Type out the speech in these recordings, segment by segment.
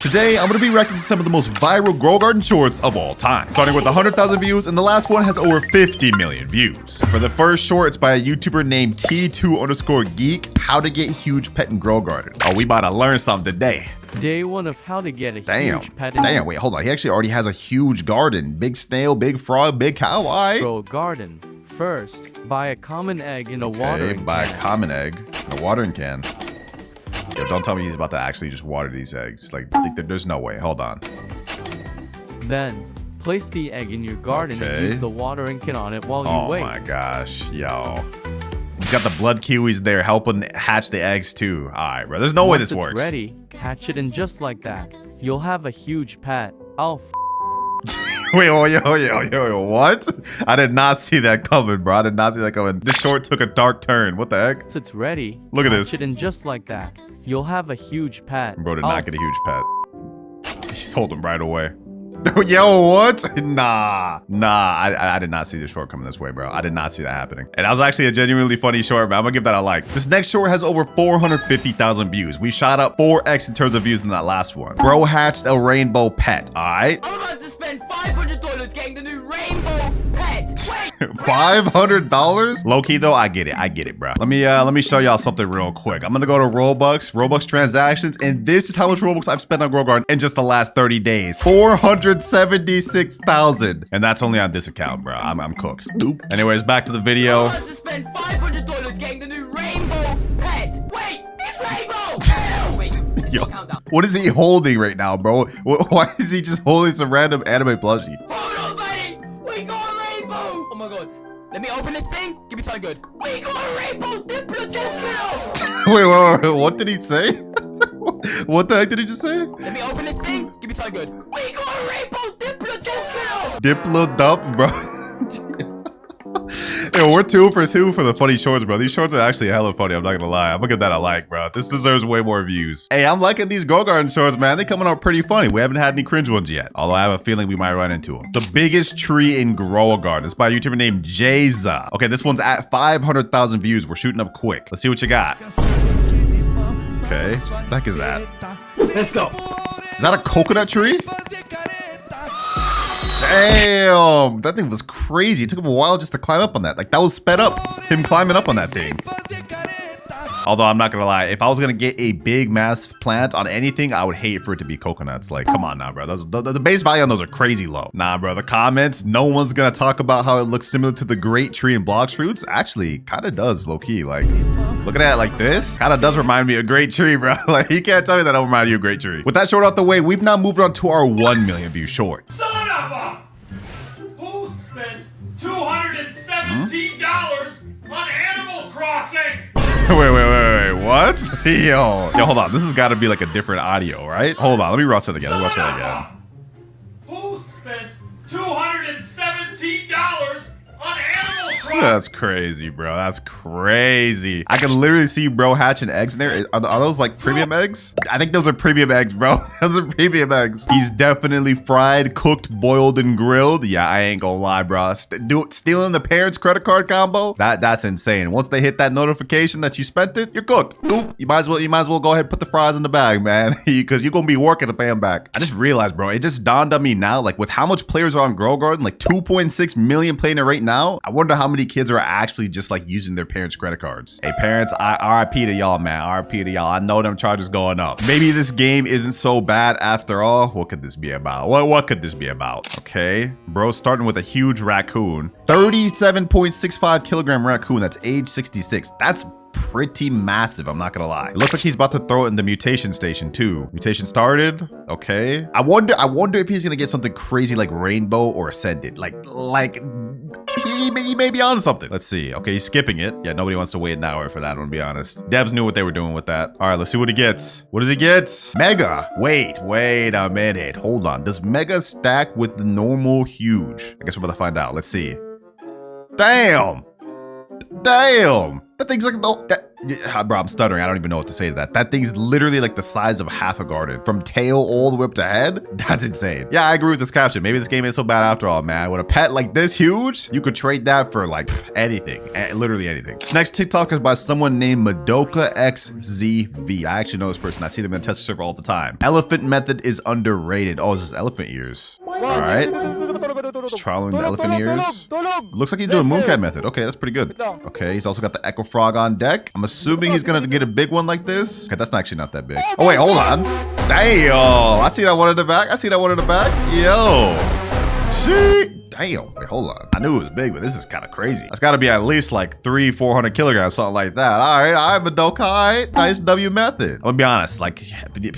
Today, I'm going to be reacting to some of the most viral Grow Garden shorts of all time, starting with 100,000 views, and the last one has over 50 million views. For the first short, it's by a YouTuber named T2_Geek, how to get huge pet in Grow Garden. Oh, we about to learn something today. Day 1 of how to get a huge pet in Damn, wait, hold on. He actually already has a huge garden. Big snail, big frog, big cow. Grow garden. First, buy a common egg in a watering can. Buy a common egg in a watering can. Yo, don't tell me he's about to actually just water these eggs. Like, there's no way. Hold on. Then, place the egg in your garden and use the watering can on it while you wait. Oh my gosh, yo. He's got the blood kiwis there helping hatch the eggs too. All right, bro. There's no way this works. Once it's ready, hatch it, and just like that, you'll have a huge pet. Oh, Wait, yo, what? I did not see that coming, bro. I did not see that coming. This short took a dark turn. What the heck? Once it's ready, look at this. Hatch it, and just like that, you'll have a huge pet. Bro did not get a huge pet. He sold him right away. Yo, what? Nah, I did not see the short coming this way, bro. I did not see that happening. And that was actually a genuinely funny short, man. I'm gonna give that a like. This next short has over 450,000 views. We shot up 4x in terms of views than that last one. Bro hatched a rainbow pet, all right? I'm about to spend $500 getting the new rainbow pet. Wait, $500? Low key though, I get it, bro. Let me show y'all something real quick. I'm gonna go to Roblox transactions, and this is how much Robux I've spent on Grow Garden in just the last 30 days. 476,000, and that's only on this account, bro. I'm cooked. Oop. Anyways, back to the video. I'm about to spend $500 getting the new rainbow pet. Wait, it's rainbow. Wait, Yo, what is he holding right now, bro? Why is he just holding some random anime plushie? Hold on, buddy. We got a rainbow. Oh my god. Let me open this thing. Give me something good. We got a rainbow Diplodocus. Wait, what did he say? What the heck did he just say? Let me open this thing. Give me something good. We got a rainbow Diplodocus. Diplodup, bro. Yo, we're 2 for 2 for the funny shorts, bro. These shorts are actually hella funny. I'm not gonna lie. I'm gonna give that a like, bro. This deserves way more views. Hey, I'm liking these Grow Garden shorts, man. They coming out pretty funny. We haven't had any cringe ones yet. Although I have a feeling we might run into them. The biggest tree in Grow Garden. It's by a YouTuber named Jayza. Okay, this one's at 500,000 views. We're shooting up quick. Let's see what you got. Okay, what the heck is that? Let's go. Is that a coconut tree? Damn, that thing was crazy. It took him a while just to climb up on that. Like, that was sped up, him climbing up on that thing. Although, I'm not gonna lie, if I was gonna get a big mass plant on anything, I would hate for it to be coconuts. Like, come on now, bro. The base value on those are crazy low. Nah, bro, the comments, no one's gonna talk about how it looks similar to the great tree in Blox Fruits. Actually, kind of does, low-key. Like, looking at it like this, kind of does remind me of Great Tree, bro. Like, you can't tell me that don't remind you of Great Tree. With that short out the way, we've now moved on to our 1 million view short. Son of a! Who spent $217 on Animal Crossing? Wait, what? Yo, hold on. This has got to be like a different audio, right? Hold on, let me watch it again. Who spent $217 on Animal Crossing? That's crazy, bro. That's crazy. I can literally see bro hatching eggs in there. Are those like premium eggs? I think those are premium eggs, bro. Those are premium eggs. He's definitely fried, cooked, boiled, and grilled. Yeah, I ain't gonna lie, bro. Stealing the parents' credit card combo? That's insane. Once they hit that notification that you spent it, you're cooked. Oop, you might as well go ahead and put the fries in the bag, man, because you're gonna be working to pay them back. I just realized, bro, it just dawned on me now, like with how much players are on Grow Garden, like 2.6 million playing it right now. I wonder how many kids are actually just like using their parents' credit cards. Hey, parents, RIP to y'all, man. RIP to y'all. I know them charges going up. Maybe this game isn't so bad after all. What could this be about? What could this be about? Okay, bro, starting with a huge raccoon. 37.65 kilogram raccoon. That's age 66. That's pretty massive, I'm not gonna lie. It looks like he's about to throw it in the mutation station too. Mutation started. Okay. I wonder if he's gonna get something crazy like rainbow or ascendant. Like he may be on something. Let's see. Okay, he's skipping it. Yeah, nobody wants to wait an hour for that one, to be honest. Devs knew what they were doing with that. All right, let's see what he gets. What does he get? Mega. Wait a minute. Hold on. Does mega stack with the normal huge? I guess we're about to find out. Let's see. Damn. That thing's like, Yeah, bro, I'm stuttering. I don't even know what to say to that. That thing's literally like the size of half a garden. From tail all the way up to head. That's insane. Yeah, I agree with this caption. Maybe this game ain't so bad after all, man. With a pet like this huge, you could trade that for like anything. Literally anything. This next TikTok is by someone named Madoka XZV. I actually know this person. I see them in the test server all the time. Elephant method is underrated. Oh, is this elephant ears? All right. Just trialing the elephant ears. Looks like he's doing Mooncat method. Okay, that's pretty good. Okay, he's also got the Echo Frog on deck. I'm assuming he's gonna get a big one like this. Okay, that's actually not that big. Oh wait, hold on. Damn, I see that one in the back. I see that one in the back. Yo, shit. Damn, wait, hold on. I knew it was big, but this is kind of crazy. It's got to be at least like 300-400 kilograms, something like that. All right, Madoka. All right, nice W method. I'm gonna be honest, like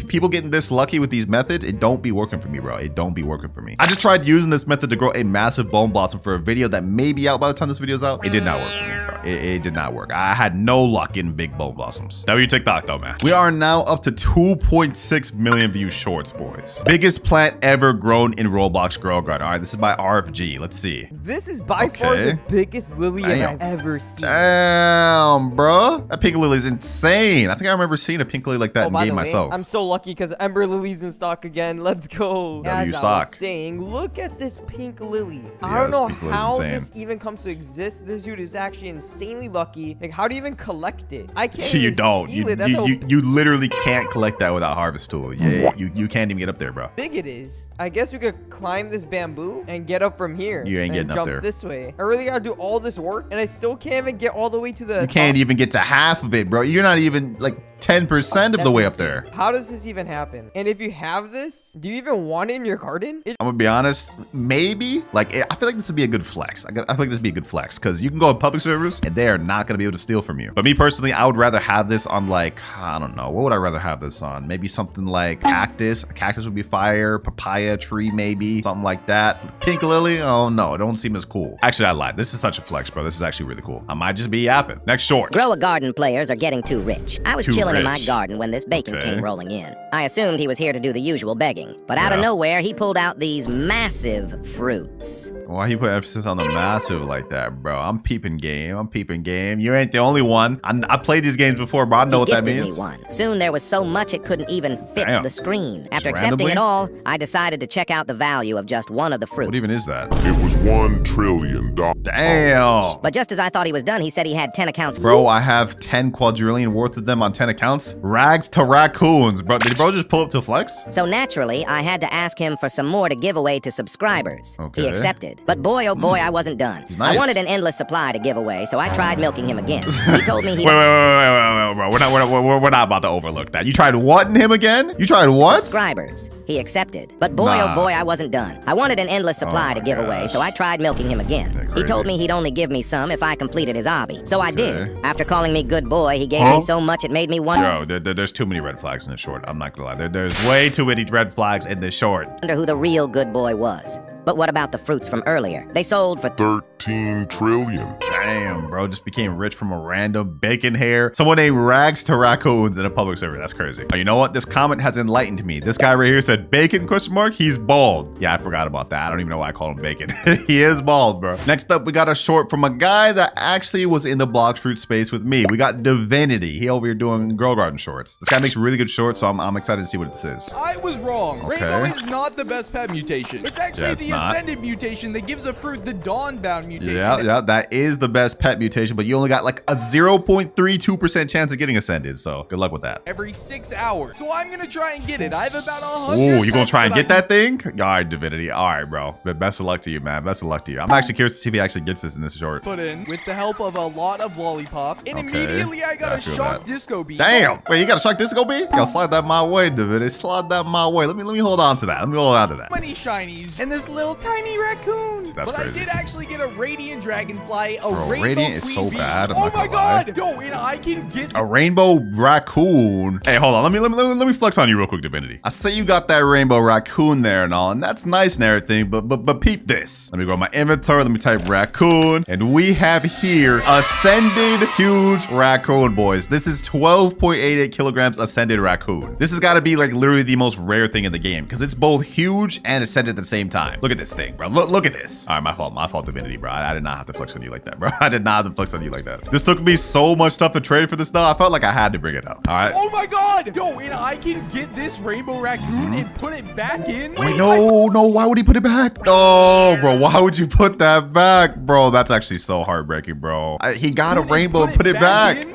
people getting this lucky with these methods, it don't be working for me, bro. It don't be working for me. I just tried using this method to grow a massive bone blossom for a video that may be out by the time this video's out. It did not work for me, bro. It did not work. I had no luck in big bone blossoms. W TikTok though, man. We are now up to 2.6 million view shorts, boys. Biggest plant ever grown in Roblox Grow Garden. All right, this is by RFG. Let's see. This is by far the biggest lily I've ever seen. Damn, bro. That pink lily is insane. I think I remember seeing a pink lily like that in game myself. I'm so lucky because Ember Lily's in stock again. Let's go. W As stock. I was saying, look at this pink lily. I don't know how this even comes to exist. This dude is actually insanely lucky. Like, how do you even collect it? I can't. You don't. You literally can't collect that without harvest tool. Yeah, you can't even get up there, bro. Big it is. I guess we could climb this bamboo and get up from here. You ain't getting up there. Jump this way. I really gotta do all this work, and I still can't even get all the way to the. You can't even get to half of it, bro. You're not even like 10% of the way up there. How does this even happen? And if you have this, do you even want it in your garden? I'm gonna be honest, maybe. Like, I feel like this would be a good flex. I feel like this would be a good flex because you can go on public servers and they are not gonna be able to steal from you. But me personally, I would rather have this on like, I don't know, what would I rather have this on? Maybe something like cactus. A cactus would be fire. Papaya tree, maybe something like that. Pink lily, oh no, it don't seem as cool. Actually, I lied. This is such a flex, bro. This is actually really cool. I might just be yapping. Next short. Grow a garden players are getting too rich. I was chilling in my garden when this bacon came rolling in. I assumed he was here to do the usual begging, but out of nowhere, he pulled out these massive fruits. Why he put emphasis on the massive like that, bro? I'm peeping game. I'm peeping game. You ain't the only one. I played these games before, bro. I know what that means. Me one. Soon there was so much it couldn't even fit the screen. After accepting it all, I decided to check out the value of just one of the fruits. What even is that? It was $1 trillion. Damn. But just as I thought he was done, he said he had 10 accounts. Bro, I have 10 quadrillion worth of them on 10 accounts. Rags to raccoons. Bro, did bro just pull up to flex? So naturally, I had to ask him for some more to give away to subscribers. Okay. He accepted. But boy, oh boy, I wasn't done. Nice. I wanted an endless supply to give away, so I tried milking him again. He told me he... Wait, bro. We're not about to overlook that. You tried whatting him again? You tried what? Subscribers. He accepted. But boy, oh boy, I wasn't done. I wanted an endless supply to give away, so I tried milking him again. He told me he'd only give me some if I completed his obby. So I did. After calling me good boy, he gave me so much it made me wonder... Yo, there's too many red flags in this short. I'm not gonna lie. There's way too many red flags in this short. Wonder who the real good boy was. But what about the fruits from earlier? They sold for 13 trillion. Damn, bro, just became rich from a random bacon hair. Someone named Rags to Raccoons in a public server. That's crazy. Oh, you know what? This comment has enlightened me. This guy right here said bacon ? He's bald. Yeah, I forgot about that. I don't even know why I call him bacon. He is bald, bro. Next up, we got a short from a guy that actually was in the blox fruit space with me. We got Divinity. He over here doing Grow Garden shorts. This guy makes really good shorts, so I'm excited to see what this is. I was wrong. Okay. Rainbow is not the best pet mutation. It's actually the Ascended mutation that gives a fruit the Dawn-bound mutation. Yeah, that is the best pet mutation, but you only got like a 0.32% chance of getting Ascended, so good luck with that. Every 6 hours. So I'm gonna try and get it. I have about 100. Ooh, you gonna try and get that thing? All right, Divinity. All right, bro. Best of luck to you, man. Best of luck to you. I'm actually curious to see if he actually gets this in this short. Put in with the help of a lot of lollipops, and immediately I got a shock disco beat. Damn! Wait, you got a shock disco beat? Yo, slide that my way, Divinity. Slide that my way. Let me hold on to that. Let me hold on to that. Many shinies and this little tiny raccoon. That's crazy. I did actually get a radiant dragonfly, a Bro, rainbow Radiant is so bad. Oh my god! Yo, and I can get a rainbow raccoon. Hey, hold on. Let me flex on you real quick, Divinity. I say you got that rainbow raccoon there and all, and that's nice and everything, but peep this. Let me go to my inventory. Let me type raccoon, and we have here Ascended huge raccoon, boys. This is 12.88 kilograms Ascended raccoon. This has got to be like literally the most rare thing in the game because it's both huge and Ascended at the same time. Look at this thing, bro. Look at this. All right, my fault, Divinity, bro. I did not have to flex on you like that, bro. I did not have to flex on you like that. This took me so much stuff to trade for this stuff. I felt like I had to bring it up. All right. Oh my god! Yo, and I can get this rainbow raccoon and put it back in. Wait, no. Why would he put it back? No, bro. Why would you put that back, bro? That's actually so heartbreaking, bro. He got a rainbow and put it back.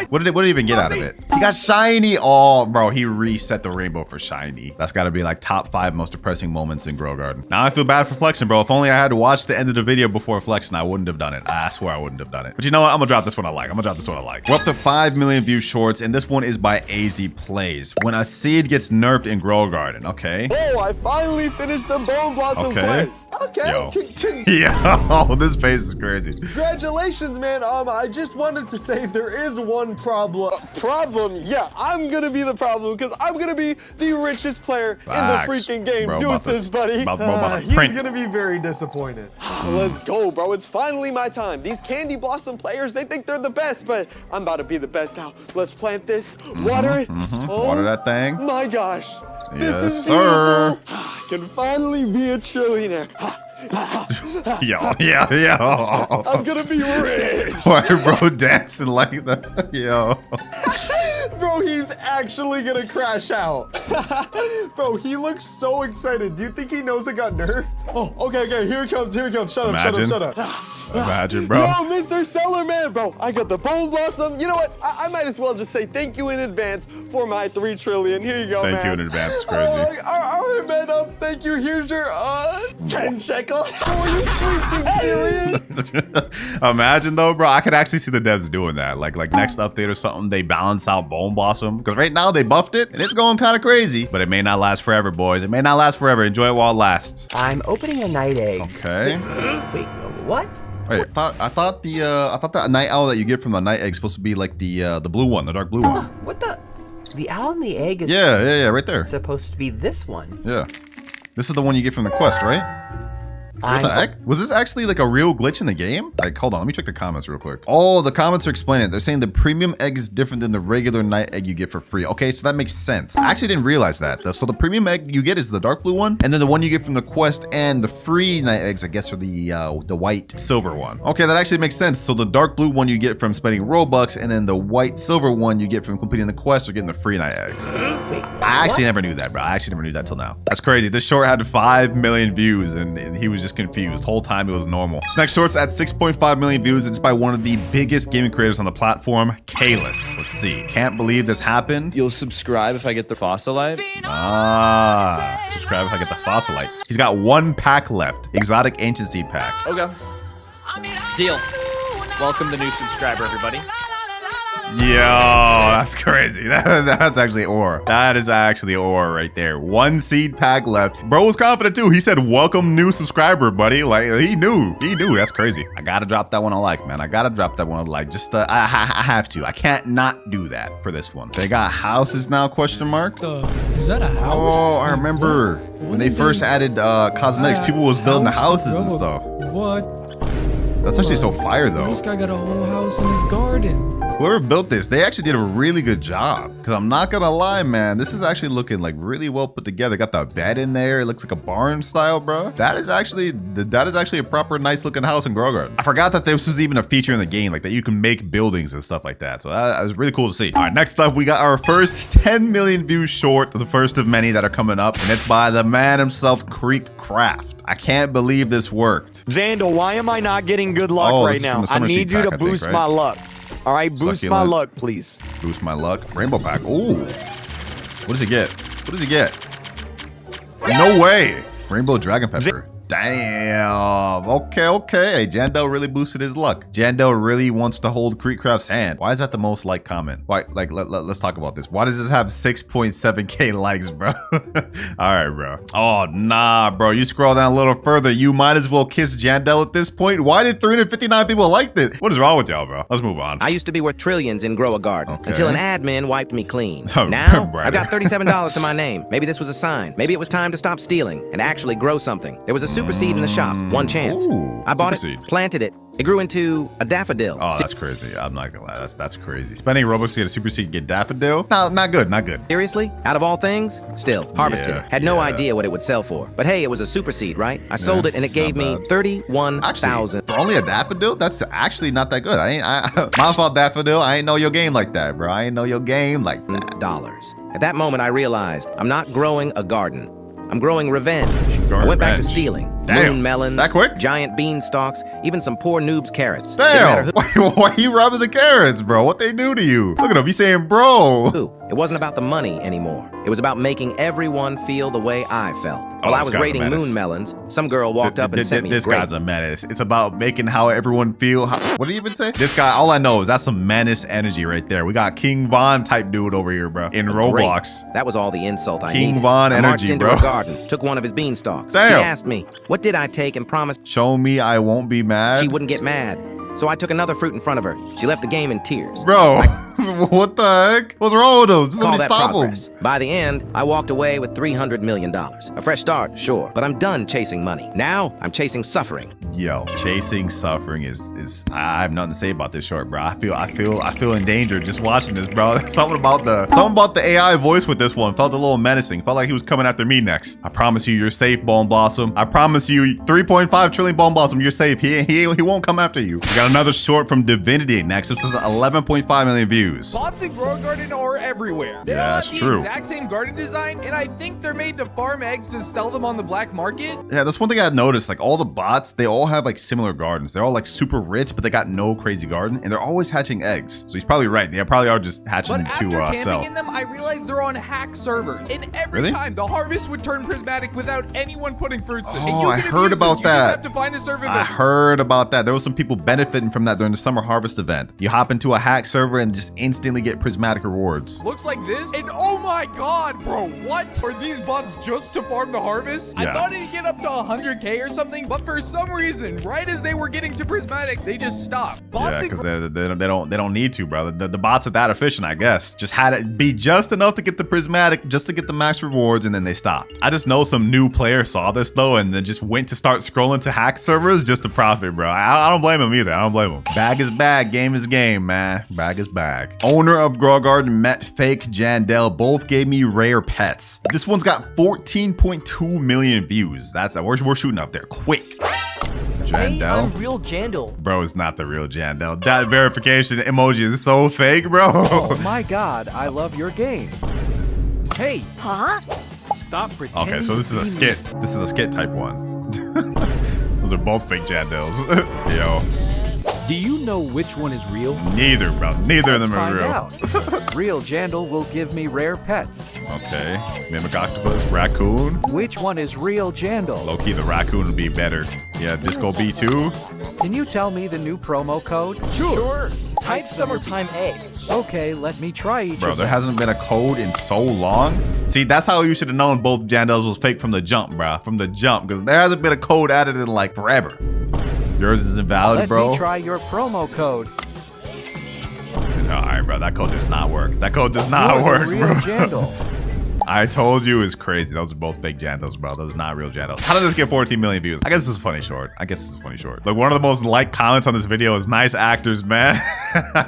What did he even get out of it? He got shiny. Oh, bro. He reset the rainbow for shiny. That's got to be like top 5 most depressing moments in Grow Garden. Now I feel bad for flexing, bro. If only I had to watch the end of the video before flexing, I wouldn't have done it. I swear I wouldn't have done it. But you know what? I'm gonna drop this one I like. We're up to 5 million view shorts, and this one is by AZ Plays. When a seed gets nerfed in Grow Garden, okay? Oh, I finally finished the Bone Blossom quest. Okay. Yo. Yo, this face is crazy. Congratulations, man. I just wanted to say there is one problem. Yeah, I'm gonna be the problem because I'm gonna be the richest player in the freaking game. Bro, Deuces, buddy. He's gonna be very disappointed. Let's go, bro. It's finally my time. These Candy Blossom players, they think they're the best, but I'm about to be the best now. Let's plant this, water it. Oh, water that thing. My gosh. Yes, this is sir. Beautiful. I can finally be a trillionaire. Yo. I'm gonna be rich. Why, bro, dancing like that? Yo. Bro, he's actually gonna crash out. Bro, he looks so excited. Do you think he knows it got nerfed? Oh, okay, here he comes. Shut up. Imagine, bro. Yo, Mr. Seller Man, bro, I got the Bone Blossom. You know what? I might as well just say thank you in advance for my 3 trillion. Here you go, man. Thank you in advance. It's crazy. All right, man. Thank you. Here's your 10 shekels. Are you freaking serious? Imagine though, bro. I could actually see the devs doing that. Like next update or something, they balance out Bone Blossom. Because right now they buffed it and it's going kind of crazy. But it may not last forever, boys. It may not last forever. Enjoy it while it lasts. I'm opening a night egg. Okay. Wait, what? Wait, I thought the night owl that you get from the night egg is supposed to be like the blue one, the dark blue one. What the? The owl in the egg is right there. Supposed to be this one. Yeah. This is the one you get from the quest, right? What the heck? Was this actually like a real glitch in the game? Like, hold on, let me check the comments real quick. Oh, the comments are explaining it. They're saying the premium egg is different than the regular night egg you get for free. Okay, so that makes sense. I actually didn't realize that. So the premium egg you get is the dark blue one, and then the one you get from the quest and the free night eggs, I guess, are the white silver one. Okay, that actually makes sense. So the dark blue one you get from spending Robux, and then the white silver one you get from completing the quest or getting the free night eggs. Wait, I actually never knew that, bro. I actually never knew that till now. That's crazy. This short had 5 million views, and he was just confused. Whole time it was normal. This next short's at 6.5 million views, and it's by one of the biggest gaming creators on the platform, Kalis. Let's see. Can't believe this happened. You'll subscribe if I get the fossilite? Subscribe if I get the fossilite. He's got 1 pack left. Exotic Ancient Seed pack. Okay. Deal. Welcome the new subscriber, everybody. Yo, that's crazy. That's actually ore. That is actually ore right there. 1 seed pack left. Bro was confident too. He said, welcome new subscriber, buddy. Like, he knew. That's crazy. I gotta drop that one a like, man. I gotta drop that one a like. Just, I have to. I can't not do that for this one. They got houses now, question mark? Is that a house? Oh, I remember when they first added cosmetics, people was building houses and stuff. What? That's actually so fire though. This guy got a whole house in his garden. Whoever built this, they actually did a really good job. Because I'm not gonna lie, man, this is actually looking like really well put together. Got the bed in there. It looks like a barn style, bro. That is actually a proper nice looking house in Grow Garden. I forgot that this was even a feature in the game, like that you can make buildings and stuff like that. So that was really cool to see. All right, next up, we got our first 10 million views short, the first of many that are coming up, and it's by the man himself, Creek Craft. I can't believe this worked. Xandal, why am I not getting good luck right now? I need you to boost my luck. All right, boost my luck, please. Boost my luck. Rainbow pack. Ooh. What does he get? What does he get? No way. Rainbow dragon pepper. Damn. Okay. Hey, Jandel really boosted his luck. Jandel really wants to hold Creekcraft's hand. Why is that the most liked comment? Why? Like, let's talk about this. Why does this have 6.7K likes, bro? All right, bro. Oh, nah, bro. You scroll down a little further. You might as well kiss Jandel at this point. Why did 359 people like this? What is wrong with y'all, bro? Let's move on. I used to be worth trillions in Grow a Garden until an admin wiped me clean. Oh, now, I've got $37 to my name. Maybe this was a sign. Maybe it was time to stop stealing and actually grow something. There was a super seed in the shop. One chance. Ooh, I bought it, seed. planted it, It grew into a daffodil. Oh, that's crazy. I'm not gonna lie. That's crazy. Spending Robux to get a super seed, get daffodil? No, not good. Not good. Seriously? Out of all things? Still, harvested it. Had no idea what it would sell for. But hey, it was a super seed, right? I sold it and it gave me 31,000. For only a daffodil? That's actually not that good. My fault, daffodil. I ain't know your game like that, bro. I ain't know your game like that. Dollars. At that moment, I realized I'm not growing a garden. I'm growing revenge. I went back to stealing. Damn. Moon melons, that quick? Giant beanstalks, even some poor noob's carrots. Damn. Why you robbing the carrots, bro? What they do to you? Look at him. He's saying, bro. It wasn't about the money anymore. It was about making everyone feel the way I felt. While I was raiding moon melons, some girl walked up and sent me This guy's a menace. It's about making how everyone feel. What did he even say? This guy, all I know is that's some menace energy right there. We got King Von type dude over here, bro. In Roblox. That was all the insult I needed. King Von energy, marched into bro. her garden, took one of his beanstalks. Damn. She asked me, what did I take and promised? Show me I won't be mad. She wouldn't get mad. So I took another fruit in front of her. She left the game in tears. Bro, what the heck? What's wrong with him? Somebody stop him. By the end, I walked away with $300 million. A fresh start, sure, but I'm done chasing money. Now, I'm chasing suffering. Yo, chasing suffering is I have nothing to say about this short, bro. I feel in danger just watching this, bro. Something about the AI voice with this one felt a little menacing. Felt like he was coming after me next. I promise you, you're safe, Bone Blossom. I promise you, 3.5 trillion Bone Blossom, you're safe. He won't come after you. We got another short from Divinity next. This is 11.5 million views. Bots in Grow Garden are everywhere. They all have the exact same garden design, and I think they're made to farm eggs to sell them on the black market. Yeah, that's one thing I noticed. Like all the bots, they all have like similar gardens. They're all like super rich, but they got no crazy garden, and they're always hatching eggs. So he's probably right. They probably are just hatching to sell. Camping in them, I realized they're on hack servers, and every time the harvest would turn prismatic without anyone putting fruits in. Oh, I heard about that. You just have to find a server. I heard about that. There was some people benefiting from that during the summer harvest event. You hop into a hack server and just instantly get prismatic rewards. Looks like this, and oh my god, bro, what? Are these bots just to farm the harvest? Yeah. I thought it'd get up to 100k or something, but for some reason, right as they were getting to prismatic, they just stopped. Bots because they don't need to, bro. The bots are that efficient, I guess. Just had it be just enough to get the prismatic, just to get the max rewards, and then they stopped. I just know some new player saw this though, and then just went to start scrolling to hack servers just to profit, bro. I don't blame him either. I don't blame him. Bag is bag, game is game, man. Bag is bag. Owner of Grow Garden met fake Jandel. Both gave me rare pets. This one's got 14.2 million views. That's we're shooting up there quick. Jandel. Hey, I'm real Jandel. Bro, it's not the real Jandel. That verification emoji is so fake, bro. Oh my god, I love your game. Hey. Huh? Stop pretending. Okay, so this is a skit. This is a skit type one. Those are both fake Jandels. Yo. Do you know which one is real? Neither, bro. Neither of them are real. Out. Real Jandel will give me rare pets. Okay. Mimic octopus, raccoon. Which one is real Jandel? Low-key, the raccoon would be better. Yeah, Disco B2. Can you tell me the new promo code? Sure. Type summertime egg. Okay, let me try each Bro, of there them. hasn't been a code in so long. See, that's how you should have known both Jandels was fake from the jump, bro. From the jump, because there hasn't been a code added in like forever. Yours is invalid, bro. Let me try your promo code. All right, bro. That code does not work. That code does not work, real bro. Jandel. I told you it's crazy. Those are both fake Jandels, bro. Those are not real Jandels. How did this get 14 million views? I guess this is a funny short. Like, one of the most liked comments on this video is nice actors, man.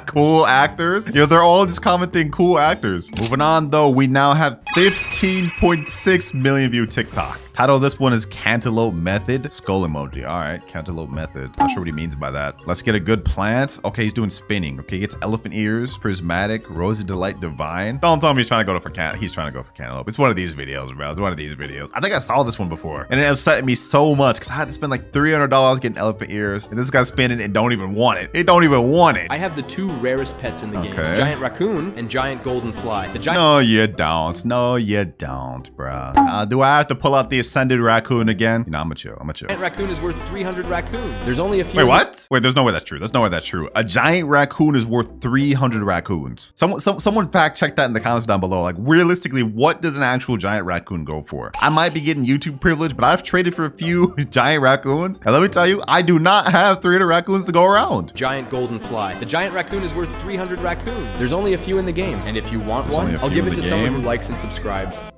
Cool actors. Yo, they're all just commenting cool actors. Moving on, though, we now have 15.6 million view TikTok. Title of this one is Cantaloupe Method. Skull emoji. All right, Cantaloupe Method. Not sure what he means by that. Let's get a good plant. Okay, he's doing spinning. Okay, he gets elephant ears, prismatic, rosy delight, divine. Don't tell me he's trying to go for cantaloupe. It's one of these videos, bro. It's one of these videos. I think I saw this one before, and it upset me so much because I had to spend like $300 getting elephant ears, and this guy's spinning and don't even want it. It don't even want it. I have the two rarest pets in the game: giant raccoon and giant golden fly. The giant. No, you don't. No, you don't, bro. Do I have to pull out the ascended raccoon again? You know, I'm gonna chill. Giant raccoon is worth 300 raccoons. There's only a few. Wait, what? Wait, there's no way that's true. There's no way that's true. A giant raccoon is worth 300 raccoons. Someone fact check that in the comments down below. Like, realistically, what does an actual giant raccoon go for? I might be getting YouTube privilege, but I've traded for a few giant raccoons, and let me tell you, I do not have 300 raccoons to go around. Giant golden fly. The giant raccoon is worth 300 raccoons. There's only a few in the game, and if you want one, I'll give it to someone who likes and subscribes.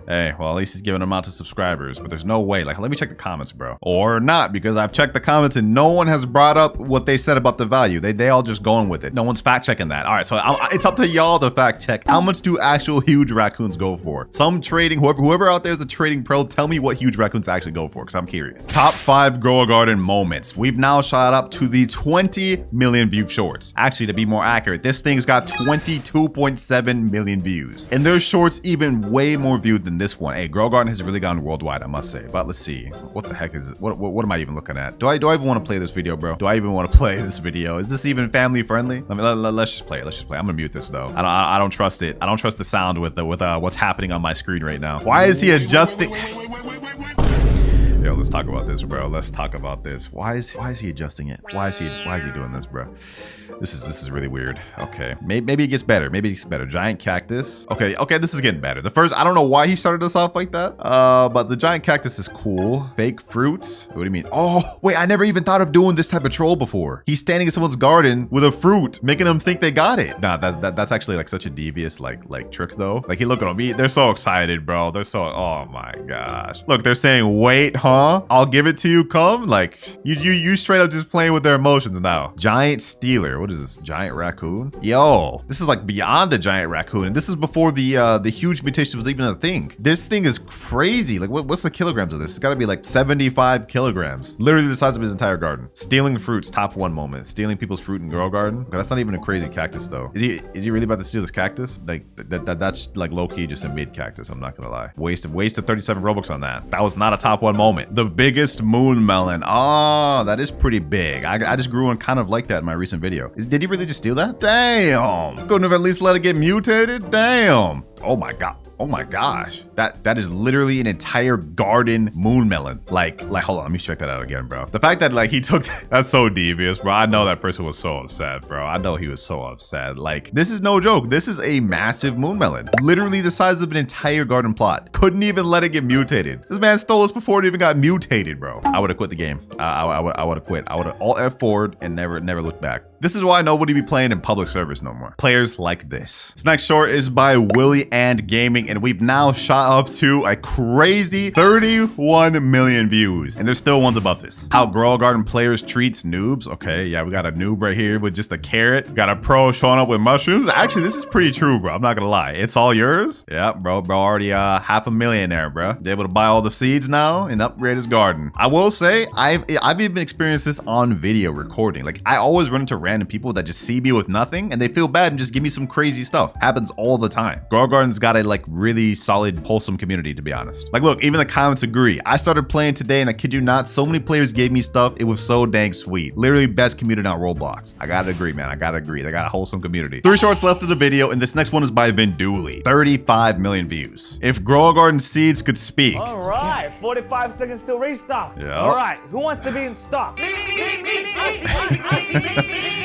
Hey, well, at least he's giving them out to subscribers, but there's no way. Like, let me check the comments, bro. Or not, because I've checked the comments and no one has brought up what they said about the value. They all just going with it. No one's fact checking that. All right, so it's up to y'all to fact check. How much do actual huge raccoons go for? Some trading, whoever out there is a trading pro, tell me what huge raccoons actually go for, because I'm curious. Top 5 Grow a Garden moments. We've now shot up to the 20 million view shorts. Actually, to be more accurate, this thing's got 22.7 million views. And there's shorts even way more viewed than this one. Hey, Grow a Garden has really gone worldwide, I must say. But let's see. What the heck is it? What am I even looking at? Do I even want to play this video, bro? Do I even want to play this video? Is this even family friendly? Let's just play it. Let's just play. I'm gonna mute this though. I don't trust it. I don't trust the sound with what's happening on my screen right now. Why is he adjusting? Yo, let's talk about this, bro. Let's talk about this. Why is he adjusting it? Why is he doing this, bro? This is really weird. Okay, maybe it gets better. Maybe it gets better. Giant cactus. Okay, this is getting better. The first, I don't know why he started us off like that. But the giant cactus is cool. Fake fruits. What do you mean? Oh, wait, I never even thought of doing this type of troll before. He's standing in someone's garden with a fruit, making them think they got it. Nah, that's actually like such a devious like trick though. Like, look at them. They're so excited, bro. They're so, oh my gosh. Look, they're saying, wait, huh? I'll give it to you. Come. Like, you straight up just playing with their emotions now. Giant stealer. What is this? Giant raccoon? Yo, this is like beyond a giant raccoon, and this is before the huge mutation was even a thing. This thing is crazy. Like, what's the kilograms of this? It's got to be like 75 kilograms. Literally the size of his entire garden. Stealing fruits, top 1 moment. Stealing people's fruit in Grow Garden. Okay, that's not even a crazy cactus though. Is he really about to steal this cactus? Like that's like low key just a mid cactus. I'm not gonna lie. Wasted 37 Robux on that. That was not a top 1 moment. The biggest moon melon. Oh, that is pretty big. I just grew one kind of like that in my recent video. Did he really just steal that? Damn. Couldn't have at least let it get mutated? Damn. Oh my god. Oh my gosh. That is literally an entire garden moon melon. Like hold on, let me check that out again, bro. The fact that like he took that's so devious, bro. I know that person was so upset, bro. I know he was so upset. Like, this is no joke. This is a massive moon melon. Literally the size of an entire garden plot. Couldn't even let it get mutated. This man stole us before it even got mutated, bro. I would have quit the game. I would have quit. I would have alt F forward and never looked back. This is why nobody be playing in public service no more. Players like this. This next short is by Willie and Gaming, and we've now shot up to a crazy 31 million views. And there's still ones above this. How Grow a Garden players treats noobs. Okay, yeah, we got a noob right here with just a carrot. Got a pro showing up with mushrooms. Actually, this is pretty true, bro. I'm not gonna lie. It's all yours. Yeah, bro already half a millionaire, bro. They're able to buy all the seeds now and upgrade his garden. I will say, I've even experienced this on video recording. Like, I always run into random people that just see me with nothing and they feel bad and just give me some crazy stuff. Happens all the time. Grow a Garden's got a like really solid, wholesome community, to be honest. Like, look, even the comments agree. I started playing today and I kid you not, so many players gave me stuff. It was so dang sweet. Literally best community on Roblox. I gotta agree, man. I gotta agree. They got a wholesome community. 3 shorts left of the video, and this next one is by Vinduli. 35 million views. If Grow a Garden seeds could speak. All right, 45 seconds till restock. Yeah. All right, who wants to be in stock?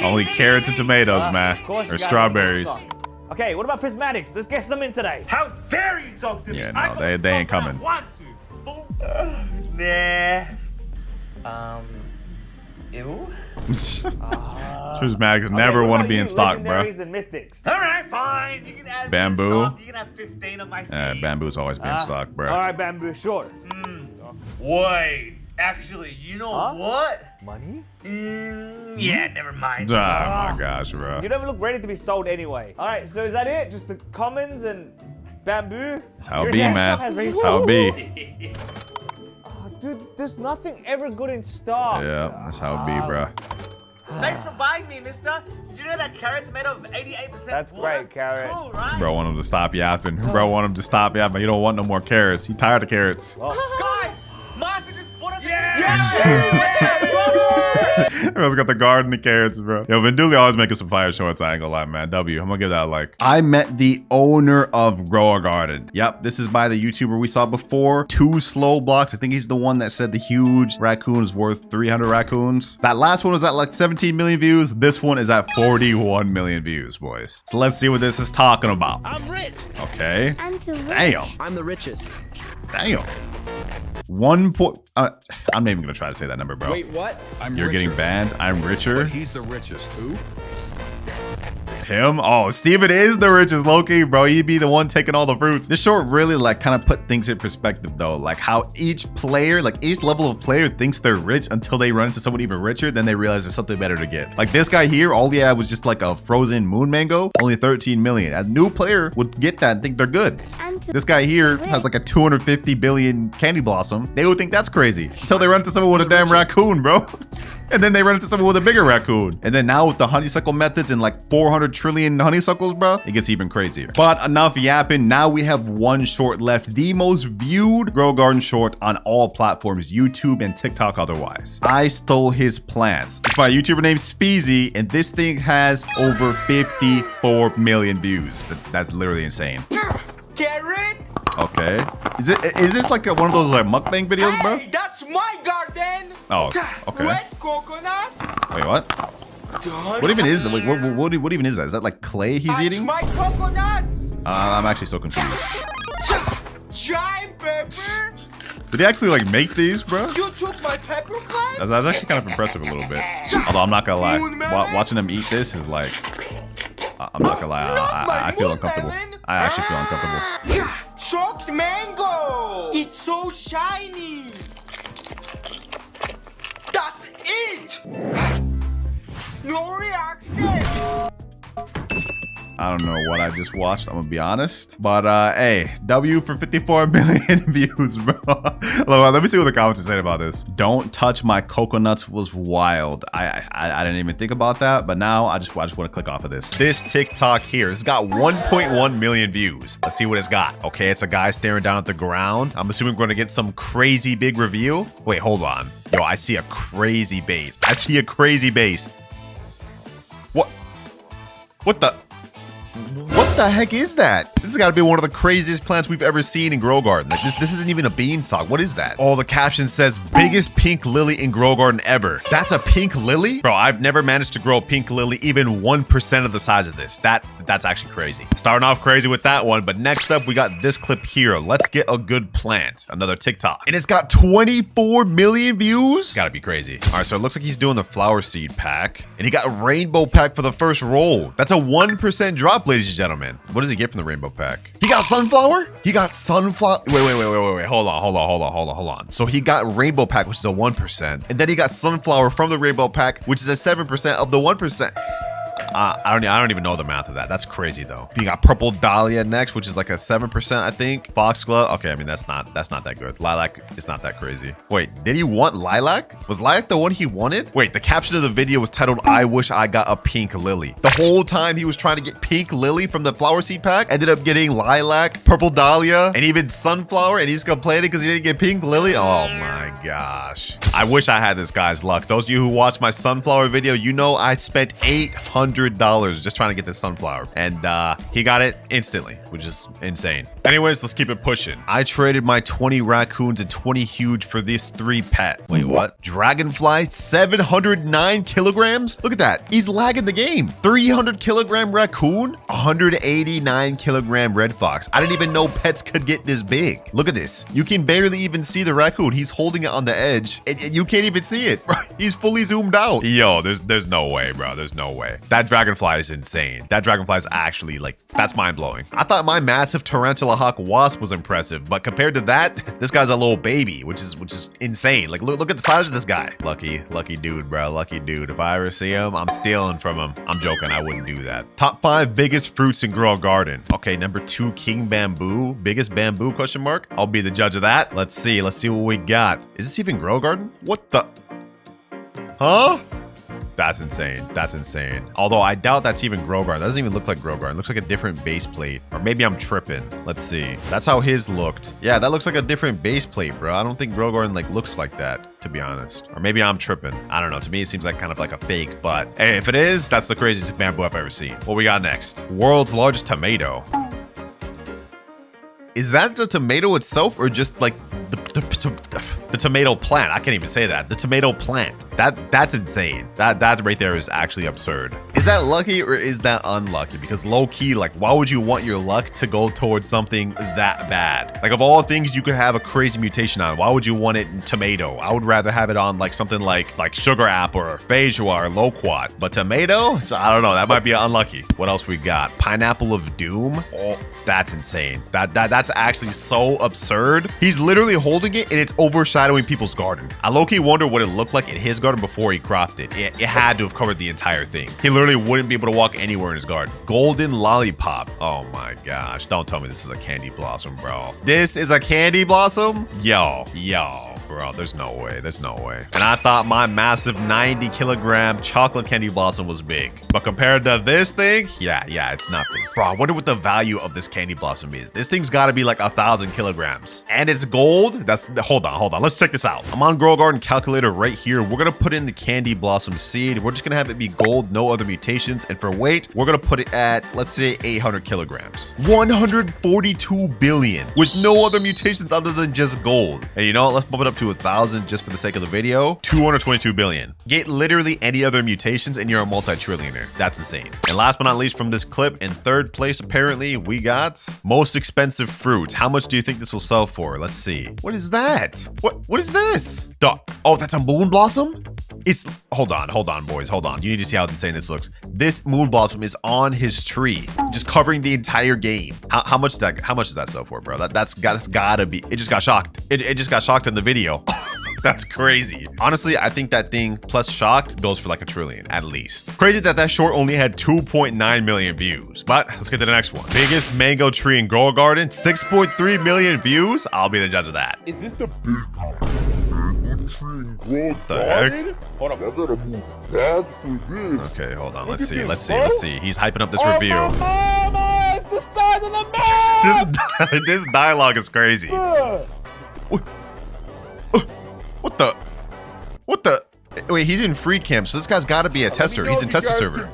Only carrots and tomatoes, man. Or strawberries. Okay, what about prismatics? Let's get some in today. How dare you talk to me? Yeah, no, they ain't coming. Want to? Ew. Prismatics never want to be in stock, bro. And mythics. All right, fine. You can add Bamboo. You can have 15 of my seeds. Bamboo's always been in stock, bro. All right, Bamboo, sure. Wait, actually, you know what? Money? Yeah, never mind. Oh my gosh, bro. You never look ready to be sold anyway. All right, so is that it? Just the commons and Bamboo? That's how it be, man. That's how it be. Dude, there's nothing ever good in stock. Yeah, that's how it be, bro. Thanks for buying me, mister. Did you know that carrot's made of 88% That's water? great, carrot. Cool, right? Bro want him to stop yapping. Bro want him to stop yapping. You don't want no more carrots. He tired of carrots. Guys, Master just bought us Everyone's got the garden of carrots, bro. Yo, Vinduli always making some fire shorts. I ain't gonna lie, man. W, I'm gonna give that a like. I met the owner of Grow a Garden. Yep, this is by the YouTuber we saw before. 2 slow blocks. I think he's the one that said the huge raccoon is worth 300 raccoons. That last one was at like 17 million views. This one is at 41 million views, boys. So let's see what this is talking about. I'm rich. Okay. I'm too rich. Damn. I'm the richest. Damn. 1 point. I'm not even gonna try to say that number, bro. Wait, what? You're getting banned. I'm richer. But he's the richest. Who? Him? Oh, Steven is the richest, low-key, bro. He'd be the one taking all the fruits. This short really like kind of put things in perspective though. Like how each player, like each level of player thinks they're rich until they run into someone even richer. Then they realize there's something better to get. Like this guy here, all he had was just like a frozen moon mango, only 13 million. A new player would get that and think they're good. This guy here has like a 250 billion candy blossom. They would think that's crazy until they run into someone with a damn raccoon, bro. And then they run into someone with a bigger raccoon. And then now with the honeysuckle methods and like 400 trillion honeysuckles, bro, it gets even crazier. But enough yapping. Now we have one short left. The most viewed Grow Garden short on all platforms, YouTube and TikTok otherwise. I stole his plants. It's by a YouTuber named Speezy. And this thing has over 54 million views. That's literally insane. Carrot? Okay. Is this like one of those like mukbang videos, bro? Hey, that's my garden. Oh, okay. Red coconut. Wait, what? What even is that? Like, what even is that? Is that like clay he's eating? My coconut. I'm actually so confused. Giant pepper. Did he actually like make these, bro? You took my pepper plant? That's actually kind of impressive a little bit. Although I'm not gonna lie, watching them eat this is like, I'm not gonna lie, I feel uncomfortable. I actually feel uncomfortable. Chopped mango. It's so shiny. That's it. No reaction. I don't know what I just watched, I'm gonna be honest. But hey, W for 54 million views, bro. Let me see what the comments are saying about this. Don't touch my coconuts was wild. I didn't even think about that, but now I just want to click off of this. This TikTok here, it's got 1.1 million views. Let's see what it's got. Okay, it's a guy staring down at the ground. I'm assuming we're gonna get some crazy big reveal. Wait, hold on. Yo, I see a crazy base. I see a crazy base. What the heck is that? This has got to be one of the craziest plants we've ever seen in Grow Garden. Like this isn't even a beanstalk. What is that? Oh, the caption says biggest pink lily in Grow Garden ever. That's a pink lily? Bro, I've never managed to grow a pink lily even 1% of the size of this. That's actually crazy. Starting off crazy with that one, but next up we got this clip here. Let's get a good plant. Another TikTok. And it's got 24 million views? Gotta be crazy. All right, so it looks like he's doing the flower seed pack. And he got rainbow pack for the first roll. That's a 1% drop, ladies and gentlemen. What does he get from the rainbow pack? He got sunflower? He got sunflower. Wait. Hold on. So he got rainbow pack, which is a 1%. And then he got sunflower from the rainbow pack, which is a 7% of the 1%. I don't even know the math of that. That's crazy though. You got purple dahlia next, which is like a 7%, I think. Foxglove. Okay, I mean that's not that good. Lilac is not that crazy. Wait, did he want lilac? Was lilac the one he wanted? Wait, the caption of the video was titled, "I wish I got a pink lily." The whole time he was trying to get pink lily from the flower seed pack, ended up getting lilac, purple dahlia, and even sunflower, and he's complaining because he didn't get pink lily. Oh my gosh. I wish I had this guy's luck. Those of you who watched my sunflower video, you know I spent $800 just trying to get this sunflower, and he got it instantly, which is insane. Anyways, let's keep it pushing. I traded my 20 raccoons and 20 huge for this 3 pet. Wait, what? Dragonfly, 709 kilograms? Look at that. He's lagging the game. 300 kilogram raccoon, 189 kilogram red fox. I didn't even know pets could get this big. Look at this. You can barely even see the raccoon. He's holding it on the edge, and you can't even see it. He's fully zoomed out. Yo, there's no way, bro. There's no way. That dragonfly is insane. That dragonfly is actually like, that's mind-blowing. I thought my massive tarantula hawk wasp was impressive, but compared to that, this guy's a little baby, which is insane. Like look at the size of this guy. Lucky dude, bro. Lucky dude. If I ever see him, I'm stealing from him. I'm joking, I wouldn't do that. Top 5 biggest fruits in Grow Garden. Okay, number 2, king bamboo. Biggest bamboo, question mark? I'll be the judge of that. Let's see what we got. Is this even Grow Garden? What the? Huh? That's insane. That's insane. Although I doubt that's even Grow Garden. That doesn't even look like Grow Garden. It looks like a different base plate. Or maybe I'm tripping. Let's see. That's how his looked. Yeah, that looks like a different base plate, bro. I don't think Grow Garden like looks like that, to be honest. Or maybe I'm tripping. I don't know. To me, it seems like kind of like a fake, but hey, if it is, that's the craziest bamboo I've ever seen. What we got next? World's largest tomato. Is that the tomato itself or just like the tomato plant? I can't even say that. The tomato plant. That's insane. That right there is actually absurd. Is that lucky or is that unlucky? Because low key, like, why would you want your luck to go towards something that bad? Like, of all things you could have a crazy mutation on, why would you want it in tomato? I would rather have it on like something like sugar apple or Feijoa or loquat. But tomato? So I don't know. That might be unlucky. What else we got? Pineapple of Doom. Oh, that's insane. That's actually so absurd. He's literally holding it and it's overshadowing people's garden. I low-key wonder what it looked like in his garden before he cropped it. It had to have covered the entire thing. He literally wouldn't be able to walk anywhere in his garden. Golden lollipop. Oh my gosh. Don't tell me this is a candy blossom, bro. This is a candy blossom? Yo. Bro, there's no way. There's no way. And I thought my massive 90 kilogram chocolate candy blossom was big. But compared to this thing, yeah, it's nothing. Bro, I wonder what the value of this candy blossom is. This thing's gotta be like 1,000 kilograms. And it's gold? Hold on. Let's check this out. I'm on Grow Garden Calculator right here. We're gonna put in the candy blossom seed. We're just gonna have it be gold, no other mutations. And for weight, we're gonna put it at, let's say, 800 kilograms. 142 billion with no other mutations other than just gold. And you know what? Let's bump it up to 1,000 just for the sake of the video. 222 billion. Get literally any other mutations and you're a multi-trillionaire. That's insane. And last but not least from this clip, in third place apparently we got most expensive fruit. How much do you think this will sell for? Let's see. What is that? What is this? Oh, that's a moon blossom? It's hold on boys, hold on. You need to see how insane this looks. This moon blossom is on his tree, just covering the entire game. How much does that sell for, bro? That's gotta be. It just got shocked. It just got shocked in the video. That's crazy. Honestly, I think that thing plus shocked goes for like 1 trillion at least. Crazy that short only had 2.9 million views. But let's get to the next one. Biggest mango tree in Grow Garden, 6.3 million views. I'll be the judge of that. Is this the What the heck? Hold on. Okay, hold on. Let's see. Let's see. He's hyping up this review. Mama, it's the size of the map. This dialogue is crazy. What the? Wait, he's in free camp, so this guy's got to be a tester. He's in tester server.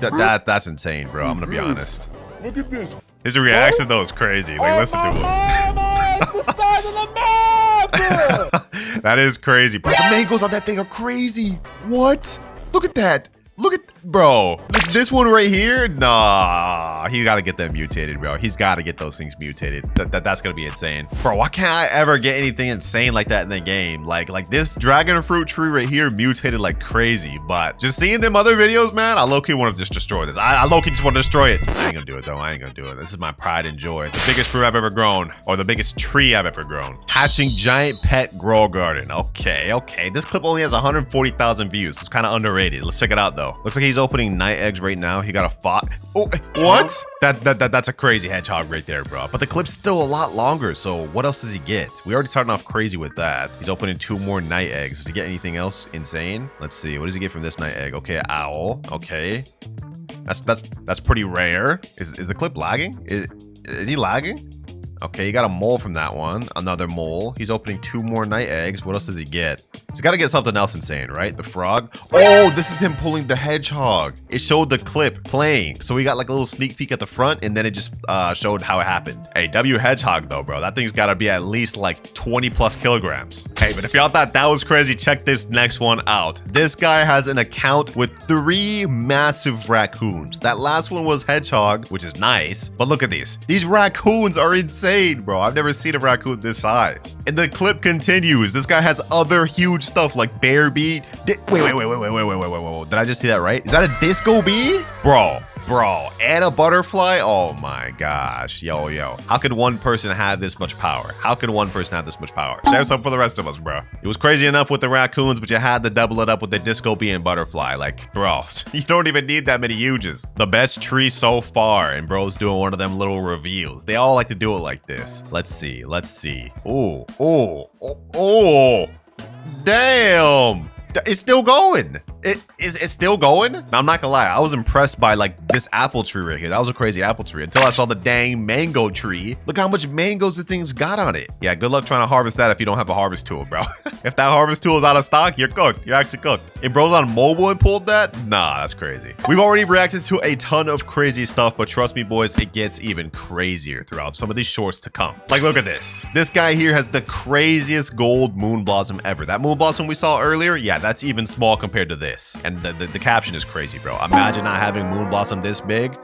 That's insane, bro. I'm gonna be honest. Look at this. His reaction though is crazy. Like, listen to him. Mama, it's the size of the map. That is crazy. Bro, the mangoes on that thing are crazy. What? Look at that. Look at, bro, this one right here. Nah, he got to get them mutated, bro. He's got to get those things mutated. That's going to be insane. Bro, why can't I ever get anything insane like that in the game? Like this dragon fruit tree right here mutated like crazy. But just seeing them other videos, man, I low-key want to just destroy this. I low-key just want to destroy it. I ain't going to do it, though. I ain't going to do it. This is my pride and joy. It's the biggest fruit I've ever grown, or the biggest tree I've ever grown. Hatching giant pet grow garden. Okay. This clip only has 140,000 views. It's kind of underrated. Let's check it out, though. Looks like he's opening night eggs right now. He got a fox. Oh, what? That's a crazy hedgehog right there, bro. But the clip's still a lot longer. So what else does he get? We already started off crazy with that. He's opening 2 more night eggs. Does he get anything else insane? Let's see. What does he get from this night egg? Okay, owl. Okay. That's pretty rare. Is the clip lagging? Is he lagging? Okay, he got a mole from that one. Another mole. He's opening 2 more night eggs. What else does he get? He's got to get something else insane, right? The frog. Oh, this is him pulling the hedgehog. It showed the clip playing. So we got like a little sneak peek at the front, and then it just showed how it happened. Hey, W hedgehog though, bro. That thing's got to be at least like 20 plus kilograms. Hey, but if y'all thought that was crazy, check this next one out. This guy has an account with 3 massive raccoons. That last one was hedgehog, which is nice. But look at these. These raccoons are insane, bro. I've never seen a raccoon this size. And the clip continues. This guy has other huge stuff like bear bee. Wait. Did I just see that right? Is that a disco bee? Bro, and a butterfly? Oh my gosh. Yo. How could one person have this much power? Share some for the rest of us, bro. It was crazy enough with the raccoons, but you had to double it up with the disco bee and butterfly. Like, bro, you don't even need that many huges. The best tree so far, and bro's doing one of them little reveals. They all like to do it like this. Let's see. Oh. Damn. It's still going. It's still going. Now, I'm not gonna lie, I was impressed by like this apple tree right here. That was a crazy apple tree until I saw the dang mango tree. Look how much mangoes the thing's got on it. Yeah, good luck trying to harvest that if you don't have a harvest tool, bro. If that harvest tool is out of stock, you're cooked. You're actually cooked. If bro's on mobile and pulled that, nah, that's crazy. We've already reacted to a ton of crazy stuff, but trust me, boys, it gets even crazier throughout some of these shorts to come. Like, look at this. This guy here has the craziest gold moon blossom ever. That moon blossom we saw earlier, yeah, that's even small compared to this. And the caption is crazy, bro. Imagine not having moon blossom this big.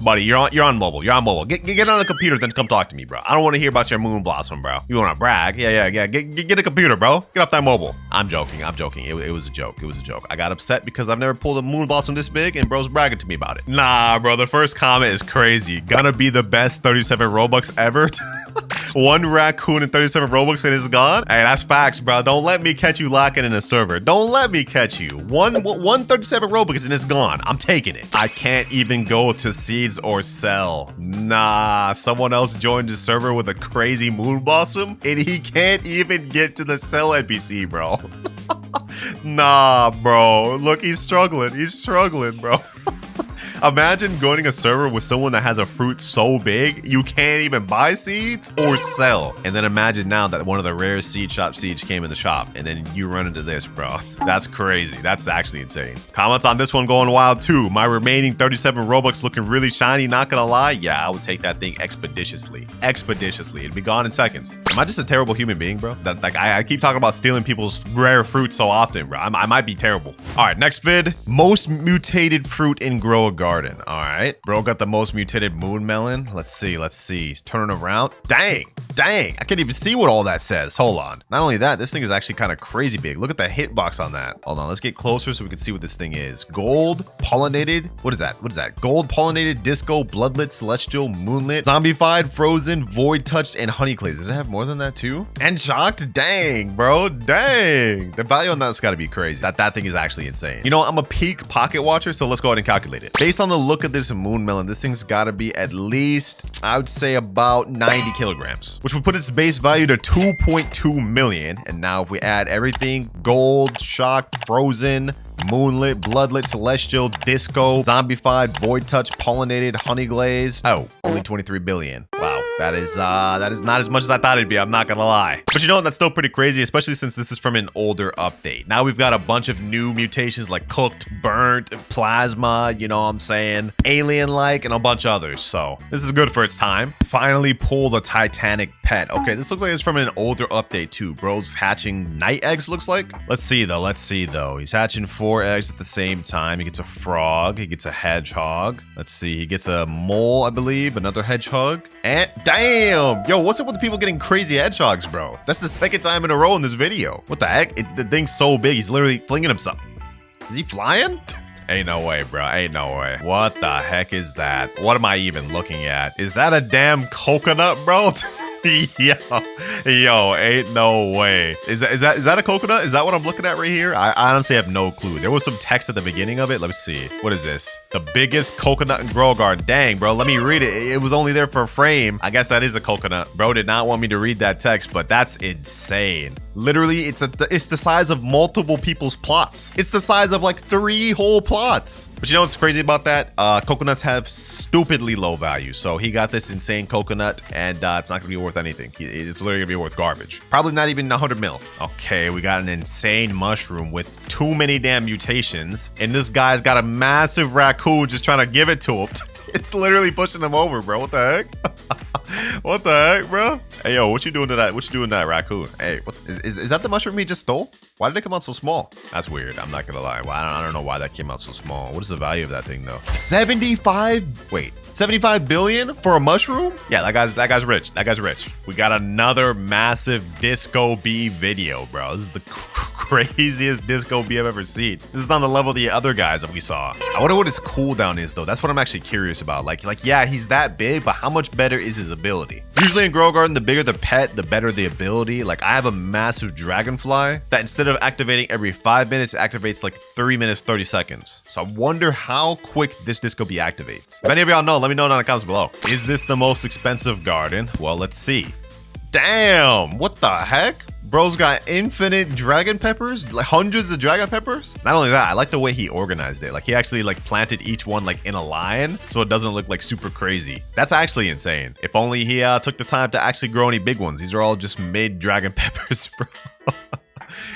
Buddy, you're on mobile. You're on mobile. Get on a computer, then come talk to me, bro. I don't want to hear about your moon blossom, bro. You want to brag? Yeah. Get a computer, bro. Get off that mobile. I'm joking. It was a joke. It was a joke. I got upset because I've never pulled a moon blossom this big, and bro's bragging to me about it. Nah, bro. The first comment is crazy. Gonna be the best 37 Robux ever. One raccoon and 37 Robux and it's gone. Hey, that's facts, bro. Don't let me catch you locking in a server. Don't let me catch you. One 37 Robux and it's gone. I'm taking it. I can't even go to seeds or sell. Nah, someone else joined the server with a crazy moon blossom and he can't even get to the sell NPC, bro. Nah, bro. Look, he's struggling. He's struggling, bro. Imagine joining a server with someone that has a fruit so big you can't even buy seeds or sell. And then imagine now that one of the rare seed shop seeds came in the shop and then you run into this, bro. That's crazy. That's actually insane. Comments on this one going wild too. My remaining 37 Robux looking really shiny, not gonna lie. Yeah, I would take that thing expeditiously. It'd be gone in seconds. Am I just a terrible human being, bro? I keep talking about stealing people's rare fruit so often, bro. I might be terrible. All right, next vid. Most mutated fruit in Grow a Garden. All right, bro got the most mutated moon melon. Let's see. He's turning around. Dang. I can't even see what all that says. Hold on. Not only that, this thing is actually kind of crazy big. Look at the hitbox on that. Hold on, let's get closer so we can see what this thing is. Gold, pollinated. What is that? Gold, pollinated, disco, bloodlit, celestial, moonlit, zombified, frozen, void touched, and honey glaze. Does it have more than that too? And shocked? Dang, bro. Dang. The value on that's got to be crazy. That thing is actually insane. You know, I'm a peak pocket watcher, so let's go ahead and calculate it. Based on the look of this moon melon, this thing's got to be at least, I would say, about 90 kilograms, which would put its base value to 2.2 million. And now if we add everything, gold, shocked, frozen, moonlit, bloodlit, celestial, disco, zombified, void touch, pollinated, honey glaze. Oh, only 23 billion. Wow. That is not as much as I thought it'd be. I'm not gonna lie. But you know what? That's still pretty crazy, especially since this is from an older update. Now we've got a bunch of new mutations like cooked, burnt, plasma, you know what I'm saying? Alien-like, and a bunch of others. So this is good for its time. Finally pull the Titanic pet. Okay, this looks like it's from an older update too. Bro's hatching night eggs, looks like. Let's see though. He's hatching 4 eggs at the same time. He gets a frog. He gets a hedgehog. Let's see. He gets a mole, I believe. Another hedgehog. And damn! Yo, what's up with the people getting crazy hedgehogs, bro? That's the second time in a row in this video. What the heck? The thing's so big, he's literally flinging himself. Is he flying? Ain't no way, bro. Ain't no way. What the heck is that? What am I even looking at? Is that a damn coconut, bro? Yo, ain't no way. Is that a coconut? Is that what I'm looking at right here? I honestly have no clue. There was some text at the beginning of it. Let me see. What is this? The biggest coconut in Grow a Garden. Dang, bro. Let me read it. It was only there for a frame. I guess that is a coconut. Bro did not want me to read that text, but that's insane. Literally, it's the size of multiple people's plots. It's the size of like 3 whole plots. But you know what's crazy about that? Coconuts have stupidly low value. So he got this insane coconut, and it's not gonna be worth anything. It's literally gonna be worth garbage. Probably not even 100 mil. Okay, we got an insane mushroom with too many damn mutations, and this guy's got a massive raccoon just trying to give it to him. It's literally pushing him over, bro. What the heck? What the heck, bro? Hey, yo, what you doing to that? What you doing to that raccoon? Hey, what is that the mushroom he just stole? Why did it come out so small? That's weird. I'm not gonna lie. I don't know why that came out so small. What is the value of that thing though? 75 billion for a mushroom? Yeah, that guy's rich. That guy's rich. We got another massive Disco Bee video, bro. This is the craziest Disco Bee I've ever seen. This is on the level of the other guys that we saw. I wonder what his cooldown is though. That's what I'm actually curious about. Like yeah, he's that big, but how much better is his ability? Usually in Grow a Garden, the bigger the pet, the better the ability. Like I have a massive dragonfly that instead of activating every 5 minutes, it activates like 3 minutes 30 seconds. So I wonder how quick this Disco Bee activates. If any of y'all know, let me know in the comments below. Is this the most expensive garden? Well, let's see. Damn, what the heck? Bro's got infinite dragon peppers, like hundreds of dragon peppers. Not only that, I like the way he organized it. Like he actually like planted each one like in a line so it doesn't look like super crazy. That's actually insane. If only he took the time to actually grow any big ones. These are all just mid dragon peppers, bro.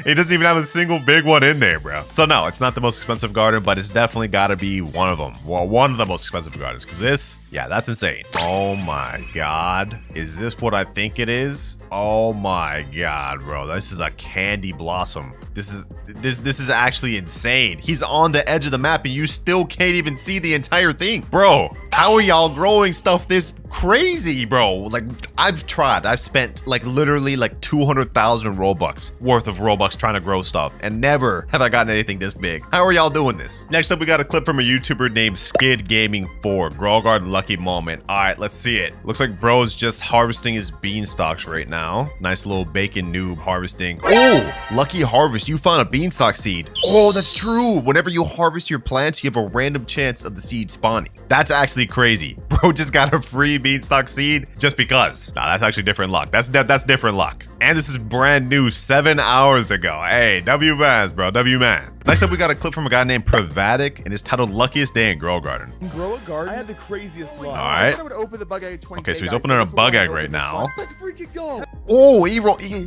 It doesn't even have a single big one in there, bro. So no, it's not the most expensive garden, but it's definitely got to be one of them. Well, one of the most expensive gardens, because this, yeah, that's insane. Oh my God. Is this what I think it is? Oh my God, bro. This is a candy blossom. This is actually insane. He's on the edge of the map and you still can't even see the entire thing. Bro, how are y'all growing stuff this crazy, bro? Like, I've tried. I've spent like literally like 200,000 Robux worth of Robux trying to grow stuff, and never have I gotten anything this big. How are y'all doing this? Next up, we got a clip from a YouTuber named Skid Gaming 4. Grow Garden lucky moment. All right, let's see it. Looks like bro's just harvesting his beanstalks right now. Nice little bacon noob harvesting. Oh, lucky harvest. You found a beanstalk seed. Oh, that's true. Whenever you harvest your plants, you have a random chance of the seed spawning. That's actually crazy. Bro just got a free beanstalk seed just because. Nah, that's actually different luck. That's different luck. And this is brand new 7 hours ago. Hey, W-Mans, bro. W-Man. Next up, we got a clip from a guy named Pravatic, and it's titled Luckiest Day in Grow Garden. Grow a garden? I had the craziest luck. All right. I thought I would open the bug egg 20 Okay, so he's opening a bug egg right now. Let's freaking go. Oh, he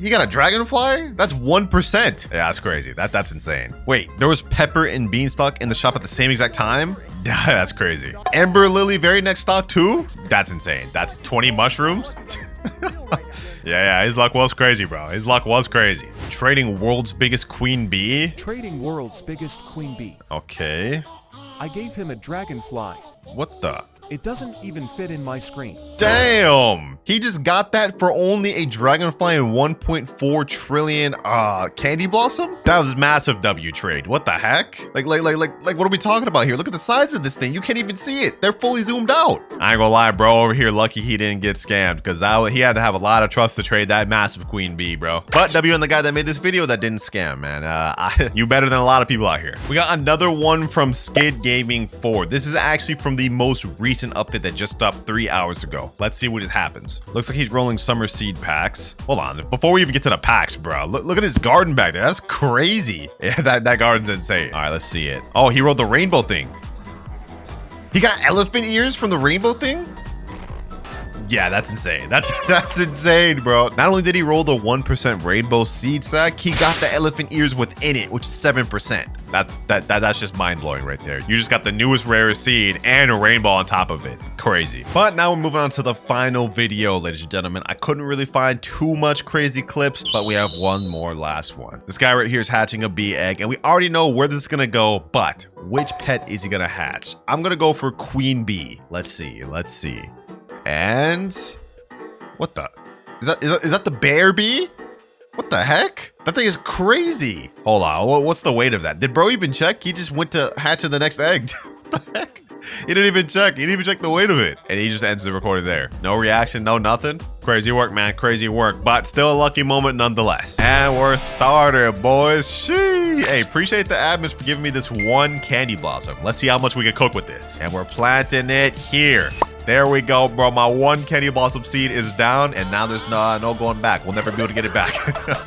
got a dragonfly? That's 1%. Yeah, that's crazy. That's insane. Wait, there was pepper and beanstalk in the shop at the same exact time? That's crazy. Ember Lily, very next stock too? That's insane. That's 20 mushrooms? Yeah, his luck was crazy, bro. His luck was crazy. Trading world's biggest queen bee? Trading world's biggest queen bee. Okay. I gave him a dragonfly. What the? It doesn't even fit in my screen. Damn! He just got that for only a dragonfly and 1.4 trillion candy blossom? That was massive W trade. What the heck? Like what are we talking about here? Look at the size of this thing. You can't even see it. They're fully zoomed out. I ain't gonna lie, bro. Over here, lucky he didn't get scammed, because he had to have a lot of trust to trade that massive queen bee, bro. But W and the guy that made this video, that didn't scam, man. You better than a lot of people out here. We got another one from Skid Gaming 4. This is actually from the most recent update that just stopped 3 hours ago. Let's see what happens. Looks like he's rolling summer seed packs. Hold on, before we even get to the packs, bro, look at his garden back there. That's crazy. Yeah, that garden's insane. All right, let's see it. Oh, he rolled the rainbow thing. He got elephant ears from the rainbow thing? Yeah, that's insane. That's insane, bro. Not only did he roll the 1% rainbow seed sack, he got the elephant ears within it, which is 7%. That's just mind-blowing right there. You just got the newest rarest seed and a rainbow on top of it. Crazy. But now we're moving on to the final video, ladies and gentlemen. I couldn't really find too much crazy clips, but we have one more last one. This guy right here is hatching a bee egg, and we already know where this is gonna go, but which pet is he gonna hatch? I'm gonna go for queen bee. Let's see. And what the is that the bear bee? What the heck? That thing is crazy. Hold on, what's the weight of that? Did bro even check? He just went to hatch in the next egg. What the heck? He didn't even check. He didn't even check the weight of it. And he just ends the recording there. No reaction, no nothing. Crazy work, man. Crazy work. But still a lucky moment nonetheless. And we're started, boys. Shee. Hey, appreciate the admins for giving me this one candy blossom. Let's see how much we can cook with this. And we're planting it here. There we go, bro. My one candy blossom seed is down, and now there's no going back. We'll never be able to get it back.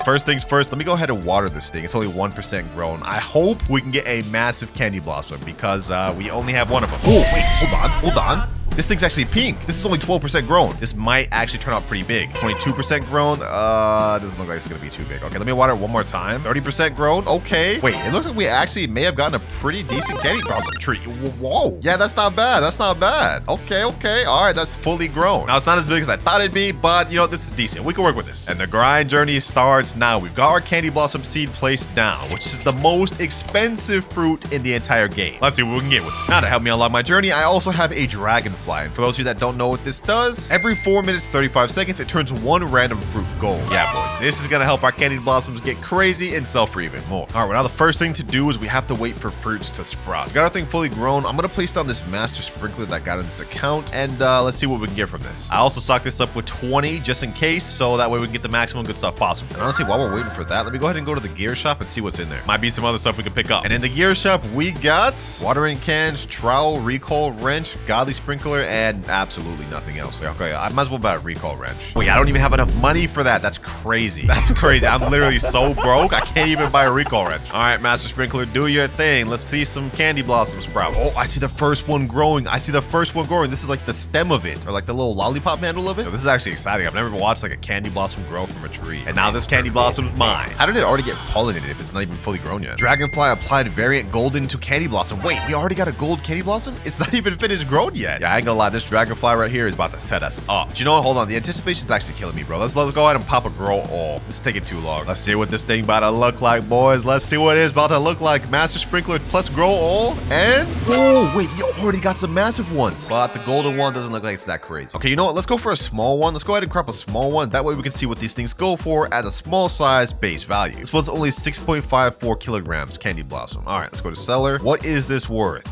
First things first, let me go ahead and water this thing. It's only 1% grown. I hope we can get a massive candy blossom, because we only have one of them. Oh, wait, hold on. This thing's actually pink. This is only 12% grown. This might actually turn out pretty big. It's only 2% grown. Doesn't look like it's gonna be too big. Okay, let me water it one more time. 30% grown. Okay. Wait, it looks like we actually may have gotten a pretty decent candy blossom tree. Whoa. Yeah, that's not bad. That's not bad. Okay. All right, that's fully grown. Now, it's not as big as I thought it'd be, but you know, this is decent. We can work with this. And the grind journey starts now. We've got our candy blossom seed placed down, which is the most expensive fruit in the entire game. Let's see what we can get with it. Now, to help me along my journey, I also have a dragonfly. And for those of you that don't know what this does, every 4 minutes, 35 seconds, it turns one random fruit gold. Yeah, boys, this is gonna help our candy blossoms get crazy and sell for even more. All right, well, now the first thing to do is we have to wait for fruits to sprout. We got our thing fully grown. I'm gonna place down this master sprinkler that I got in this account, and let's see what we can get from this. I also stocked this up with 20 just in case, so that way we can get the maximum good stuff possible. And honestly, while we're waiting for that, let me go ahead and go to the gear shop and see what's in there. Might be some other stuff we can pick up. And in the gear shop, we got watering cans, trowel, recall wrench, godly sprinkler, and absolutely nothing else. Okay, I might as well buy a recall wrench. Wait, I don't even have enough money for that. That's crazy. crazy. That's crazy. I'm literally so broke. I can't even buy a recall wrench. All right, Master Sprinkler, do your thing. Let's see some candy blossoms sprout. Oh, I see the first one growing. I see the first one growing. This is like the stem of it, or like the little lollipop handle of it. So this is actually exciting. I've never watched like a candy blossom grow from a tree. And now this candy blossom's mine. How did it already get pollinated if it's not even fully grown yet? Dragonfly applied variant golden to candy blossom. Wait, we already got a gold candy blossom? It's not even finished grown yet. Yeah, I ain't gonna lie. This dragonfly right here is about to set us up. But you know what? Hold on. The anticipation's actually killing me, bro. Let's go ahead and pop a grow all. This is taking too long. Let's see what this thing about to look like, boys. Let's see what it is about to look like. Master Sprinkler plus grow all. And oh, wait, we already got some massive ones. But the golden one doesn't look like it's that crazy. Okay, you know what? Let's go for a small one. Let's go ahead and crop a small one. That way we can see what these things go for as a small size base value. This one's only 6.54 kilograms candy blossom. All right, let's go to seller. What is this worth?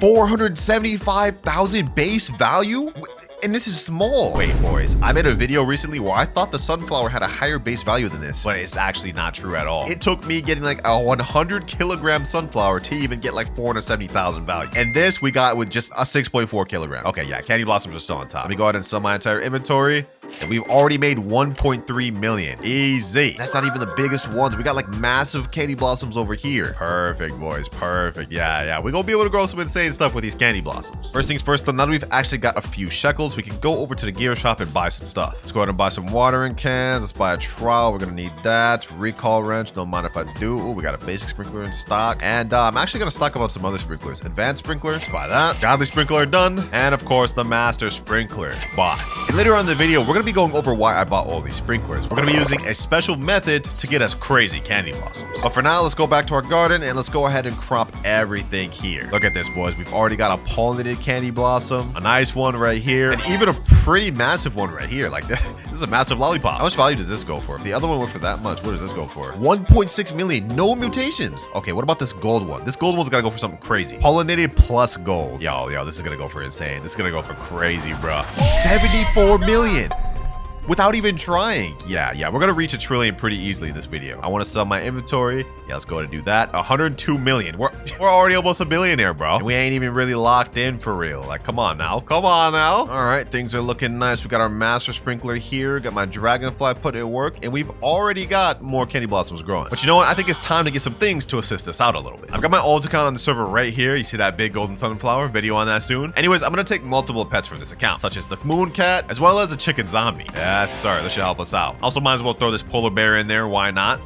475,000 base value? And this is small. Wait, boys, I made a video recently where I thought the sunflower had a higher base value than this, but it's actually not true at all. It took me getting like a 100 kilogram sunflower to even get like 470,000 value. And this we got with just a 6.4 kilogram. Okay, yeah, candy blossoms are still on top. Let me go ahead and sell my entire inventory. And we've already made 1.3 million. Easy. That's not even the biggest ones. We got like massive candy blossoms over here. Perfect, boys. Perfect. Yeah. We're gonna be able to grow some insane stuff with these candy blossoms. First things first, though, now that we've actually got a few shekels, we can go over to the gear shop and buy some stuff. Let's go ahead and buy some watering cans. Let's buy a trowel. We're gonna need that. Recall wrench. Don't mind if I do. Ooh, we got a basic sprinkler in stock. And I'm actually gonna stock up on some other sprinklers. Advanced sprinkler. Let's buy that. Godly sprinkler done. And of course, the master sprinkler bought. And later on in the video, we're gonna be going over why I bought all these sprinklers. We're gonna be using a special method to get us crazy candy blossoms. But for now, let's go back to our garden and let's go ahead and crop everything here. Look at this, boys. We've already got a pollinated candy blossom, a nice one right here, and even a pretty massive one right here. Like this is a massive lollipop. How much value does this go for? If the other one went for that much, what does this go for? 1.6 million. No mutations. Okay, what about this gold one? This gold one's gotta go for something crazy. Pollinated plus gold. Yo, this is gonna go for insane. This is gonna go for crazy, bro. 74 million. Without even trying. Yeah, we're gonna reach 1 trillion pretty easily in this video. I want to sell my inventory. Yeah, let's go ahead and do that. 102 million. We're already almost a billionaire, bro. And we ain't even really locked in for real. Like, come on now. All right, things are looking nice. We got our master sprinkler here. Got my dragonfly put in work, and we've already got more candy blossoms growing. But you know what? I think it's time to get some things to assist us out a little bit. I've got my alt account on the server right here. You see that big golden sunflower? Video on that soon. Anyways, I'm gonna take multiple pets from this account, such as the moon cat, as well as a chicken zombie. Yes, sir. This should help us out. Also, might as well throw this polar bear in there. Why not?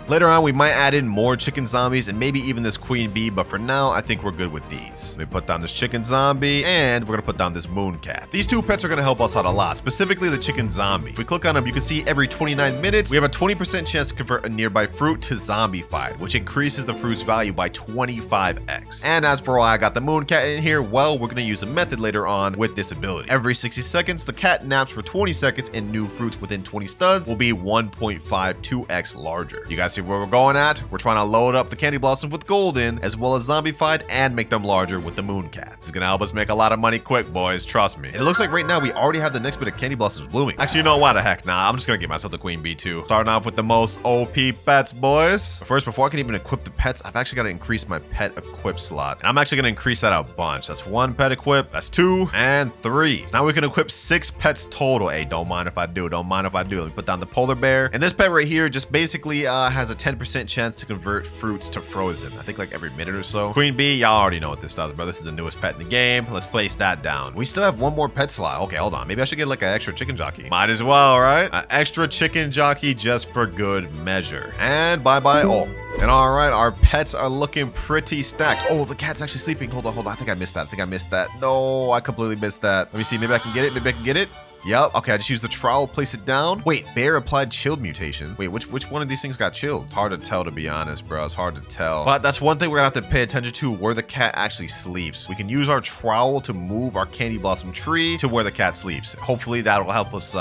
Later on, we might add in more chicken zombies and maybe even this queen bee, but for now, I think we're good with these. Let me put down this chicken zombie, and we're gonna put down this moon cat. These two pets are gonna help us out a lot, specifically the chicken zombie. If we click on them, you can see every 29 minutes, we have a 20% chance to convert a nearby fruit to zombified, which increases the fruit's value by 25x. And as for why I got the moon cat in here, well, we're gonna use a method later on with this ability. Every 60 seconds, the cat naps for 20 seconds, and new fruits within 20 studs will be 1.52x larger. You guys see where we're going at? We're trying to load up the candy blossoms with golden as well as zombified and make them larger with the moon cat. This is gonna help us make a lot of money quick, boys. Trust me. And it looks like right now we already have the next bit of candy blossoms blooming. Actually, you know what? The heck, nah. I'm just gonna get myself the queen bee too. Starting off with the most OP pets, boys. But first, before I can even equip the pets, I've actually got to increase my pet equip slot. And I'm actually gonna increase that a bunch. That's 1 pet equip, that's 2, and 3. So now we can equip 6 pets total. Hey, don't mind if I do. Let me put down the polar bear. And this pet right here just basically has a 10% chance to convert fruits to frozen. I think like every minute or so. Queen bee, y'all already know what this does, bro. This is the newest pet in the game. Let's place that down. We still have 1 more pet slot. Okay, hold on. Maybe I should get like an extra chicken jockey. Might as well, right? An extra chicken jockey just for good measure. And bye-bye all. And all right, our pets are looking pretty stacked. Oh, the cat's actually sleeping. Hold on. I think I missed that. No, I completely missed that. Let me see. Maybe I can get it. Yep. Okay, I just used the trowel, place it down. Wait, bear applied chilled mutation. Wait, which one of these things got chilled? It's hard to tell, to be honest, bro. It's hard to tell. But that's one thing we're gonna have to pay attention to, where the cat actually sleeps. We can use our trowel to move our candy blossom tree to where the cat sleeps. Hopefully that will help us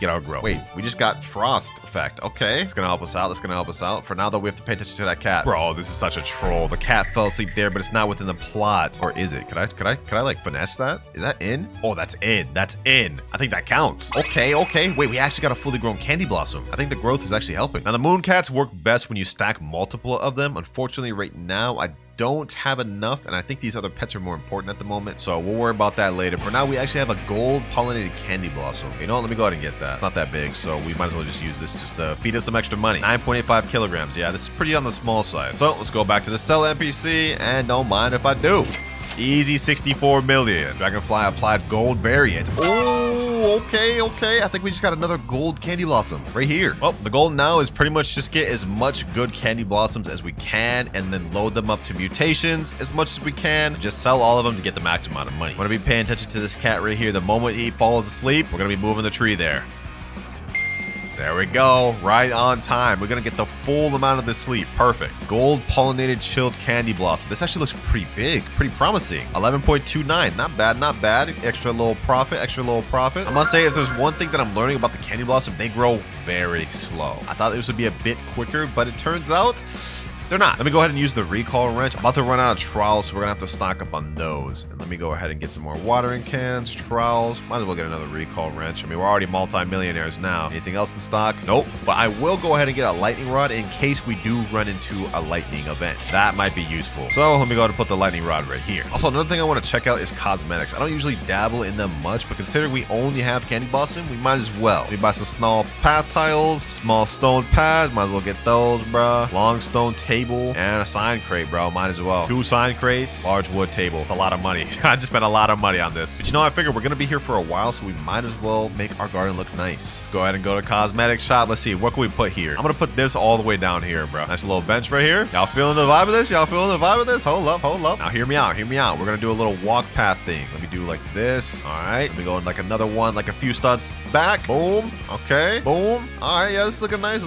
get our growth. Wait, we just got frost effect. Okay, it's gonna help us out. For now, though, we have to pay attention to that cat. Bro, this is such a troll. The cat fell asleep there, but it's not within the plot. Or is it? Could I like finesse that? Is that in? Oh, that's in. I think that That counts. Okay. Wait, we actually got a fully grown candy blossom. I think the growth is actually helping. Now, the moon cats work best when you stack multiple of them. Unfortunately, right now, I don't have enough, and I think these other pets are more important at the moment, so we'll worry about that later. For now, we actually have a gold pollinated candy blossom. You know what? Let me go ahead and get that. It's not that big, so we might as well just use this just to feed us some extra money. 9.85 kilograms. Yeah, this is pretty on the small side. So let's go back to the sell NPC, and don't mind if I do. Easy 64 million. Dragonfly applied gold variant. Oh, okay. I think we just got another gold candy blossom right here. Well, the goal now is pretty much just get as much good candy blossoms as we can and then load them up to mutations as much as we can. Just sell all of them to get the max amount of money. Want to be paying attention to this cat right here. The moment he falls asleep, we're going to be moving the tree there. There we go. Right on time. We're going to get the full amount of this sleep. Perfect. Gold pollinated chilled candy blossom. This actually looks pretty big. Pretty promising. 11.29. Not bad. Extra little profit. I must say, if there's one thing that I'm learning about the candy blossom, they grow very slow. I thought this would be a bit quicker, but it turns out they're not. Let me go ahead and use the recall wrench. I'm about to run out of trowels, so we're gonna have to stock up on those. And let me go ahead and get some more watering cans, trowels. Might as well get another recall wrench. I mean, we're already multi-millionaires now. Anything else in stock? Nope. But I will go ahead and get a lightning rod in case we do run into a lightning event. That might be useful. So let me go ahead and put the lightning rod right here. Also, another thing I want to check out is cosmetics. I don't usually dabble in them much, but considering we only have candy blossom, we might as well. Let me buy some small path tiles, small stone pads. Might as well get those, bruh. Long stone table. And a sign crate, bro. Might as well. 2 sign crates. Large wood table. It's a lot of money. I just spent a lot of money on this. But you know, I figured we're going to be here for a while, so we might as well make our garden look nice. Let's go ahead and go to cosmetic shop. Let's see. What can we put here? I'm going to put this all the way down here, bro. Nice little bench right here. Y'all feeling the vibe of this? Hold up. Now, hear me out. We're going to do a little walk path thing. Let me do like this. All right. Let me go in like another one, like a few studs back. Boom. Okay. Boom. All right. Yeah, this is looking nice.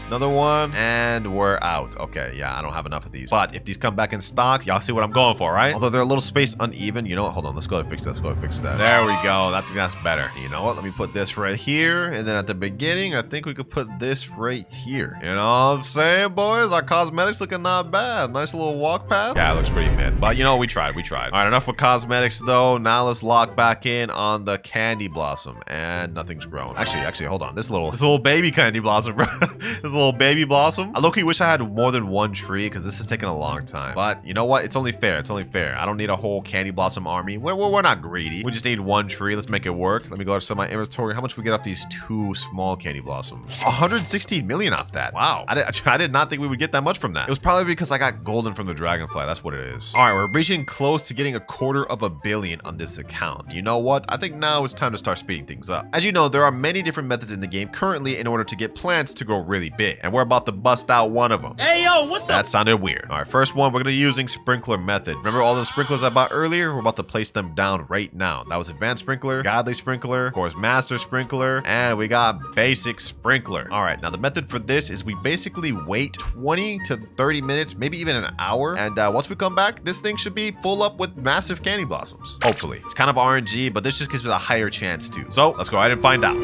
Another one. And we're out. Okay. Yeah, I don't have enough of these. But if these come back in stock, y'all see what I'm going for, right? Although they're a little spaced uneven. You know what? Hold on. Let's go ahead and fix that. There we go. I think that's better. You know what? Let me put this right here. And then at the beginning, I think we could put this right here. You know what I'm saying, boys? Our cosmetics looking not bad. Nice little walk path. Yeah, it looks pretty mid. But you know, we tried. All right, enough with cosmetics though. Now let's lock back in on the candy blossom. And nothing's grown. Actually, hold on. This little baby candy blossom, bro. This little baby blossom. I low-key wish I had more than one tree because this is taking a long time. But you know what? It's only fair. I don't need a whole candy blossom army. We're not greedy. We just need one tree. Let's make it work. Let me go to my inventory. How much we get off these 2 small candy blossoms? 116 million off that. Wow. I did not think we would get that much from that. It was probably because I got golden from the dragonfly. That's what it is. All right, we're reaching close to getting 250 million on this account. You know what? I think now it's time to start speeding things up. As you know, there are many different methods in the game currently in order to get plants to grow really big. And we're about to bust out one of them. Hey, yo, what the? That sounded weird. All right, first one, we're going to be using sprinkler method. Remember all those sprinklers I bought earlier? We're about to place them down right now. That was advanced sprinkler, godly sprinkler, of course, master sprinkler, and we got basic sprinkler. All right, now the method for this is we basically wait 20 to 30 minutes, maybe even an hour. And once we come back, this thing should be full up with massive candy blossoms. Hopefully. It's kind of RNG, but this just gives it a higher chance too. So let's go ahead and find out.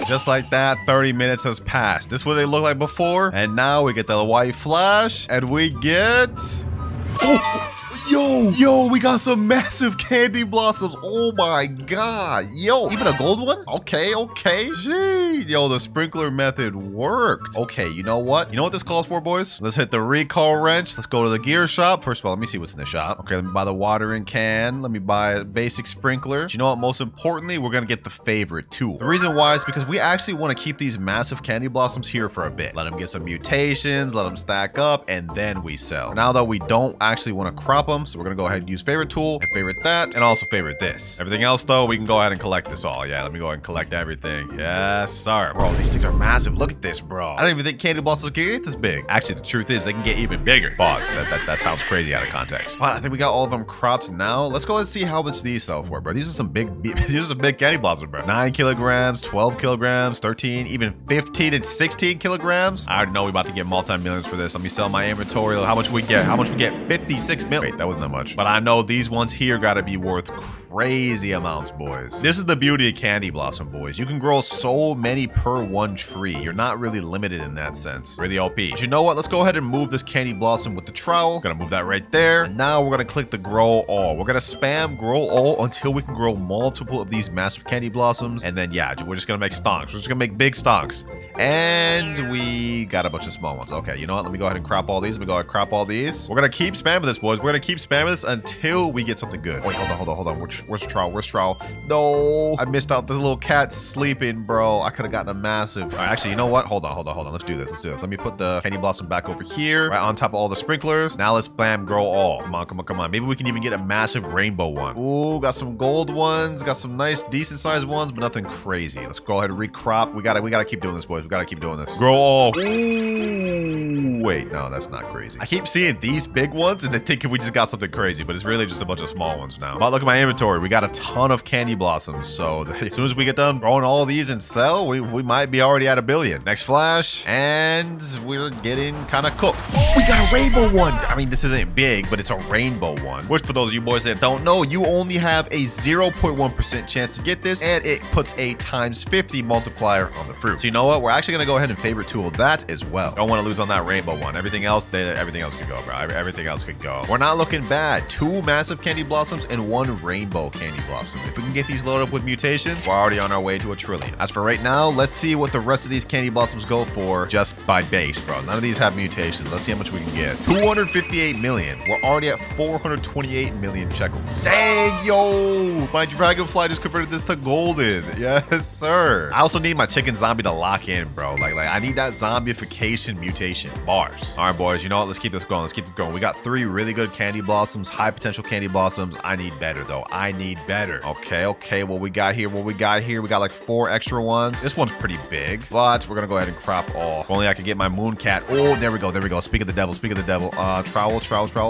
Just like that, 30 minutes has passed. This is what they looked like before. And now we get the white flash and we get... Oh! Yo, we got some massive candy blossoms. Oh my god. Yo, even a gold one? Okay. Gee, yo, the sprinkler method worked. Okay, you know what? You know what this calls for, boys? Let's hit the recall wrench. Let's go to the gear shop. First of all, let me see what's in the shop. Okay, let me buy the watering can. Let me buy a basic sprinkler. But you know what? Most importantly, we're gonna get the favorite tool. The reason why is because we actually want to keep these massive candy blossoms here for a bit. Let them get some mutations, let them stack up, and then we sell. Now though, we don't actually want to crop them, so we're gonna go ahead and use favorite tool and favorite that, and also favorite this. Everything else though, we can go ahead and collect this all. Yeah, let me go ahead and collect everything. Yes, sir. Bro, these things are massive. Look at this, bro. I don't even think candy blossoms can get this big. Actually, the truth is they can get even bigger. Pause. That sounds crazy out of context. But I think we got all of them cropped now. Let's go ahead and see how much these sell for, bro. These are some big candy blossoms, bro. 9 kilograms, 12 kilograms, 13, even 15 and 16 kilograms. I already know we about to get multi-millions for this. Let me sell my inventory. How much we get? 56 million. Wait, that wasn't that much. But I know these ones here gotta be worth crazy amounts, boys. This is the beauty of Candy Blossom, boys. You can grow so many per one tree. You're not really limited in that sense. Really OP. But you know what? Let's go ahead and move this Candy Blossom with the trowel. Gonna move that right there. And now we're gonna click the grow all. We're gonna spam grow all until we can grow multiple of these massive Candy Blossoms. And then, yeah, we're just gonna make stonks. We're just gonna make big stonks. And we got a bunch of small ones. Okay, you know what? Let me go ahead and crop all these. Let me go ahead and crop all these. We're gonna keep spamming this, boys. We're gonna keep spamming this until we get something good. Wait, hold on. Where's the trowel? Where's trowel? No, I missed out. The little cat sleeping, bro. I could have gotten a massive. All right, actually, you know what? Hold on. Let's do this. Let me put the Candy Blossom back over here, right on top of all the sprinklers. Now let's spam grow all. Come on. Maybe we can even get a massive rainbow one. Ooh, got some gold ones. Got some nice, decent sized ones, but nothing crazy. Let's go ahead and recrop. We gotta keep doing this, boys. We gotta keep doing this. Grow all. Ooh, wait, no, that's not crazy. I keep seeing these big ones and then thinking we just got something crazy, but it's really just a bunch of small ones now. But look at my inventory. We got a ton of Candy Blossoms, so as soon as we get done growing all these and sell, we might be already at 1 billion. Next flash, and we're getting kind of cooked. Oh, we got a rainbow one. I mean, this isn't big, but it's a rainbow one, which for those of you boys that don't know, you only have a 0.1% chance to get this, and it puts a times 50 multiplier on the fruit. So you know what? We're actually gonna go ahead and favorite tool that as well. Don't want to lose on that rainbow one. Everything else could go, bro. Everything else could go. We're not looking bad. 2 massive Candy Blossoms and 1 rainbow Candy Blossom. If we can get these loaded up with mutations, we're already on our way to 1 trillion. As for right now, let's see what the rest of these Candy Blossoms go for just by base, bro. None of these have mutations. Let's see how much we can get. 258 million. We're already at 428 million shekels. Dang, yo! My dragonfly just converted this to golden. Yes, sir. I also need my chicken zombie to lock in, bro. Like I need that zombification mutation. Bars. All right, boys. You know what? Let's keep this going. We got 3 really good Candy Blossoms, high potential Candy Blossoms. I need better, though. I need better. Okay. What we got here? We got like 4 extra ones. This one's pretty big, but we're gonna go ahead and crop all. If only I could get my moon cat. Oh, there we go. Speak of the devil. Trowel.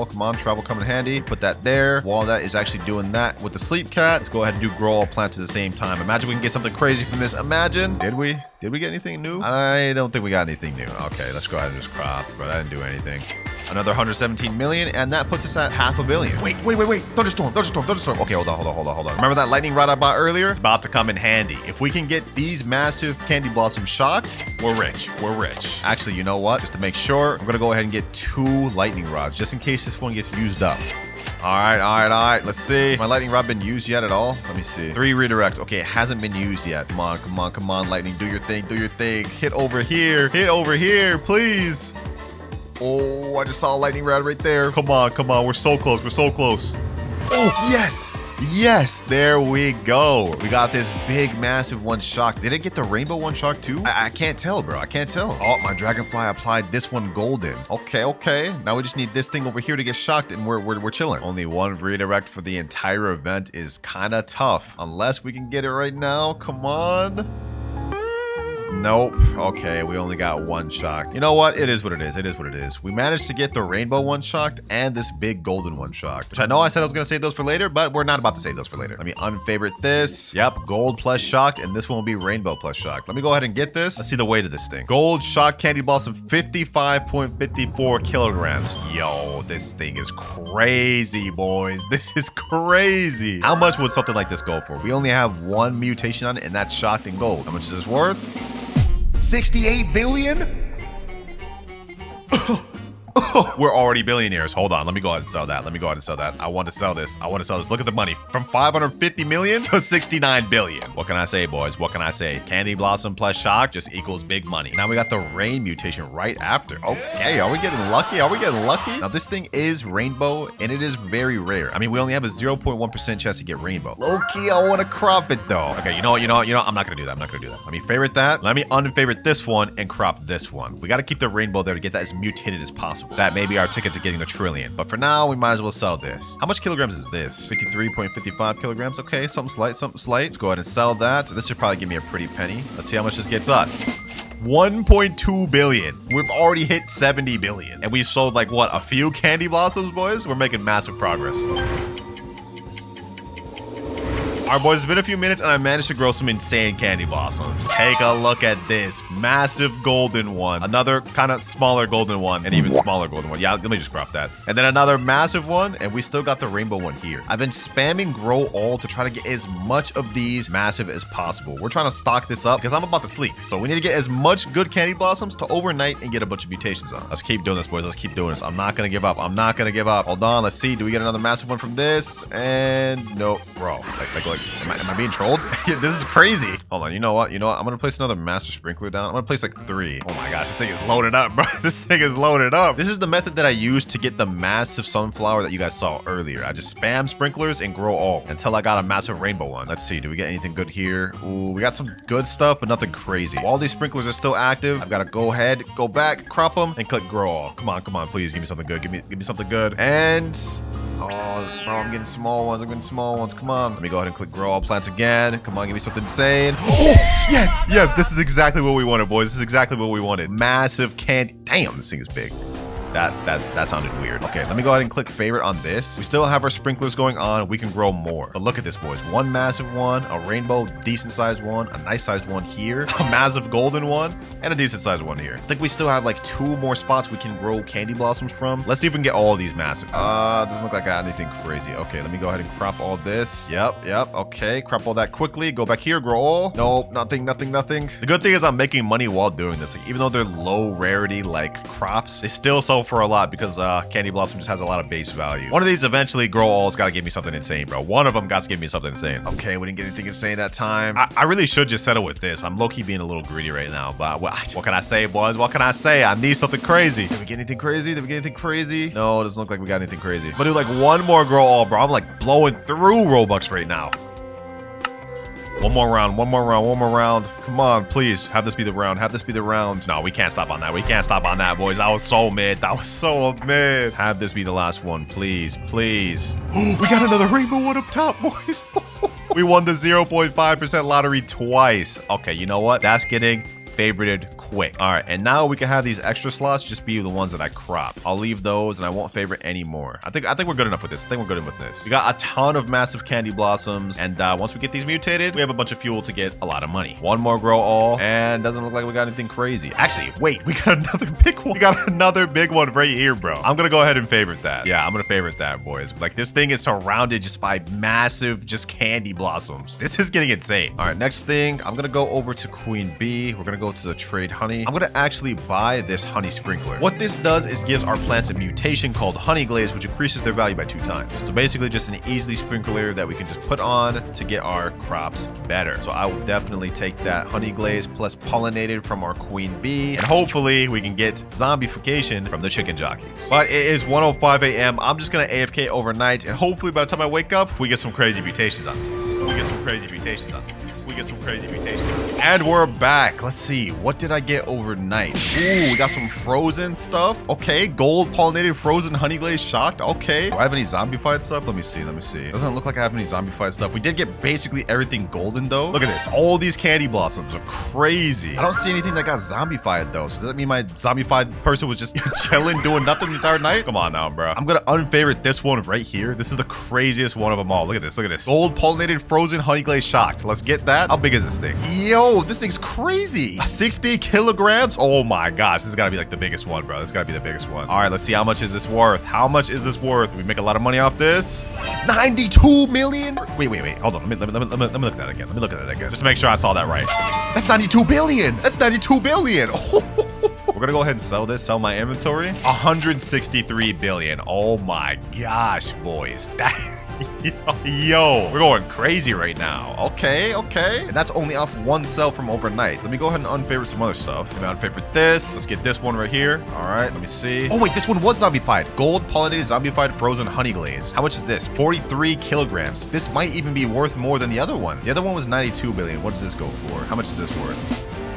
Come on, trowel, come in handy. Put that there. While that is actually doing that with the sleep cat, let's go ahead and do grow all plants at the same time. Imagine we can get something crazy from this. Imagine. Did we get anything new? I don't think we got anything new. Okay, let's go ahead and just crop, but I didn't do anything. Another 117 million, and that puts us at 500 million. Wait. Thunderstorm. Okay, hold on. Remember that lightning rod I bought earlier? It's about to come in handy. If we can get these massive Candy Blossoms shocked, we're rich. Actually, you know what? Just to make sure, I'm gonna go ahead and get 2 lightning rods, just in case this one gets used up. All right. Let's see. My lightning rod been used yet at all? Let me see. 3 redirects. Okay, it hasn't been used yet. Come on, lightning. Do your thing. Hit over here, please. Oh, I just saw a lightning rod right there. Come on. We're so close. Oh, yes. There we go. We got this big, massive one shock. Did it get the rainbow one shock too? I can't tell, bro. Oh, my dragonfly applied this one golden. Okay. Now we just need this thing over here to get shocked, and we're chilling. Only 1 redirect for the entire event is kind of tough. Unless we can get it right now. Come on. Nope. Okay, we only got 1 shocked. You know what? It is what it is. We managed to get the rainbow one shocked and this big golden one shocked, which I know I said I was going to save those for later, but we're not about to save those for later. Let me unfavorite this. Yep, gold plus shocked, and this one will be rainbow plus shocked. Let me go ahead and get this. Let's see the weight of this thing. Gold shocked Candy Blossom, 55.54 kilograms. Yo, this thing is crazy, boys. This is crazy. How much would something like this go for? We only have 1 mutation on it, and that's shocked in gold. How much is this worth? 68 billion? We're already billionaires. Hold on. Let me go ahead and sell that. I want to sell this. Look at the money. From 550 million to 69 billion. What can I say, boys? Candy Blossom plus shock just equals big money. Now we got the rain mutation right after. Okay, are we getting lucky? Now this thing is rainbow, and it is very rare. I mean, we only have a 0.1% chance to get rainbow. Low-key, I want to crop it though. Okay, you know what? I'm not gonna do that. Let me favorite that. Let me unfavorite this one and crop this one. We got to keep the rainbow there to get that as mutated as possible. That may be our ticket to getting 1 trillion. But for now, we might as well sell this. How much kilograms is this? 53.55 kilograms. Okay, something slight. Let's go ahead and sell that. This should probably give me a pretty penny. Let's see how much this gets us. 1.2 billion. We've already hit 70 billion. And we sold like, what, a few Candy Blossoms, boys? We're making massive progress. All right, boys, it's been a few minutes and I managed to grow some insane candy blossoms. Take a look at this massive golden one, another kind of smaller golden one, and even smaller golden one. Yeah, let me just crop that. And then another massive one, and we still got the rainbow one here. I've been spamming grow all to try to get as much of these massive as possible. We're trying to stock this up because I'm about to sleep. So we need to get as much good candy blossoms to overnight and get a bunch of mutations on. Let's keep doing this, boys. Let's keep doing this. I'm not gonna give up. I'm not gonna give up. Hold on. Let's see. Do we get another massive one from this? And nope, bro. Am I being trolled? This is crazy. Hold on. You know what? I'm gonna place another master sprinkler down. I'm gonna place like 3. Oh my gosh, this thing is loaded up, bro. This thing is loaded up. This is the method that I used to get the massive sunflower that you guys saw earlier. I just spam sprinklers and grow all until I got a massive rainbow one. Let's see. Do we get anything good here? Ooh, we got some good stuff, but nothing crazy. All these sprinklers are still active. I've got to go ahead, go back, crop them, and click grow all. Come on, please give me something good. Give me something good. And oh, bro, I'm getting small ones. Come on. Let me go ahead and click grow all plants again. Come on, give me something insane. Oh, yes. This is exactly what we wanted, boys. This is exactly what we wanted. Massive candy. Damn, this thing is big. That sounded weird. Okay, let me go ahead and click favorite on this. We still have our sprinklers going on. We can grow more. But look at this, boys. One massive one, a rainbow, decent sized one, a nice sized one here, a massive golden one, and a decent sized one here. I think we still have like 2 more spots we can grow candy blossoms from. Let's see if we can get all of these massive. Doesn't look like I got anything crazy. Okay, let me go ahead and crop all this. Yep. Okay, crop all that quickly. Go back here, grow all. Nope, nothing. The good thing is I'm making money while doing this. Like, even though they're low rarity like crops, they still sell for a lot because candy blossom just has a lot of base value. One of these eventually grow all's got to give me something insane, bro. One of them got to give me something insane. Okay, we didn't get anything insane that time. I really should just settle with this. I'm low-key being a little greedy right now, but what can I say, boys? What can I say? I need something crazy. Did we get anything crazy? No, it doesn't look like we got anything crazy. I'm gonna do like one more grow all, bro. I'm like blowing through Robux right now. One more round. Come on, please. Have this be the round. No, we can't stop on that. Boys. That was so mid. Have this be the last one, please. We got another rainbow one up top, boys. We won the 0.5% lottery twice. Okay, you know what? That's getting favorited quick. All right, and now we can have these extra slots just be the ones that I crop. I'll leave those and I won't favorite anymore. I think we're good enough with this. We got a ton of massive candy blossoms, and once we get these mutated, we have a bunch of fuel to get a lot of money. One more grow all, and doesn't look like we got anything crazy. Actually, wait, we got another big one. We got another big one right here, bro. I'm gonna go ahead and favorite that. Yeah, I'm gonna favorite that, boys. Like, this thing is surrounded just by massive just candy blossoms. This is getting insane. All right, next thing, I'm gonna go over to Queen Bee. We're gonna go to the trade honey. I'm gonna actually buy this honey sprinkler. What this does is gives our plants a mutation called honey glaze, which increases their value by 2 times. So basically just an easy sprinkler that we can just put on to get our crops better. So I will definitely take that honey glaze plus pollinated from our queen bee, and hopefully we can get zombification from the chicken jockeys. But it is 1:05 a.m. I'm just gonna AFK overnight, and hopefully by the time I wake up, we get some crazy mutations on these. And we're back. Let's see. What did I get overnight? Ooh, we got some frozen stuff. Okay, gold pollinated frozen honey glaze shocked. Okay. Do I have any zombified stuff? Let me see. Doesn't look like I have any zombified stuff. We did get basically everything golden though. Look at this. All these candy blossoms are crazy. I don't see anything that got zombified though. So does that mean my zombified person was just chilling, doing nothing the entire night? Come on now, bro. I'm gonna unfavorite this one right here. This is the craziest one of them all. Look at this. Gold pollinated frozen honey glaze shocked. Let's get that. How big is this thing? Yo, this thing's crazy. 60 kilograms. Oh my gosh. This has got to be like the biggest one, bro. This has got to be the biggest one. All right, let's see. How much is this worth? We make a lot of money off this. 92 million. Wait. Hold on. Let me look at that again. Just to make sure I saw that right. That's 92 billion. We're gonna go ahead and sell my inventory. 163 billion. Oh my gosh, boys. Yo, we're going crazy right now. Okay. And that's only off one sell from overnight. Let me go ahead and unfavorite some other stuff. Let me unfavorite this. Let's get this one right here. All right, let me see. Oh wait, this one was zombified. Gold pollinated zombified frozen honey glaze. How much is this? 43 kilograms. This might even be worth more than the other one. The other one was 92 billion. What does this go for? How much is this worth?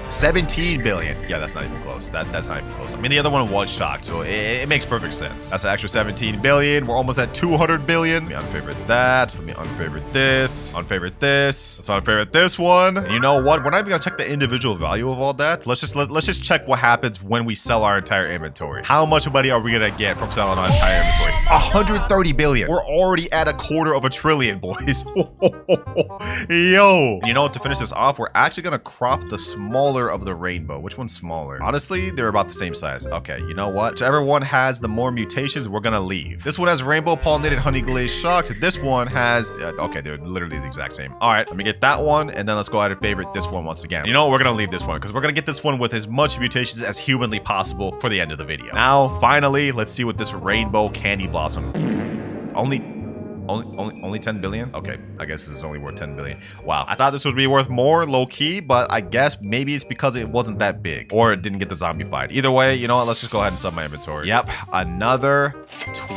17 billion. Yeah, that's not even close. That's not even close. I mean, the other one was shocked, so it makes perfect sense. That's an extra 17 billion. We're almost at 200 billion. Let me unfavorite that. Let me unfavorite this. Unfavorite this. Let's unfavorite this one. And you know what? We're not even gonna check the individual value of all that. Let's just check what happens when we sell our entire inventory. How much money are we gonna get from selling our entire inventory? 130 billion. We're already at a quarter of a trillion, boys. Yo. You know what? To finish this off, we're actually gonna crop the smaller of the rainbow. Which one's smaller? Honestly, they're about the same size. Okay, you know what? Whichever one has the more mutations, we're gonna leave. This one has rainbow pollinated honey glazed shocked. This one has okay, they're literally the exact same. All right, let me get that one, and then let's go ahead and favorite this one once again. You know what? We're gonna leave this one because we're gonna get this one with as much mutations as humanly possible for the end of the video. Now, finally, let's see what this rainbow candy blossom. Only 10 billion? Okay, I guess this is only worth 10 billion. Wow, I thought this would be worth more, low-key, but I guess maybe it's because it wasn't that big, or it didn't get the zombified. Either way, you know what? Let's just go ahead and sell my inventory. Yep, another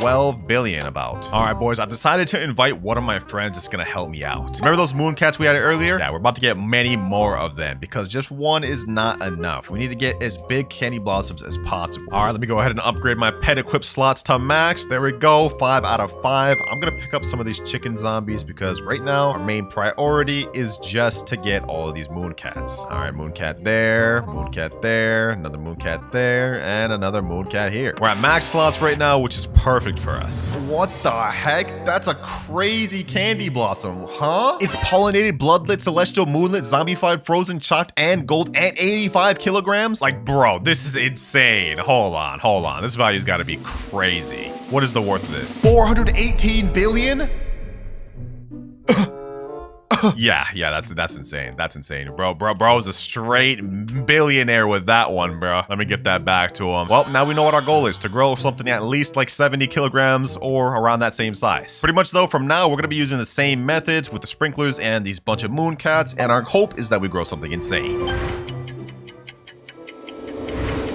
12 billion about. All right, boys, I've decided to invite one of my friends that's gonna help me out. Remember those moon cats we had earlier? Yeah, we're about to get many more of them because just one is not enough. We need to get as big candy blossoms as possible. All right, let me go ahead and upgrade my pet equip slots to max. There we go, 5 out of 5. I'm gonna pick up some of these chicken zombies because right now our main priority is just to get all of these moon cats. All right, moon cat there, another moon cat there, and another moon cat here. We're at max slots right now, which is perfect for us. What the heck? That's a crazy candy blossom, huh? It's pollinated, bloodlit, celestial, moonlit, zombified, frozen, chocked, and gold, and 85 kilograms? Like, bro, this is insane. Hold on. This value's gotta be crazy. What is the worth of this? 418 billion? yeah, that's insane. That's insane. Bro's a straight billionaire with that one, bro. Let me get that back to him. Well, now we know what our goal is, to grow something at least like 70 kilograms or around that same size. Pretty much though, from now, we're gonna be using the same methods with the sprinklers and these bunch of moon cats, and our hope is that we grow something insane.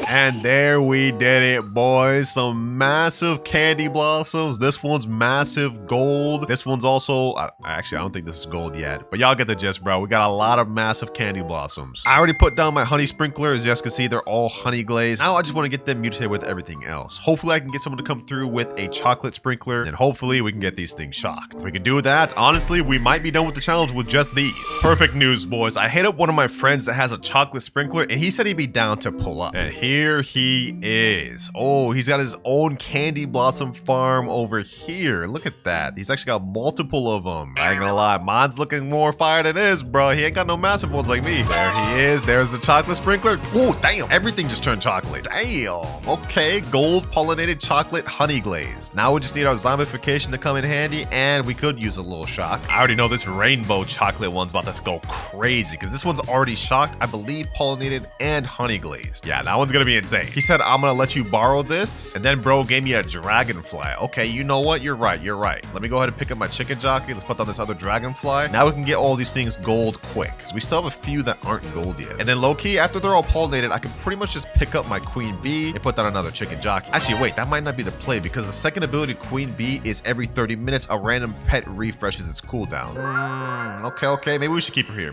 And there we did it, boys. Some massive candy blossoms. This one's massive gold. This one's also, actually, I don't think this is gold yet, but y'all get the gist, bro. We got a lot of massive candy blossoms. I already put down my honey sprinkler. As you guys can see, they're all honey glazed. Now I just want to get them mutated with everything else. Hopefully I can get someone to come through with a chocolate sprinkler, and hopefully we can get these things shocked. If we can do that, honestly, we might be done with the challenge with just these. Perfect news, boys. I hit up one of my friends that has a chocolate sprinkler, and he said he'd be down to pull up. And here he is. Oh, he's got his own candy blossom farm over here. Look at that. He's actually got multiple of them. I ain't gonna lie, mine's looking more fire than his, bro. He ain't got no massive ones like me. There he is. There's the chocolate sprinkler. Oh, damn. Everything just turned chocolate. Damn. Okay, gold pollinated chocolate honey glaze. Now we just need our zombification to come in handy, and we could use a little shock. I already know this rainbow chocolate one's about to go crazy because this one's already shocked, I believe, pollinated and honey glazed. Yeah, that one's gonna be insane. He said, I'm gonna let you borrow this. And then bro gave me a dragonfly. Okay, you know what? You're right. Let me go ahead and pick up my chicken jockey. Let's put down this other dragonfly. Now we can get all these things gold quick because we still have a few that aren't gold yet. And then low-key, after they're all pollinated, I can pretty much just pick up my queen bee and put down another chicken jockey. Actually, wait, that might not be the play because the second ability queen bee is every 30 minutes a random pet refreshes its cooldown. Okay, maybe we should keep her here.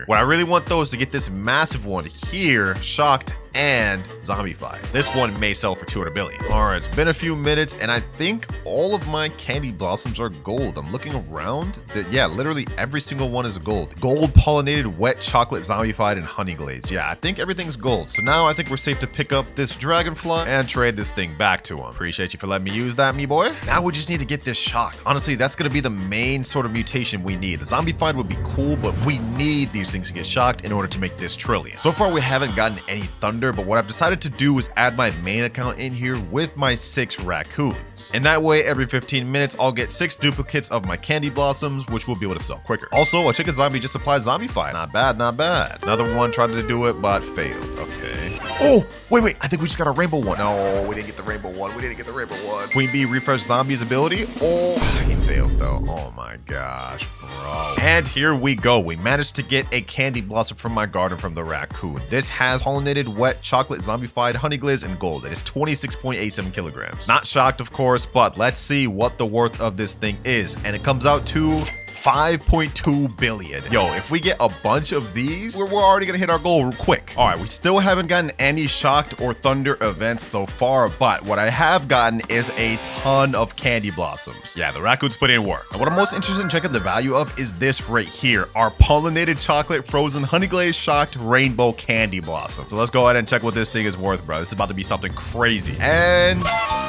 What I really want though is to get this massive one here shocked and zombified. This one may sell for 200 billion. All right, it's been a few minutes and I think all of my candy blossoms are gold. I'm looking around. Yeah, literally every single one is gold. Gold pollinated, wet chocolate, zombified, and honey glazed. Yeah, I think everything's gold. So now I think we're safe to pick up this dragonfly and trade this thing back to him. Appreciate you for letting me use that, me boy. Now we just need to get this shocked. Honestly, that's gonna be the main sort of mutation we need. The zombified would be cool, but we need these things to get shocked in order to make this trillion. So far, we haven't gotten any thunder, but what I've decided to do is add my main account in here with my 6 raccoons. And that way, every 15 minutes, I'll get 6 duplicates of my candy blossoms, which we'll be able to sell quicker. Also, a chicken zombie just applied zombified. Not bad. Another one tried to do it, but failed. Okay. Oh, wait. I think we just got a rainbow one. No, we didn't get the rainbow one. Queen bee refresh zombies ability. Oh, he failed though. Oh my gosh, bro. And here we go. We managed to get a candy blossom from my garden from the raccoon. This has pollinated, wet, chocolate, zombified, honey glaze, and gold. It is 26.87 kilograms. Not shocked, of course, but let's see what the worth of this thing is. And it comes out to 5.2 billion. Yo, if we get a bunch of these, we're already gonna hit our goal quick. All right, we still haven't gotten any shocked or thunder events so far, but what I have gotten is a ton of candy blossoms. Yeah, the raccoons put in work. And what I'm most interested in checking the value of is this right here, our pollinated chocolate frozen honey glazed shocked rainbow candy blossom. So let's go ahead and check what this thing is worth, bro. This is about to be something crazy. And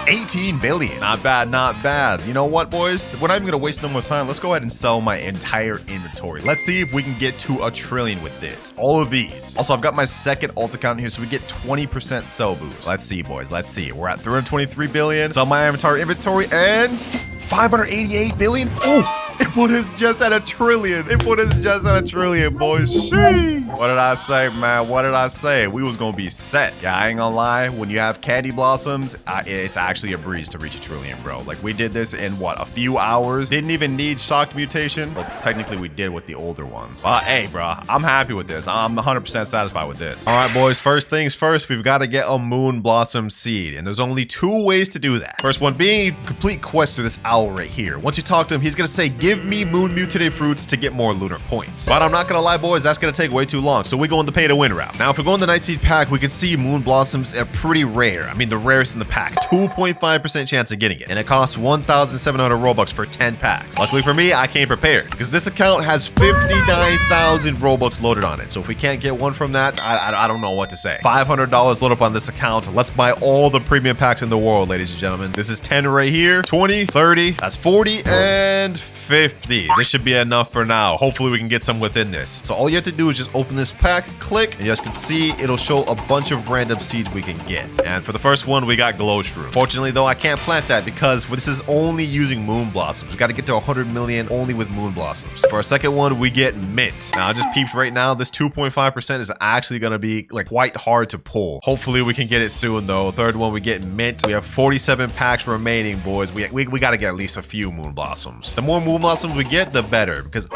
18 billion. Not bad, not bad. You know what, boys? We're not even gonna waste no more time. Let's go ahead and sell my entire inventory. Let's see if we can get to 1 trillion with this. All of these. Also, I've got my second alt account here, so we get 20% sell boost. Let's see, boys. Let's see. We're at 323 billion. Sell my entire inventory and 588 billion. Oh! It put us just at 1 trillion. It put us just at 1 trillion, boys. Sheesh. What did I say, man? What did I say? We was gonna be set. Yeah, I ain't gonna lie. When you have candy blossoms, it's actually a breeze to reach 1 trillion, bro. Like, we did this in, what, a few hours? Didn't even need shocked mutation. Well, technically, we did with the older ones. But, hey, bro, I'm happy with this. I'm 100% satisfied with this. All right, boys, first things first, we've got to get a moon blossom seed. And there's only 2 ways to do that. First one being complete quest to this owl right here. Once you talk to him, he's gonna say, give me moon mutated fruits to get more lunar points. But I'm not gonna lie, boys, that's gonna take way too long, so we go in the pay to win route. Now, if we go in the night seed pack, we can see moon blossoms are pretty rare. I mean, the rarest in the pack. 2.5% chance of getting it, and it costs 1,700 Robux for 10 packs. Luckily for me, I came prepared because this account has 59,000 Robux loaded on it. So if we can't get one from that, I don't know what to say. $500 load up on this account. Let's buy all the premium packs in the world, ladies and gentlemen. This is 10 right here, 20, 30, that's 40, and 50. This should be enough for now. Hopefully we can get some within this. So all you have to do is just open this pack, click, and you guys can see it'll show a bunch of random seeds we can get. And for the first one, we got glow shroom. Fortunately though, I can't plant that because this is only using moon blossoms. We got to get to 100 million only with moon blossoms. For our second one, we get mint. Now I just peeped right now, this 2.5% is actually going to be like quite hard to pull. Hopefully we can get it soon though. Third one, we get mint. We have 47 packs remaining, boys. We got to get at least a few moon blossoms. The more moon blossoms we get, the better, because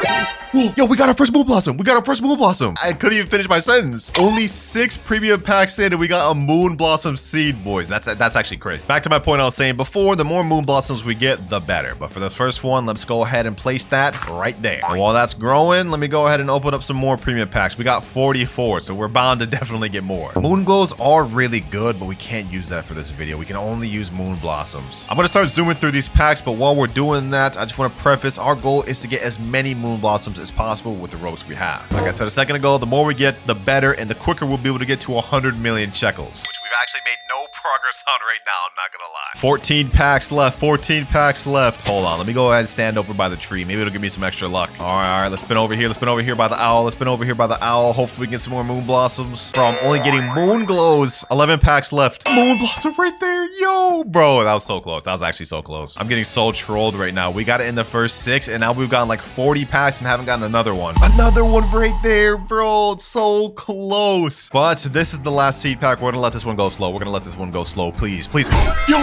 whoa, yo, we got our first moon blossom. We got our first moon blossom. I couldn't even finish my sentence. Only 6 premium packs in and we got a moon blossom seed, boys. That's actually crazy. Back to my point I was saying before, the more moon blossoms we get, the better. But for the first one, let's go ahead and place that right there. And while that's growing, let me go ahead and open up some more premium packs. We got 44, so we're bound to definitely get more. Moon glows are really good, but we can't use that for this video. We can only use moon blossoms. I'm gonna start zooming through these packs, but while we're doing that, I just want to preface our goal is to get as many moon blossoms as possible with the ropes we have. Like I said a second ago, the more we get, the better, and the quicker we'll be able to get to 100 million shekels, which we've actually made no progress on right now, I'm not gonna lie. 14 packs left, 14 packs left. Hold on, let me go ahead and stand over by the tree. Maybe it'll give me some extra luck. All right, let's spin over here. Let's spin over here by the owl. Let's spin over here by the owl. Hopefully we can get some more moon blossoms. Bro, I'm only getting moon glows. 11 packs left. Moon blossom right there, yo, bro. That was so close. That was actually so close. I'm getting so trolled right now. We got it in the first 6, and now we've gotten like 40 packs and haven't gotten another one. Another one right there, bro. It's so close. But this is the last seed pack. We're gonna let this one go slow. We're gonna let this one go slow, please, please. Yo,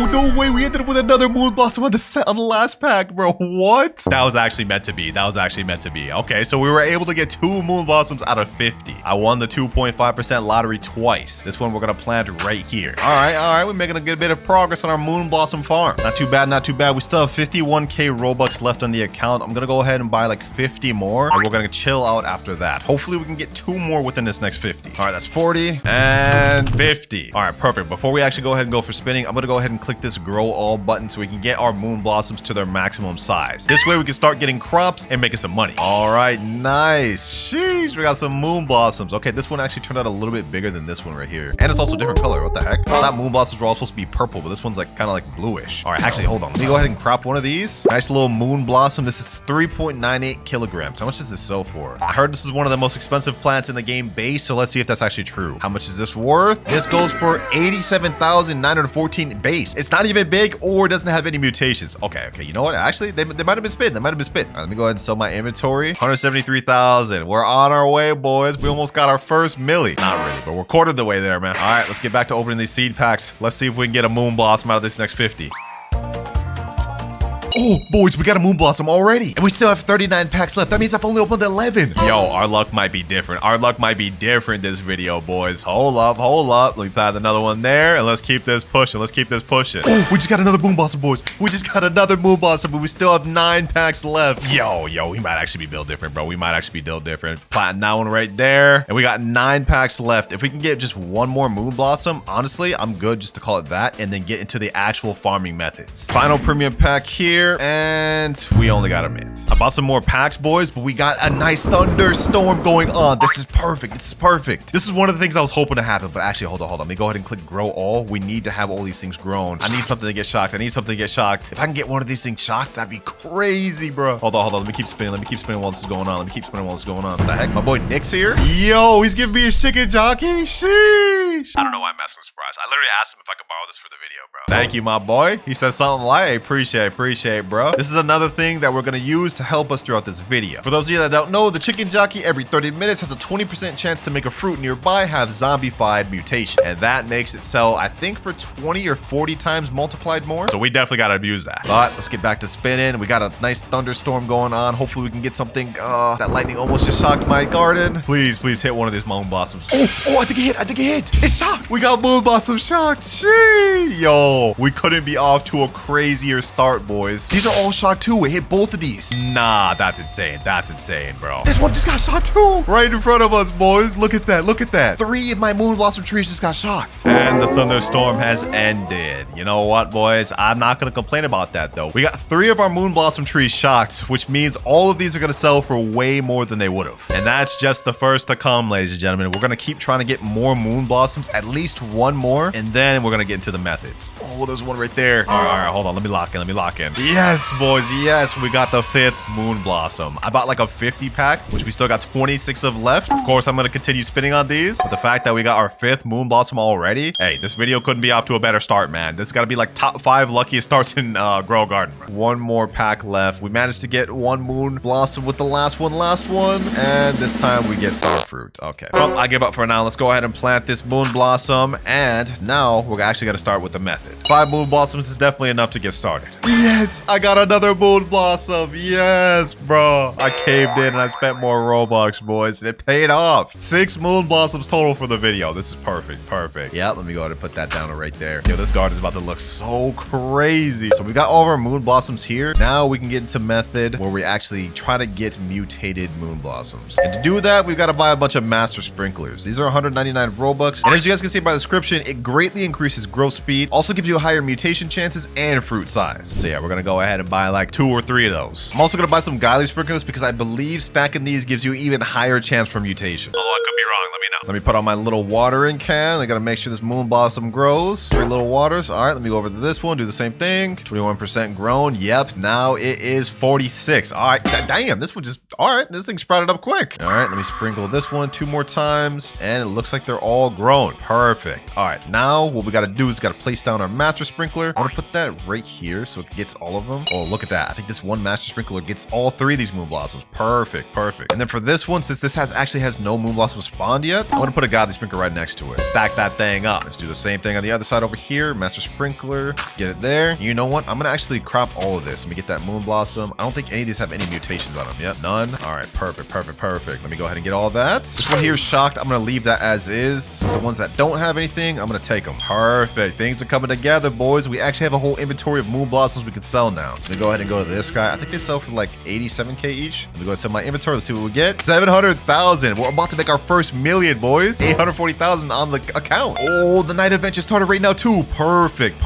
no way. We ended up with another moon blossom on the last pack, bro. What? That was actually meant to be. That was actually meant to be. Okay, so we were able to get 2 moon blossoms out of 50. I won the 2.5% lottery twice. This one we're gonna plant right here. All right. We're making a good bit of progress on our moon blossom farm. Not too bad, not too bad. We still have 51k Robux left on the account. I'm gonna go ahead and buy like 50 more, and we're gonna chill out after that. Hopefully we can get 2 more within this next 50. All right, that's 40 and 50. All right, perfect. Before we actually go ahead and go for spinning, I'm gonna go ahead and click this grow all button so we can get our moon blossoms to their maximum size. This way we can start getting crops and making some money. All right, nice. Sheesh, we got some moon blossoms. Okay, this one actually turned out a little bit bigger than this one right here, and it's also a different color. What the heck? I thought moon blossoms were all supposed to be purple, but this one's like kind of like bluish. All right, actually, hold on. Let me go ahead and crop one of these. Nice little moon blossom. This is 3.98 kilograms. How much does this sell for? I heard this is one of the most expensive plants in the game base, so let's see if that's actually true. How much is this worth? This goes for 87,914 base. It's not even big or doesn't have any mutations. Okay, you know what? Actually, they might have been spit. All right, let me go ahead and sell my inventory. 173,000. We're on our way, boys. We almost got our first milli. Not really, but we're quartered the way there, man. All right, let's get back to opening these seed packs. Let's see if we can get a moon blossom out of this next 50. Oh, boys, we got a moon blossom already. And we still have 39 packs left. That means I've only opened 11. Yo, our luck might be different. Our luck might be different this video, boys. Hold up, hold up. Let me plant another one there. And let's keep this pushing. Let's keep this pushing. Oh, we just got another moon blossom, boys. We just got another moon blossom, but we still have 9 packs left. Yo, we might actually be built different, bro. We might actually be built different. Planting that one right there. And we got 9 packs left. If we can get just one more moon blossom, honestly, I'm good just to call it that and then get into the actual farming methods. Final premium pack here, and we only got a mint. I bought some more packs, boys, but we got a nice thunderstorm going on. This is perfect. This is perfect. This is one of the things I was hoping to happen, but actually, hold on. Let me go ahead and click grow all. We need to have all these things grown. I need something to get shocked. I need something to get shocked. If I can get one of these things shocked, that'd be crazy, bro. Hold on. Let me keep spinning. Let me keep spinning while this is going on. Let me keep spinning while this is going on. What the heck? My boy Nick's here. Yo, he's giving me a chicken jockey. Sheesh. I don't know why I'm messing with surprise. I literally asked him if I could borrow this for the video, bro. Thank you, my boy. He said something like, appreciate, bro. This is another thing that we're gonna use to help us throughout this video. For those of you that don't know, the chicken jockey every 30 minutes has a 20% chance to make a fruit nearby have zombified mutation. And that makes it sell, I think, for 20 or 40 times multiplied more. So we definitely gotta abuse that. But let's get back to spinning. We got a nice thunderstorm going on. Hopefully we can get something. That lightning almost just shocked my garden. Please hit one of these moon blossoms. Oh, I think it hit. It's shocked. We got moon blossom shocked. Sheesh. Yo, we couldn't be off to a crazier start, boys. These are all shocked too. We hit both of these. Nah, that's insane. That's insane, bro. This one just got shocked too. Right in front of us, boys. Look at that. Look at that. 3 of my moon blossom trees just got shocked. And the thunderstorm has ended. You know what, boys? I'm not going to complain about that, though. We got 3 of our moon blossom trees shocked, which means all of these are going to sell for way more than they would have. And that's just the first to come, ladies and gentlemen. We're going to keep trying to get more moon blossoms, at least one more, and then we're going to get into the methods. Oh, there's one right there. All right, hold on. Let me lock in. Yes, boys. Yes, we got the 5th moon blossom. I bought like a 50 pack, which we still got 26 of left. Of course, I'm going to continue spinning on these. But the fact that we got our 5th moon blossom already, hey, this video couldn't be off to a better start, man. This got to be like top 5 luckiest starts in Grow Garden. One more pack left. We managed to get 1 moon blossom with the last one. And this time we get star fruit. Okay. Well, I give up for now. Let's go ahead and plant this moon blossom. And now we're actually going to start with the method. 5 moon blossoms is definitely enough to get started. Yes, I got another moon blossom. Yes, bro. I caved in and I spent more Robux, boys. And it paid off. 6 moon blossoms total for the video. This is perfect. Yeah, let me go ahead and put that down right there. Yo, this garden is about to look so crazy. So we got all of our moon blossoms here. Now we can get into method where we actually try to get mutated moon blossoms. And to do that, we've got to buy a bunch of master sprinklers. These are 199 Robux. And as you guys can see by the description, it greatly increases growth speed. Also gives you higher mutation chances and fruit size. So yeah, we're going to go ahead and buy like 2 or 3 of those. I'm also going to buy some godly sprinklers because I believe stacking these gives you even higher chance for mutation. Although I could be wrong, let me know. Let me put on my little watering can. I got to make sure this moon blossom grows. 3 little waters. All right, let me go over to this one. Do the same thing. 21% grown. Yep, now it is 46. All right, damn, this one just, all right, this thing sprouted up quick. All right, let me sprinkle this one 2 more times. And it looks like they're all grown. Perfect. All right, now what we got to do is got to place down our master sprinkler. I want to put that right here so it gets all of them. Oh, look at that. I think this one master sprinkler gets all 3 of these moon blossoms. Perfect. And then for this one, since this actually has no moon blossoms spawned yet, I'm going to put a godly sprinkler right next to it. Stack that thing up. Let's do the same thing on the other side over here. Master sprinkler. Let's get it there. You know what? I'm going to actually crop all of this. Let me get that moon blossom. I don't think any of these have any mutations on them. Yep, none. All right, perfect. Let me go ahead and get all that. This one here is shocked. I'm going to leave that as is. The ones that don't have anything, I'm going to take them. Perfect. Things are coming together, boys. We actually have a whole inventory of moon blossoms we can sell now. So let me go ahead and go to this guy. I think they sell for like 87k each. Let me go to my inventory. Let's see what we get. 700,000. We're about to make our first million, boys. 840,000 on the account. Oh, the night event just started right now too. Perfect.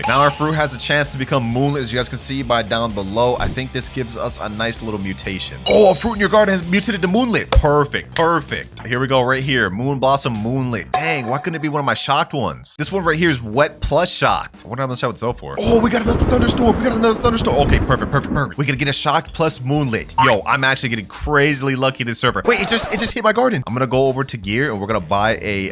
Now our fruit has a chance to become moonlit, as you guys can see by down below. I think this gives us a nice little mutation. Oh, a fruit in your garden has mutated to moonlit. Perfect. Here we go right here. Moon blossom moonlit. Dang, why couldn't it be one of my shocked ones? This one right here is wet plus shocked. I wonder how much I would sell for. Oh, we got another thunderstorm. Okay, perfect. We gotta get a shocked plus moonlit. Yo, I'm actually getting crazily lucky this server. Wait, it just hit my garden. I'm gonna go over to gear and we're gonna buy a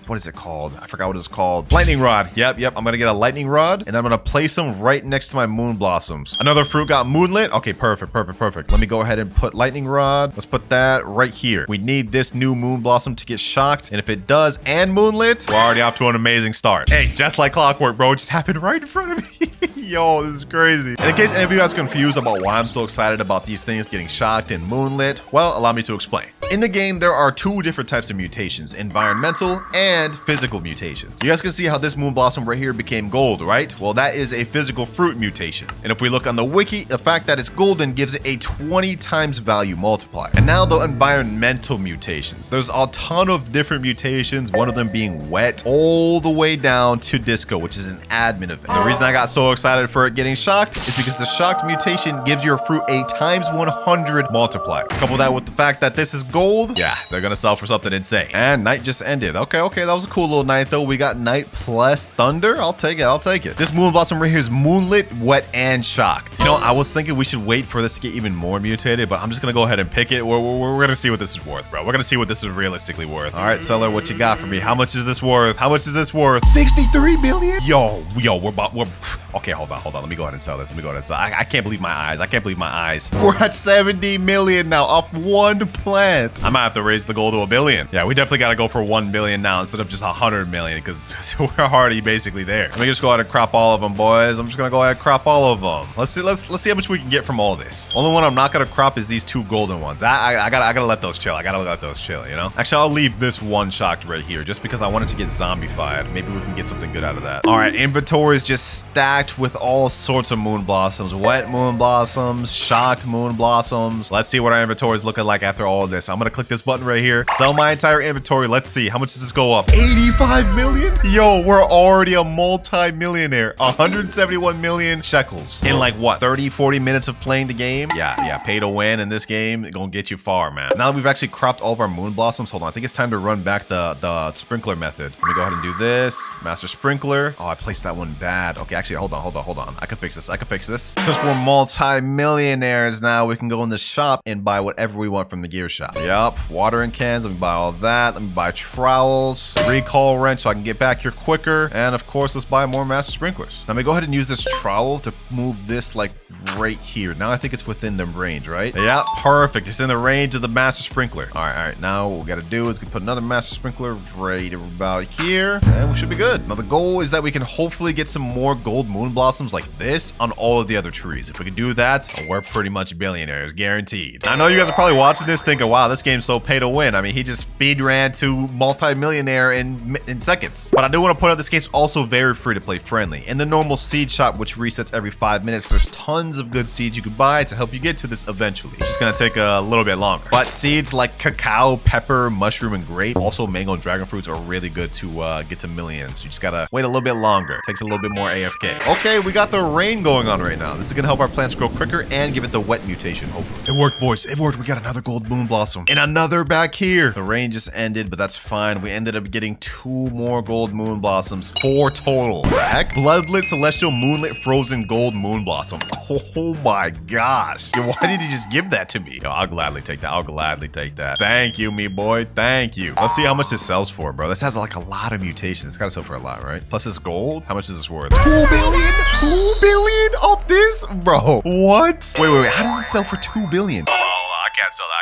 what is it called? I forgot what it's called. Lightning rod. Yep. I'm gonna get a lightning rod and I'm gonna place them right next to my moon blossoms. Another fruit got moonlit. Okay, perfect. Let me go ahead and put lightning rod. Let's put that right here. We need this new moon blossom to get shocked, and if it does and moonlit, we're already off to an amazing start. Hey, just like clockwork, bro. It just happened right in front of me. Yo, this is crazy. And in case any of you guys are confused about why I'm so excited about these things getting shocked and moonlit, well, allow me to explain. In the game, there are two different types of mutations, environmental and physical mutations. You guys can see how this moon blossom right here became gold, right? Well, that is a physical fruit mutation. And if we look on the wiki, the fact that it's golden gives it a 20 times value multiplier. And now the environmental mutations. There's a ton of different mutations, one of them being wet, all the way down to disco, which is an admin event. The reason I got so excited for it getting shocked is because the shocked mutation gives your fruit a times 100 multiplier. Couple that with the fact that this is gold, yeah, they're gonna sell for something insane. And night just ended. Okay, that was a cool little night though. We got night plus thunder. I'll take it. This moon blossom right here is moonlit, wet, and shocked. You know, I was thinking we should wait for this to get even more mutated, but I'm just gonna go ahead and pick it. We're gonna see what this is worth, bro. We're gonna see what this is realistically worth. All right, seller, what you got for me? How much is this worth? 63 million? Yo, we're okay, hold on. Let me go ahead and sell this. I can't believe my eyes. We're at 70 million now off one plant. I might have to raise the goal to $1 billion. Yeah, we definitely got to go for 1 billion now instead of just 100 million because we're already basically there. Let me just go ahead and crop all of them, boys. I'm just gonna go ahead and crop all of them. Let's see how much we can get from all this. Only one I'm not gonna crop is these two golden ones. I gotta let those chill. You know. Actually, I'll leave this one shocked right here just because I want it to get zombified. Maybe we can get something good out of that. All right, inventory is just stacked with all sorts of moon blossoms, wet moon blossoms, shocked moon blossoms. Let's see what our inventory is looking like after all of this. I'm gonna click this button right here, sell my entire inventory. Let's see, how much does this go up? 85 million? Yo, we're already a multi-millionaire. 171 million shekels in like what, 30-40 minutes of playing the game? Yeah, pay to win in this game, it's gonna get you far, man. Now that we've actually cropped all of our moon blossoms, hold on, I think it's time to run back the sprinkler method. Let me go ahead and do this. Master sprinkler. Oh, I placed that one bad. Okay, actually, hold on. I can fix this. Since we're multi-millionaires now, we can go in the shop and buy whatever we want from the gear shop. Yup, watering cans. Let me buy all that. Let me buy trowels, recall wrench so I can get back here quicker. And of course, let's buy more master sprinklers. Now, let me go ahead and use this trowel to move this like right here. Now I think it's within the range, right? Yeah, perfect. It's in the range of the master sprinkler. All right. Now what we got to do is put another master sprinkler right about here, and we should be good. Now the goal is that we can hopefully get some more gold moon blossoms like this on all of the other trees. If we can do that, we're pretty much billionaires, guaranteed. I know you guys are probably watching this thinking, wow, this game's so pay to win. I mean, he just speed ran to multi-millionaire in seconds. But I do want to point out this game's also very free to play friendly. In the normal seed shop, which resets every 5 minutes, there's tons of good seeds you could buy to help you get to this eventually. It's just gonna take a little bit longer. But seeds like cacao, pepper, mushroom, and grape, also mango and dragon fruits are really good to get to millions. You just gotta wait a little bit longer. It takes a little bit more AFK. Okay, we got the rain going on right now. This is gonna help our plants grow quicker and give it the wet mutation, hopefully. It worked, boys. It worked. We got another gold moon blossom and another back here. The rain just ended, but that's fine. We ended up getting 2 more gold moon blossoms. 4 total. What the heck? Bloodlit, celestial, moonlit, frozen gold moon blossom. Oh my gosh. Yo, why did you just give that to me? Yo, I'll gladly take that. Thank you, me boy. Thank you. Let's see how much this sells for, bro. This has like a lot of mutations. It's gotta sell for a lot, right? Plus this gold. How much is this worth? 2 billion? 2 billion of this? Bro, what? Wait. How does this sell for 2 billion? I can't sell that.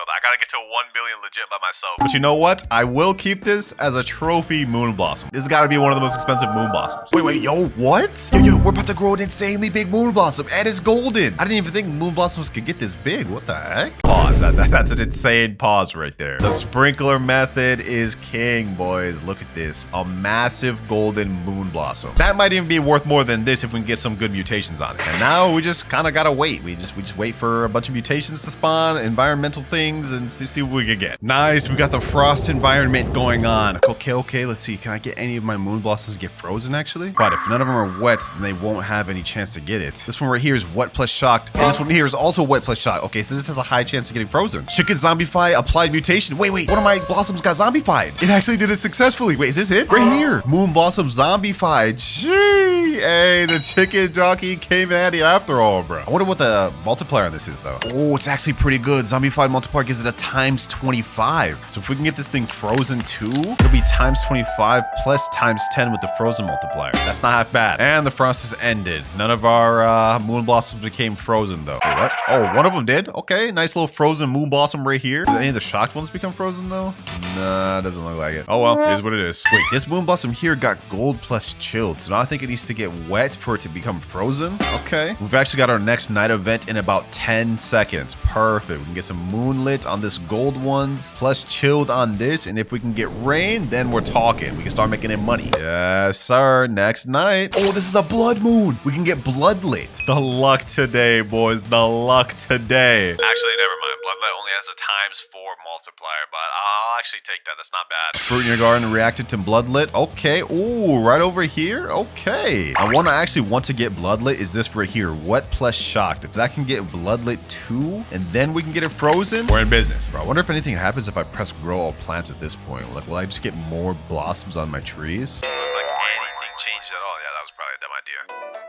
I gotta get to 1 billion legit by myself. But you know what? I will keep this as a trophy moon blossom. This has got to be one of the most expensive moon blossoms. Wait, yo, what? Yo, we're about to grow an insanely big moon blossom, and it's golden. I didn't even think moon blossoms could get this big. What the heck? Pause. That's an insane pause right there. The sprinkler method is king, boys. Look at this. A massive golden moon blossom. That might even be worth more than this if we can get some good mutations on it. And now we just kind of gotta wait. We just wait for a bunch of mutations to spawn, environmental things, and see what we can get. Nice. We got the frost environment going on. Okay. Let's see. Can I get any of my moon blossoms to get frozen, actually? But if none of them are wet, then they won't have any chance to get it. This one right here is wet plus shocked, and this one here is also wet plus shocked. Okay, so this has a high chance of getting frozen. Chicken zombify, applied mutation. Wait. One of my blossoms got zombified. It actually did it successfully. Wait, is this it? Right here. Moon blossom zombified. Gee. Hey, the chicken jockey came handy after all, bro. I wonder what the multiplier on this is, though. Oh, it's actually pretty good. Zombified multiplier gives it a times 25. So if we can get this thing frozen too, it'll be times 25 plus times 10 with the frozen multiplier. That's not half bad. And the frost has ended. None of our moon blossoms became frozen though. Wait, what? Oh, one of them did? Okay, nice little frozen moon blossom right here. Did any of the shocked ones become frozen though? Nah, doesn't look like it. Oh well, it is what it is. Wait, this moon blossom here got gold plus chilled. So now I think it needs to get get wet for it to become frozen. Okay. We've actually got our next night event in about 10 seconds. Perfect. We can get some moonlit on this gold ones, plus chilled on this. And if we can get rain, then we're talking. We can start making it money. Yes, sir. Next night. Oh, this is a blood moon. We can get blood lit. The luck today, boys. The luck today. Actually, never mind. Bloodlet only has a ×4 multiplier, but I'll actually take that. That's not bad. Fruit in your garden reacted to bloodlet. Okay. Ooh, right over here. Okay. I want to get bloodlet. Is this right here? Wet plus shocked. If that can get bloodlet too, and then we can get it frozen, we're in business. Bro, I wonder if anything happens if I press grow all plants at this point. Like, will I just get more blossoms on my trees? Doesn't look like anything changed at all. Yeah, that was probably a dumb idea.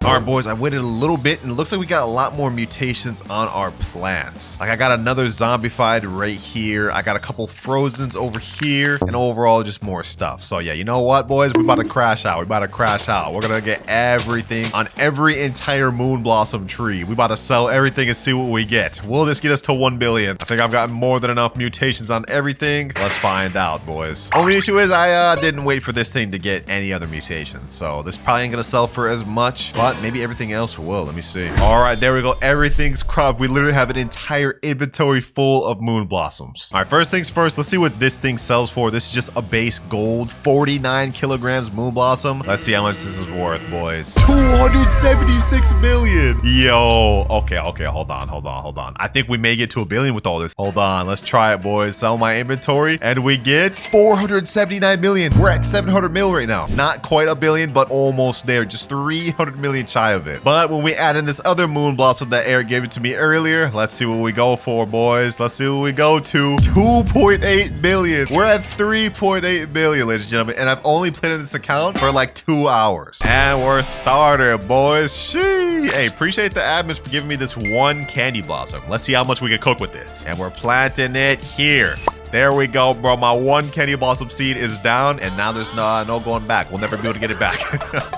All right, boys, I waited a little bit, and it looks like we got a lot more mutations on our plants. Like, I got another zombified right here. I got a couple frozens over here, and overall, just more stuff. So, yeah, you know what, boys? We about to crash out. We about to crash out. We're gonna get everything on every entire moon blossom tree. We about to sell everything and see what we get. Will this get us to 1 billion? I think I've gotten more than enough mutations on everything. Let's find out, boys. Only issue is I didn't wait for this thing to get any other mutations. So, this probably ain't gonna sell for as much, but maybe everything else will. Let me see. All right, there we go. Everything's cropped. We literally have an entire inventory full of moon blossoms. All right, first things first, let's see what this thing sells for. This is just a base gold, 49 kilograms moon blossom. Let's see how much this is worth, boys. 276 million. Yo. Okay, hold on. I think we may get to 1 billion with all this. Hold on, let's try it, boys. Sell my inventory, and we get 479 million. We're at 700 mil right now. Not quite 1 billion, but almost there. Just 300 million shy of it. But when we add in this other moon blossom that Eric gave it to me earlier, let's see what we go for, boys. Let's see what we go to. 2.8 billion. We're at 3.8 billion, ladies and gentlemen, and I've only played in this account for like 2 hours. And we're started, boys. Sheesh. Hey, appreciate the admins for giving me this one candy blossom. Let's see how much we can cook with this. And we're planting it here. There we go, bro. My one candy blossom seed is down, and now there's no going back. We'll never be able to get it back.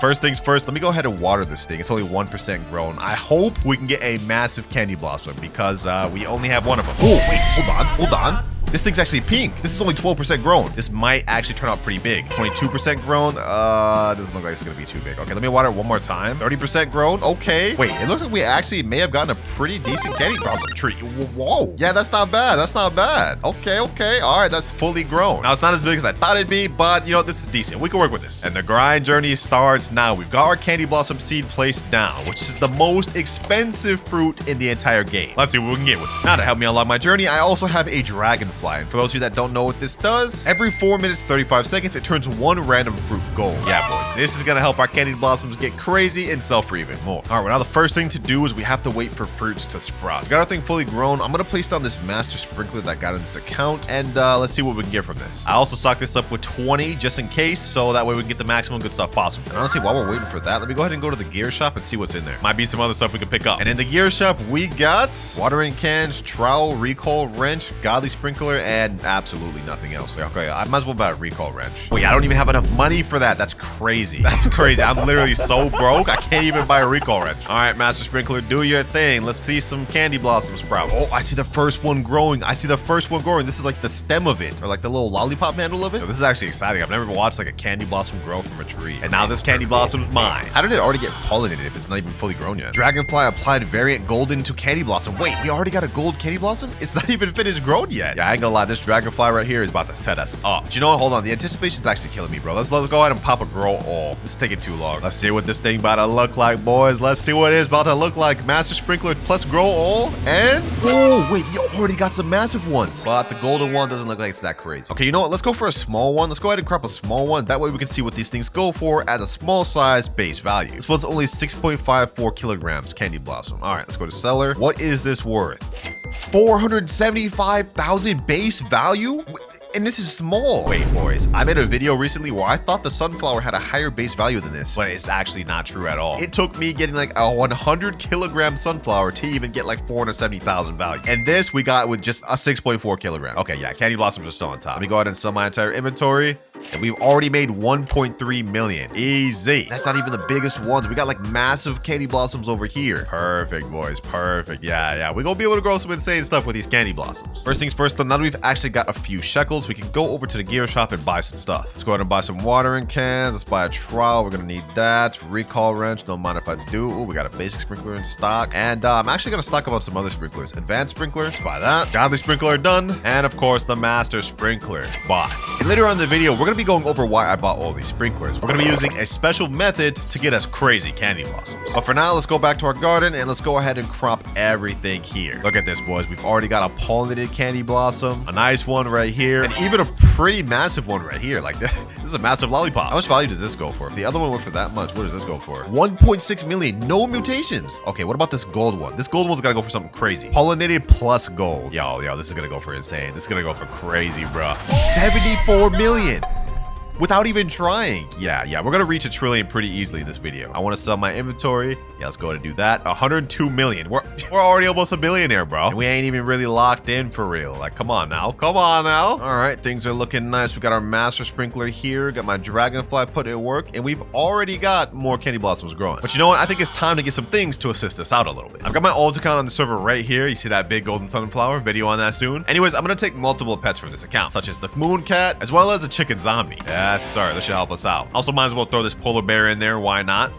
First things first, let me go ahead and water this thing. It's only 1% grown. I hope we can get a massive candy blossom because we only have one of them. Oh, wait, hold on. This thing's actually pink. This is only 12% grown. This might actually turn out pretty big. It's only 2% grown. Doesn't look like it's gonna be too big. Okay, let me water it one more time. 30% grown. Okay. Wait, it looks like we actually may have gotten a pretty decent candy blossom tree. Whoa. Yeah, that's not bad. That's not bad. Okay. All right, that's fully grown. Now, it's not as big as I thought it'd be, but you know, this is decent. We can work with this. And the grind journey starts now. We've got our candy blossom seed placed down, which is the most expensive fruit in the entire game. Let's see what we can get with it. Now, to help me unlock my journey, I also have a dragonfly. And for those of you that don't know what this does, every 4 minutes, 35 seconds, it turns one random fruit gold. Yeah, boys, this is gonna help our candy blossoms get crazy and sell for even more. All right, well, now the first thing to do is we have to wait for fruits to sprout. We got our thing fully grown. I'm gonna place down this master sprinkler that got in this account, and let's see what we can get from this. I also stocked this up with 20 just in case, so that way we can get the maximum good stuff possible. And honestly, while we're waiting for that, let me go ahead and go to the gear shop and see what's in there. Might be some other stuff we can pick up. And in the gear shop, we got watering cans, trowel, recall wrench, godly sprinkler, and absolutely nothing else. Okay, I might as well buy a recall wrench. Wait, I don't even have enough money for that. That's crazy. That's crazy. I'm literally so broke, I can't even buy a recall wrench. All right, master sprinkler, do your thing. Let's see some candy blossoms sprout. Oh, I see the first one growing. This is like the stem of it, or like the little lollipop handle of it. So this is actually exciting. I've never watched like a candy blossom grow from a tree. And now this candy blossom is mine. How did it already get pollinated if it's not even fully grown yet? Dragonfly applied variant golden to candy blossom. Wait, we already got a gold candy blossom? It's not even finished grown yet. Yeah, I ain't gonna lie, this dragonfly right here is about to set us up. Do you know what? Hold on, the anticipation's actually killing me, bro. Let's go ahead and pop a grow all. This is taking too long. Let's see what this thing about to look like, boys. Let's see what it is about to look like. Master sprinkler plus grow all, and oh wait, we already got some massive ones, but the golden one doesn't look like it's that crazy. Okay, you know what? Let's go for a small one. Let's go ahead and crop a small one. That way we can see what these things go for as a small size base value. This one's only 6.54 kilograms candy blossom. All right, let's go to seller. What is this worth? 475,000 base value? And this is small. Wait, boys, I made a video recently where I thought the sunflower had a higher base value than this, but it's actually not true at all. It took me getting like a 100 kilogram sunflower to even get like 470,000 value. And this we got with just a 6.4 kilogram. Okay, yeah, candy blossoms are still on top. Let me go ahead and sell my entire inventory. And we've already made 1.3 million. Easy. That's not even the biggest ones. We got like massive candy blossoms over here. Perfect, boys. Perfect. Yeah. We're gonna be able to grow some insane stuff with these candy blossoms. First things first, though, now that we've actually got a few shekels, we can go over to the gear shop and buy some stuff. Let's go ahead and buy some watering cans. Let's buy a trowel. We're gonna need that. Recall wrench. Don't mind if I do. Ooh, we got a basic sprinkler in stock. And I'm actually gonna stock about some other sprinklers. Advanced sprinkler. Let's buy that. Godly sprinkler done. And of course, the master sprinkler bought. And later on in the video, we're gonna be going over why I bought all these sprinklers. We're gonna be using a special method to get us crazy candy blossoms. But for now, let's go back to our garden and let's go ahead and crop everything here. Look at this, boys. We've already got a pollinated candy blossom, a nice one right here, and even a pretty massive one right here. Like this is a massive lollipop. How much value does this go for? If the other one went for that much, what does this go for? 1.6 million. No mutations. Okay, what about this gold one? This gold one's gotta go for something crazy. Pollinated plus gold. Yo, this is gonna go for insane. This is gonna go for crazy, bro. 74 million. Without even trying. Yeah, we're gonna reach 1 trillion pretty easily in this video. I want to sell my inventory. Yeah, let's go ahead and do that. 102 million. We're already almost a billionaire, bro. And we ain't even really locked in for real. Like, come on now. All right, things are looking nice. We got our master sprinkler here. Got my dragonfly put in work, and we've already got more candy blossoms growing. But you know what? I think it's time to get some things to assist us out a little bit. I've got my alt account on the server right here. You see that big golden sunflower? Video on that soon. Anyways, I'm gonna take multiple pets from this account, such as the moon cat, as well as a chicken zombie. Yes, sir. This should help us out. Also, might as well throw this polar bear in there. Why not?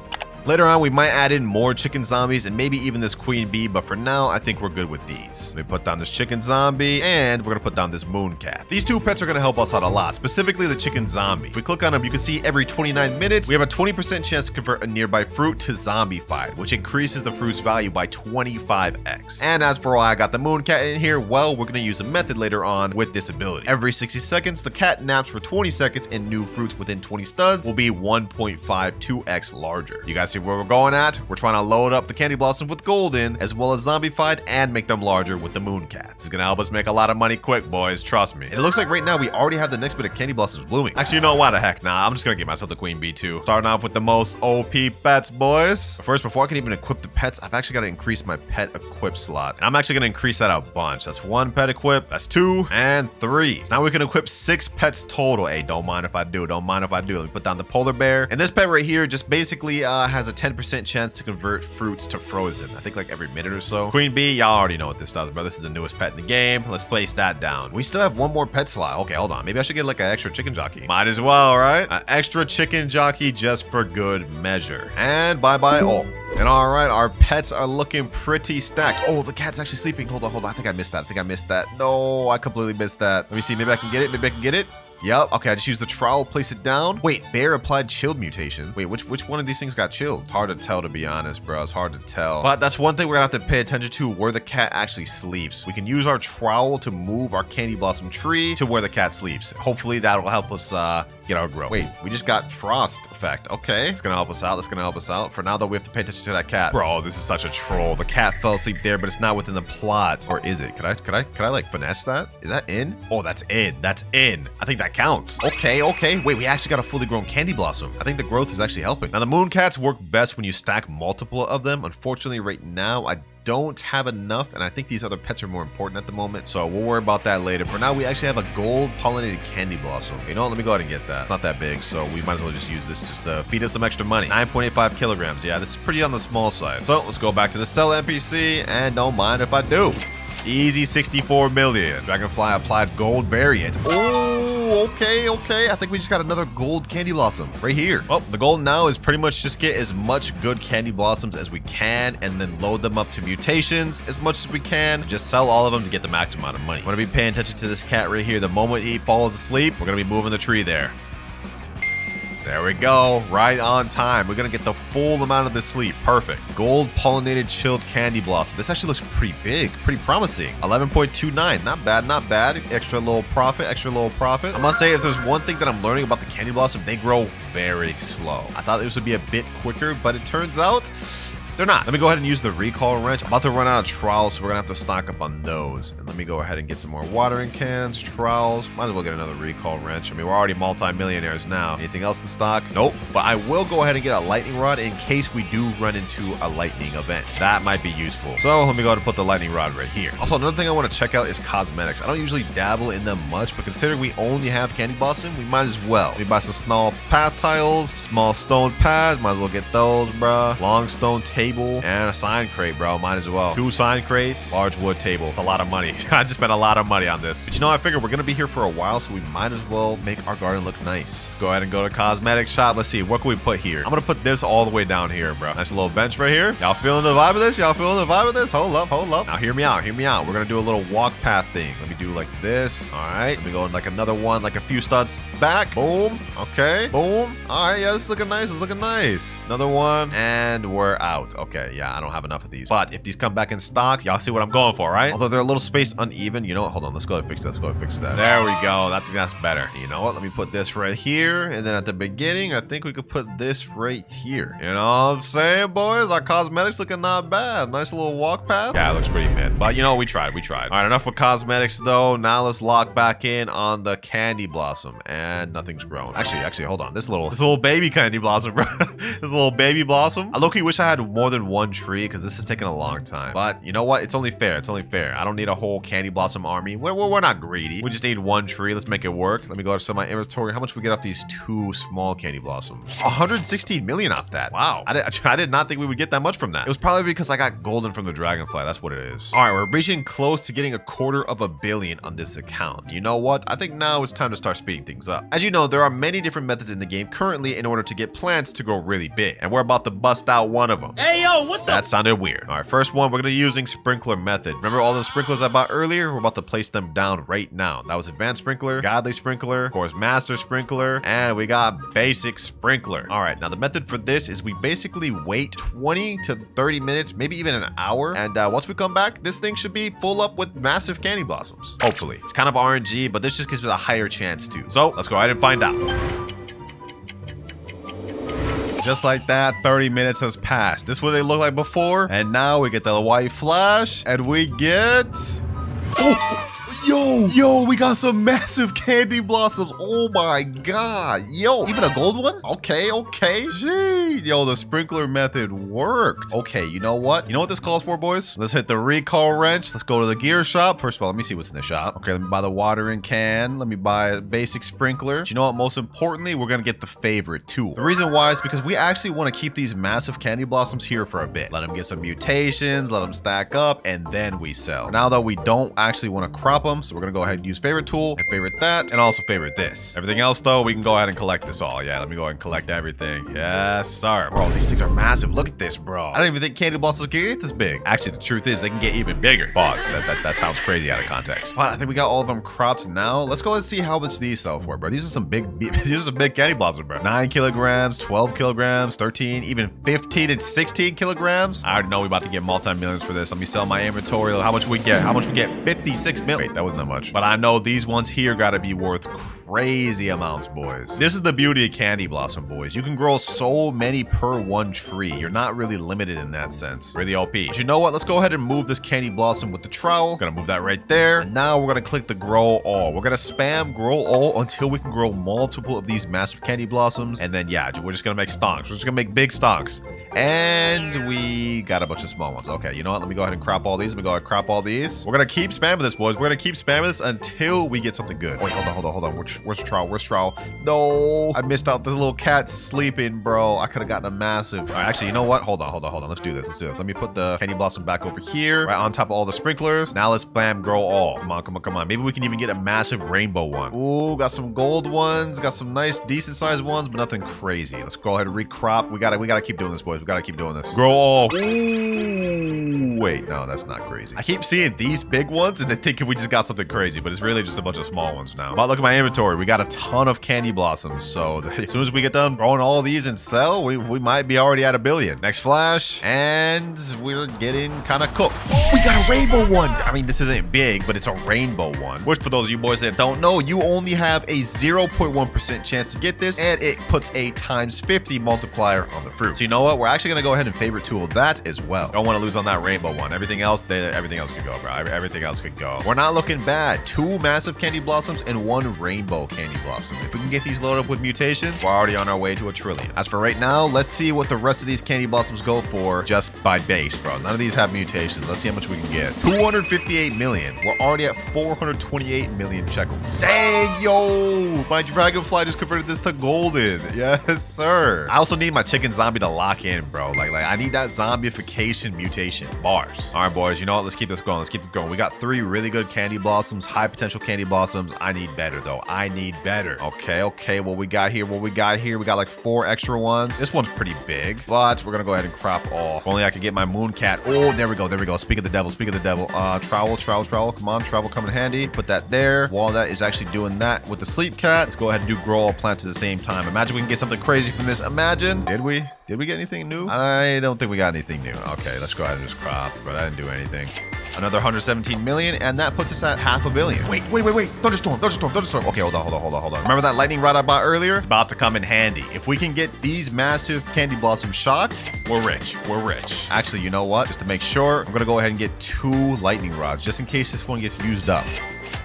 Later on, we might add in more chicken zombies and maybe even this queen bee, but for now, I think we're good with these. Let me put down this chicken zombie, and we're gonna put down this moon cat. These two pets are gonna help us out a lot, specifically the chicken zombie. If we click on them, you can see every 29 minutes, we have a 20% chance to convert a nearby fruit to zombified, which increases the fruit's value by 25x. And as for why I got the moon cat in here, well, we're gonna use a method later on with this ability. Every 60 seconds, the cat naps for 20 seconds, and new fruits within 20 studs will be 1.52x larger. You guys see where we're going at? We're trying to load up the candy blossoms with golden as well as zombified and make them larger with the moon cat. This is gonna help us make a lot of money quick, boys, trust me. And it looks like right now we already have the next bit of candy blossoms blooming. Actually, you know what the heck, nah, I'm just gonna give myself the queen bee too. Starting off with the most OP pets, boys. But first, before I can even equip the pets, I've actually got to increase my pet equip slot, and I'm actually gonna increase that a bunch. That's 1 pet equip, that's 2 and 3. So now we can equip 6 pets total. Hey, don't mind if I do. Let me put down the polar bear, and this pet right here just basically has a 10% chance to convert fruits to frozen. I think like every minute or so. Queen bee, y'all already know what this does, bro. This is the newest pet in the game. Let's place that down. We still have 1 more pet slot. Okay, hold on. Maybe I should get like an extra chicken jockey. Might as well, right? An extra chicken jockey just for good measure. And bye-bye all. And all right, our pets are looking pretty stacked. Oh, the cat's actually sleeping. Hold on. I think I missed that. No, I completely missed that. Let me see. Maybe I can get it. Yep. Okay, I just used the trowel, place it down. Wait, bear applied chilled mutation. Wait, which one of these things got chilled? Hard to tell, to be honest, bro. It's hard to tell. But that's one thing we're gonna have to pay attention to, where the cat actually sleeps. We can use our trowel to move our candy blossom tree to where the cat sleeps. Hopefully that will help us get our growth. Wait, we just got frost effect. Okay, it's gonna help us out. For now, though, we have to pay attention to that cat. Bro, this is such a troll. The cat fell asleep there, but it's not within the plot. Or is it? Could I like finesse that? Is that in? Oh, that's in. I think that counts. Okay. Wait, we actually got a fully grown candy blossom. I think the growth is actually helping. Now, the moon cats work best when you stack multiple of them. Unfortunately, right now, I don't have enough, and I think these other pets are more important at the moment, so we'll worry about that later. For now, we actually have a gold pollinated candy blossom. You know what? Let me go ahead and get that. It's not that big, so we might as well just use this just to feed us some extra money. 9.85 kilograms. Yeah, this is pretty on the small side. So let's go back to the sell NPC, and don't mind if I do. Easy 64 million. Dragonfly applied gold variant. Oh, okay. I think we just got another gold candy blossom right here. Well, the goal now is pretty much just get as much good candy blossoms as we can and then load them up to mutations as much as we can. Just sell all of them to get the max amount of money. I'm gonna be paying attention to this cat right here. The moment he falls asleep, we're gonna be moving the tree there. There we go, right on time. We're gonna get the full amount of the sleep. Perfect. Gold pollinated chilled candy blossom. This actually looks pretty big, pretty promising. 11.29, not bad. Extra little profit. I must say, if there's one thing that I'm learning about the candy blossom, they grow very slow. I thought this would be a bit quicker, but it turns out They're not. Let me go ahead and use the recall wrench. I'm about to run out of trowels, so we're gonna have to stock up on those. And let me go ahead and get some more watering cans, trowels. Might as well get another recall wrench. I mean, we're already multi-millionaires now. Anything else in stock? Nope. But I will go ahead and get a lightning rod in case we do run into a lightning event. That might be useful. So let me go ahead and put the lightning rod right here. Also, another thing I want to check out is cosmetics. I don't usually dabble in them much, but considering we only have candy blossom, we might as well. Let me buy some small path tiles, small stone pads. Might as well get those, bruh. Long stone table and a sign crate, bro. Might as well. 2 sign crates, large wood table. It's a lot of money. I just spent a lot of money on this. But you know, I figured we're gonna be here for a while, so we might as well make our garden look nice. Let's go ahead and go to cosmetic shop. Let's see, what can we put here? I'm gonna put this all the way down here, bro. Nice little bench right here. Y'all feeling the vibe of this? Y'all feeling the vibe of this? Hold up, hold up. Now hear me out, hear me out. We're gonna do a little walk path thing. Let me do like this. All right. Let me go in like another one, like a few studs back. Boom. Okay. Boom. All right. Yeah, this is looking nice. It's looking nice. Another one, and we're out. Okay. Yeah, I don't have enough of these. But if these come back in stock, y'all see what I'm going for, right? Although they're a little spaced uneven. You know what? Hold on. Let's go and fix that. Let's go and fix that. There we go. I think that's better. You know what? Let me put this right here. And then at the beginning, I think we could put this right here. You know what I'm saying, boys? Our cosmetics looking not bad. Nice little walk path. Yeah, it looks pretty mid. But you know, we tried. We tried. All right, enough with cosmetics though. Now let's lock back in on the candy blossom. And nothing's grown. Actually, hold on. This little baby candy blossom, bro. This little baby blossom. I low-key wish I had more than one tree because this is taking a long time. But you know what? It's only fair. It's only fair. I don't need a whole candy blossom army. We're not greedy. We just need one tree. Let's make it work. Let me go to my inventory. How much we get off these 2 small candy blossoms? 116 million off that. Wow. I did not think we would get that much from that. It was probably because I got golden from the dragonfly. That's what it is. All right, we're reaching close to getting $250 million on this account. You know what? I think now it's time to start speeding things up. As you know, there are many different methods in the game currently in order to get plants to grow really big. And we're about to bust out one of them. Hey, yo, what the? That sounded weird. All right, first one, we're going to be using sprinkler method. Remember all the sprinklers I bought earlier? We're about to place them down right now. That was advanced sprinkler, godly sprinkler, of course, master sprinkler, and we got basic sprinkler. All right, now the method for this is we basically wait 20 to 30 minutes, maybe even an hour. And once we come back, this thing should be full up with massive candy blossoms. Hopefully. It's kind of RNG, but this just gives it a higher chance too. So let's go ahead and find out. Just like that, 30 minutes has passed. This is what they look like before. And now we get the white flash and we get... Oh! Yo, we got some massive candy blossoms. Oh my god. Yo, even a gold one? Okay. Gee, yo, the sprinkler method worked. Okay, you know what? You know what this calls for, boys? Let's hit the recall wrench. Let's go to the gear shop. First of all, let me see what's in the shop. Okay, let me buy the watering can. Let me buy a basic sprinkler. But you know what? Most importantly, we're gonna get the favorite tool. The reason why is because we actually want to keep these massive candy blossoms here for a bit. Let them get some mutations, let them stack up, and then we sell. Now, though, we don't actually want to crop them. So we're gonna go ahead and use favorite tool and favorite that, and also favorite this. Everything else though, we can go ahead and collect this all. Yeah, let me go ahead and collect everything. Yes, sir. Bro, these things are massive. Look at this, bro. I don't even think candy blossoms can get this big. Actually, the truth is they can get even bigger. Pause. That sounds crazy out of context. But I think we got all of them cropped now. Let's go ahead and see how much these sell for, bro. These are some big candy blossoms, bro. 9 kilograms, 12 kilograms, 13, even 15 and 16 kilograms. I already know we about to get multi-millions for this. Let me sell my inventory. How much we get? 56 million. Wait, that wasn't that much. But I know these ones here gotta be worth crazy amounts, boys. This is the beauty of candy blossom, boys. You can grow so many per one tree. You're not really limited in that sense. Really OP. But you know what? Let's go ahead and move this candy blossom with the trowel. Gonna move that right there. And now we're gonna click the grow all. We're gonna spam grow all until we can grow multiple of these massive candy blossoms. And then yeah, we're just gonna make stonks. We're just gonna make big stonks. And we got a bunch of small ones. Okay, you know what? Let me go ahead and crop all these. We're gonna keep spamming this, boys. We're gonna keep spamming this until we get something good. Wait, hold on. Where's trowel? Where's trowel? No, I missed out. The little cat sleeping, bro. I could have gotten a massive. All right, actually, you know what? Hold on. Let's do this. Let me put the candy blossom back over here, right on top of all the sprinklers. Now let's spam grow all. Come on. Maybe we can even get a massive rainbow one. Ooh, got some gold ones. Got some nice, decent sized ones, but nothing crazy. Let's go ahead and recrop. We gotta keep doing this, boys. We gotta keep doing this. Grow all. Ooh, wait, no, that's not crazy. I keep seeing these big ones and then thinking we just got something crazy, but it's really just a bunch of small ones now. But look at my inventory. We got a ton of candy blossoms. So as soon as we get done growing all these and sell, we might be already at $1 billion. Next flash, and we're getting kind of cooked. We got a rainbow one. I mean, this isn't big, but it's a rainbow one. Which for those of you boys that don't know, you only have a 0.1% chance to get this, and it puts a ×50 multiplier on the fruit. So you know what? We're actually gonna go ahead and favorite tool that as well. Don't want to lose on that rainbow one. Everything else could go, bro. Everything else could go. We're not looking bad. 2 massive candy blossoms and 1 rainbow candy blossom. If we can get these loaded up with mutations, we're already on our way to 1 trillion. As for right now, let's see what the rest of these candy blossoms go for just by base, bro. None of these have mutations. Let's see how much we can get. 258 million. We're already at 428 million shekels. Dang, yo! My dragonfly just converted this to golden. Yes, sir. I also need my chicken zombie to lock in, bro. Like I need that zombification mutation. Bars. All right, boys. You know what? Let's keep this going. Let's keep it going. We got 3 really good candy blossoms, high potential candy blossoms. I need better, though. I need better. Okay. What we got here? We got like 4 extra ones. This one's pretty big, but we're gonna go ahead and crop all. If only I could get my moon cat. Oh, there we go. Speak of the devil. Trowel. Come on, travel, come in handy. Put that there. While that is actually doing that with the sleep cat, let's go ahead and do grow all plants at the same time. Imagine we can get something crazy from this. Imagine. Did we get anything new? I don't think we got anything new. Okay, let's go ahead and just crop, but I didn't do anything. Another 117 million, and that puts us at 500 million. Wait. Thunderstorm. Okay, hold on. Remember that lightning rod I bought earlier? It's about to come in handy. If we can get these massive candy blossoms shocked, we're rich. Actually, you know what? Just to make sure, I'm gonna go ahead and get 2 lightning rods, just in case this one gets used up.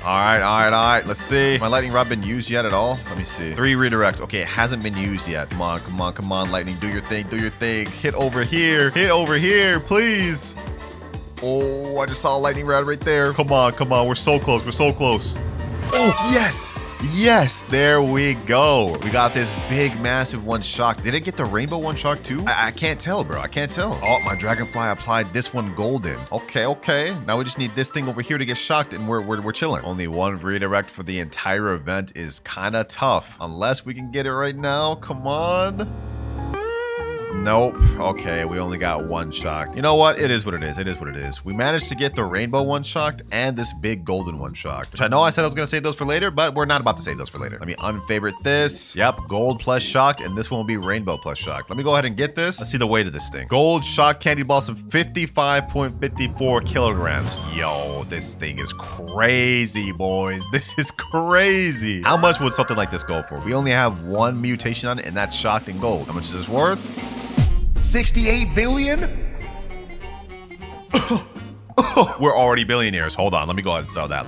All right. Let's see. My lightning rod been used yet at all? Let me see. 3 redirects. Okay, it hasn't been used yet. Come on, lightning. Do your thing. Hit over here, please. Oh, I just saw a lightning rod right there. Come on. We're so close. Oh, yes, there we go. We got this big, massive one shocked. Did it get the rainbow one shocked too? I can't tell, bro. I can't tell. Oh, my dragonfly applied this one golden. Okay. Now we just need this thing over here to get shocked, and we're chilling. Only 1 redirect for the entire event is kind of tough. Unless we can get it right now. Come on. Nope. Okay, we only got 1 shocked. You know what? It is what it is. We managed to get the rainbow one shocked and this big golden one shocked, which I know I said I was going to save those for later, but we're not about to save those for later. Let me unfavorite this. Yep, gold plus shocked, and this one will be rainbow plus shocked. Let me go ahead and get this. Let's see the weight of this thing. Gold shocked candy blossom, 55.54 kilograms. Yo, this thing is crazy, boys. This is crazy. How much would something like this go for? We only have 1 mutation on it, and that's shocked in gold. How much is this worth? 68 billion? We're already billionaires. Hold on. Let me go ahead and sell that.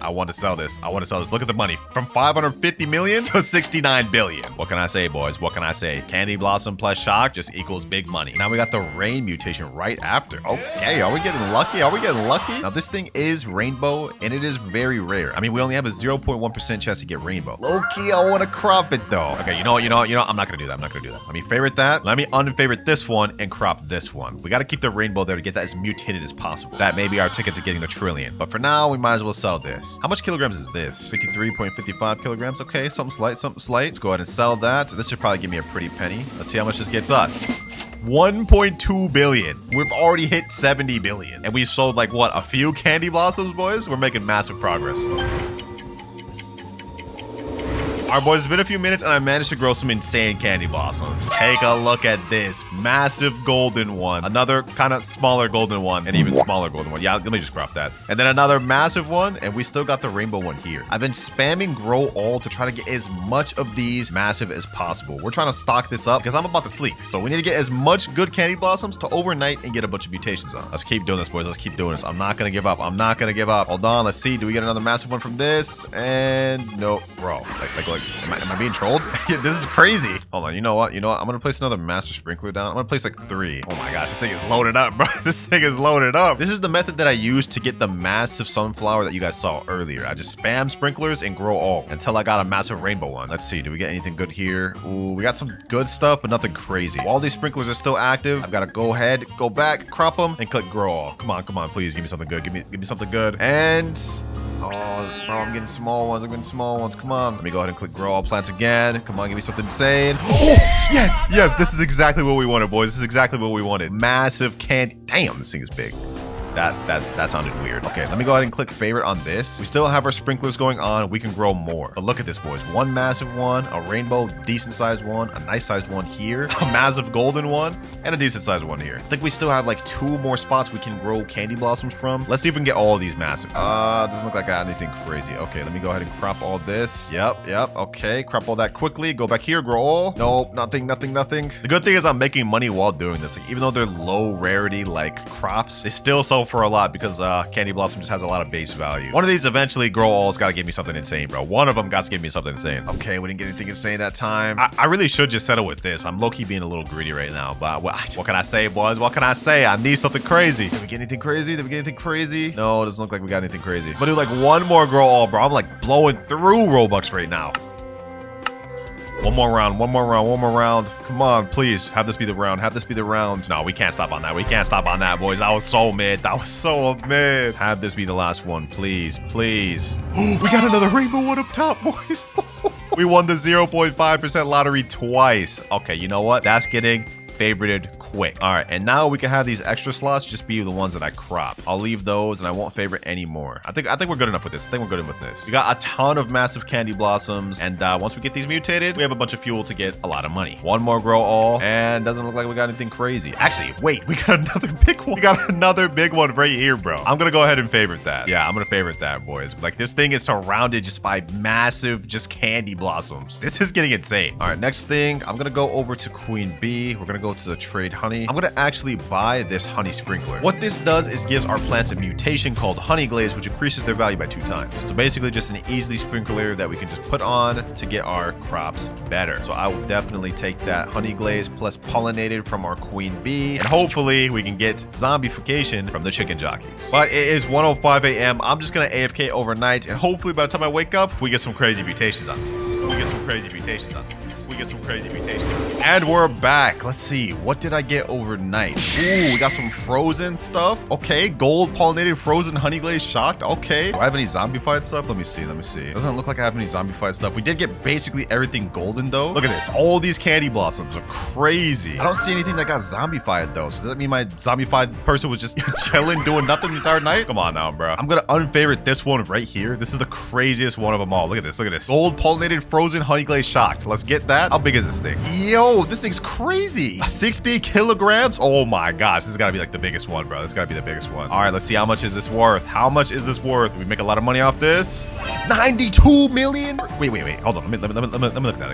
I want to sell this. Look at the money. From 550 million to 69 billion. What can I say, boys? Candy blossom plus shock just equals big money. Now we got the rain mutation right after. Okay, are we getting lucky? Now this thing is rainbow, and it is very rare. I mean, we only have a 0.1% chance to get rainbow. Low-key, I want to crop it though. Okay, you know what? I'm not gonna do that. Let me favorite that. Let me unfavorite this one and crop this one. We got to keep the rainbow there to get that as mutated as possible. That may be our ticket to getting the trillion. But for now, we might as well sell this. How much kilograms is this? 53.55 kilograms. Okay, something slight. Let's go ahead and sell that. This should probably give me a pretty penny. Let's see how much this gets us. 1.2 billion. We've already hit 70 billion. And we've sold like, what, a few candy blossoms, boys? We're making massive progress. All right, boys, it's been a few minutes, and I managed to grow some insane candy blossoms. Take a look at this massive golden one, another kind of smaller golden one, and even smaller golden one. Yeah, let me just crop that. And then another massive one, and we still got the rainbow one here. I've been spamming grow all to try to get as much of these massive as possible. We're trying to stock this up because I'm about to sleep. So we need to get as much good candy blossoms to overnight and get a bunch of mutations on. Let's keep doing this, boys. Let's keep doing this. I'm not going to give up. Hold on. Let's see. Do we get another massive one from this? And no, bro. Am I being trolled? This is crazy. Hold on. You know what? I'm going to place another master sprinkler down. I'm going to place like 3. Oh my gosh. This thing is loaded up, bro. This is the method that I used to get the massive sunflower that you guys saw earlier. I just spam sprinklers and grow all until I got a massive rainbow one. Let's see. Do we get anything good here? Ooh, we got some good stuff, but nothing crazy. While these sprinklers are still active, I've got to go ahead, go back, crop them, and click grow all. Come on. Please give me something good. Give me something good. And oh, bro, I'm getting small ones. Come on. Let me go ahead and click grow all plants again. Come on, give me something insane. Oh, yes. This is exactly what we wanted, boys. Massive candy. Damn, this thing is big. That sounded weird. Okay, let me go ahead and click favorite on this. We still have our sprinklers going on. We can grow more. But look at this, boys. One massive one, a rainbow decent sized one, a nice sized one here, a massive golden one, and a decent sized one here. I think we still have like 2 more spots we can grow candy blossoms from. Let's see if we can get all of these massive. Doesn't look like I got anything crazy. Okay, let me go ahead and crop all this. Yep. Okay, crop all that quickly. Go back here, grow all. Nope, nothing. The good thing is I'm making money while doing this. Like, even though they're low rarity like crops, they still sell for a lot because candy blossom just has a lot of base value. One of these eventually grow all's got to give me something insane, bro. One of them got to give me something insane. Okay, we didn't get anything insane that time. I really should just settle with this. I'm low-key being a little greedy right now, but what can I say, boys? What can I say? I need something crazy. Did we get anything crazy? No, it doesn't look like we got anything crazy. But do like one more grow all, bro. I'm like blowing through Robux right now. One more round. Come on, please. Have this be the round. No, we can't stop on that. Boys. That was so mid. Have this be the last one, please. We got another rainbow one up top, boys. We won the 0.5% lottery twice. Okay, you know what? That's getting favorited quick. All right, and now we can have these extra slots just be the ones that I crop. I'll leave those and I won't favorite anymore. I think we're good enough with this. We got a ton of massive candy blossoms, and once we get these mutated, we have a bunch of fuel to get a lot of money. One more grow all, and doesn't look like we got anything crazy. Actually, wait, we got another big one. We got another big one right here, bro. I'm gonna go ahead and favorite that. Yeah, I'm gonna favorite that, boys. Like, this thing is surrounded just by massive just candy blossoms. This is getting insane. All right, next thing, I'm gonna go over to Queen Bee. We're gonna go to the trade honey. I'm gonna actually buy this honey sprinkler. What this does is gives our plants a mutation called honey glaze, which increases their value by 2 times. So basically just an easy sprinkler that we can just put on to get our crops better. So I will definitely take that honey glaze plus pollinated from our queen bee, and hopefully we can get zombification from the chicken jockeys. But it is 1:05 a.m. I'm just gonna AFK overnight, and hopefully by the time I wake up, we get some crazy mutations on these. And we're back. Let's see. What did I get overnight? Ooh, we got some frozen stuff. Okay. Gold pollinated frozen honey glaze shocked. Okay. Do I have any zombified stuff? Let me see. Doesn't look like I have any zombified stuff. We did get basically everything golden though. Look at this. All these candy blossoms are crazy. I don't see anything that got zombified though. So does that mean my zombified person was just chilling, doing nothing the entire night? Come on now, bro. I'm gonna unfavorite this one right here. This is the craziest one of them all. Look at this. Gold pollinated frozen honey glaze shocked. Let's get that. How big is this thing? Yo, this thing's crazy. 60 kilograms. Oh my gosh, this has got to be like the biggest one, bro. This got to be the biggest one. All right, let's see how much is this worth. We make a lot of money off this. 92 million. Wait. Hold on. Let me look at that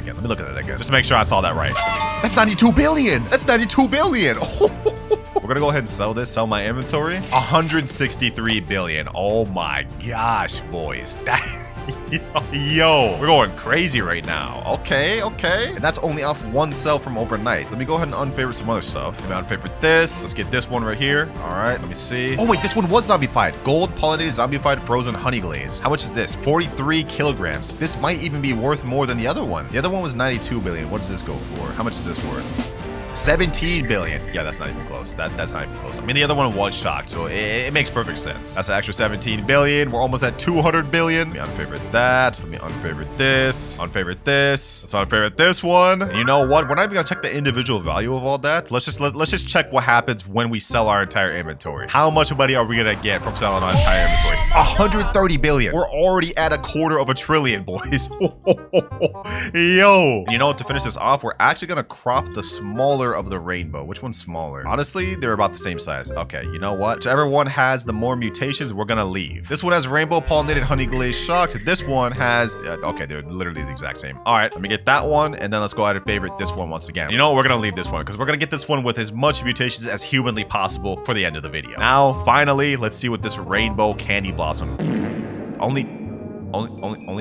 again. Just to make sure I saw that right. That's 92 billion. We're gonna go ahead and sell my inventory. 163 billion. Oh my gosh, boys. Yo, we're going crazy right now. Okay. And that's only off one sell from overnight. Let me go ahead and unfavorite some other stuff. Let me unfavorite this. Let's get this one right here. All right, let me see. Oh wait, this one was zombified. Gold pollinated zombified frozen honey glaze. How much is this? 43 kilograms. This might even be worth more than the other one. The other one was 92 billion. What does this go for? How much is this worth? 17 billion. Yeah, that's not even close. That's not even close. I mean, the other one was shocked, so it makes perfect sense. That's an extra 17 billion. We're almost at 200 billion. Let me unfavorite that. Let me unfavorite this. Unfavorite this. Let's unfavorite this one. And you know what? We're not even gonna check the individual value of all that. Let's just check what happens when we sell our entire inventory. How much money are we gonna get from selling our entire inventory? 130 billion. We're already at $250 billion, boys. Yo. You know what? To finish this off, we're actually gonna crop the smaller of the rainbow. Which one's smaller? Honestly, they're about the same size. Okay, you know what? Whichever one has the more mutations, we're gonna leave. This one has rainbow pollinated honey glaze shocked. This one has okay, they're literally the exact same. All right, let me get that one, and then let's go ahead and favorite this one once again. You know what? We're gonna leave this one because we're gonna get this one with as much mutations as humanly possible for the end of the video. Now, finally, let's see what this rainbow candy blossom. Only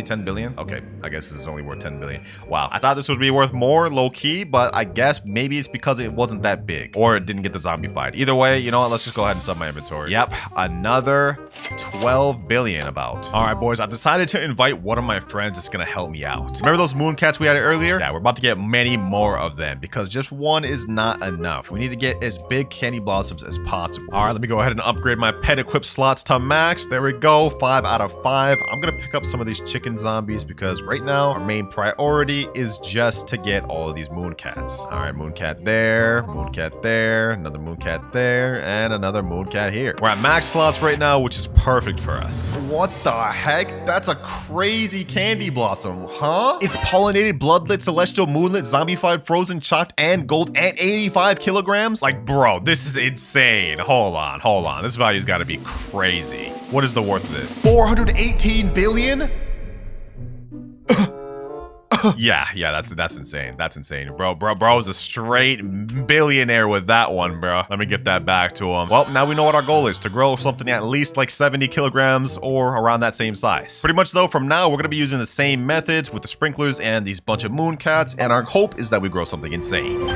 10 billion? Okay, I guess this is only worth 10 billion. Wow, I thought this would be worth more low-key, but I guess maybe it's because it wasn't that big or it didn't get the zombified. Either way, you know what? Let's just go ahead and sell my inventory. Yep, another 12 billion about. All right, boys, I've decided to invite one of my friends that's gonna help me out. Remember those moon cats we had earlier? Yeah, we're about to get many more of them because just one is not enough. We need to get as big candy blossoms as possible. All right, let me go ahead and upgrade my pet equip slots to max. There we go, 5 out of 5. I'm gonna pick up up some of these chicken zombies because right now our main priority is just to get all of these mooncats. All right, mooncat there, another mooncat there, and another mooncat here. We're at max slots right now, which is perfect for us. What the heck? That's a crazy candy blossom, huh? It's pollinated, bloodlit, celestial, moonlit, zombified, frozen, chocked, and gold, and 85 kilograms? Like, bro, this is insane. Hold on. This value's gotta be crazy. What is the worth of this? 418 billion? yeah, that's insane. That's insane. Bro's a straight billionaire with that one, bro. Let me get that back to him. Well, now we know what our goal is, to grow something at least like 70 kilograms or around that same size. Pretty much though, from now, we're gonna be using the same methods with the sprinklers and these bunch of mooncats, and our hope is that we grow something insane.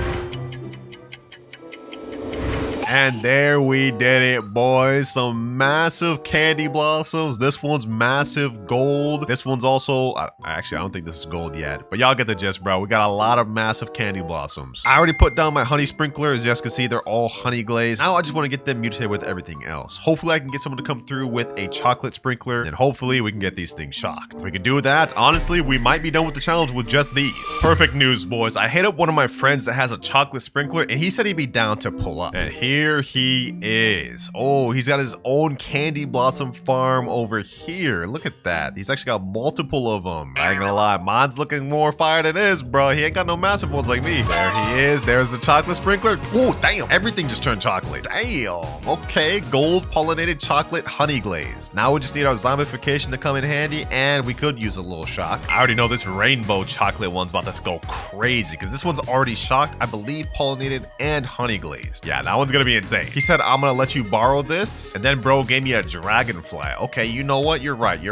And there we did it, boys. Some massive candy blossoms. This one's massive gold. This one's also, actually, I don't think this is gold yet, but y'all get the gist, bro. We got a lot of massive candy blossoms. I already put down my honey sprinkler. As you guys can see, they're all honey glazed. Now I just want to get them mutated with everything else. Hopefully I can get someone to come through with a chocolate sprinkler, and hopefully we can get these things shocked. If we can do that, honestly, we might be done with the challenge with just these. Perfect news, boys. I hit up one of my friends that has a chocolate sprinkler, and he said he'd be down to pull up. And here he is. Oh, he's got his own candy blossom farm over here. Look at that. He's actually got multiple of them. I ain't gonna lie, mine's looking more fire than his, bro. He ain't got no massive ones like me. There he is. There's the chocolate sprinkler. Oh, damn. Everything just turned chocolate. Damn. Okay, gold pollinated chocolate honey glaze. Now we just need our zombification to come in handy, and we could use a little shock. I already know this rainbow chocolate one's about to go crazy because this one's already shocked, I believe, pollinated and honey glazed. Yeah, that one's gonna be insane. He said, I'm gonna let you borrow this. And then bro gave me a dragonfly. Okay, you know what? You're right.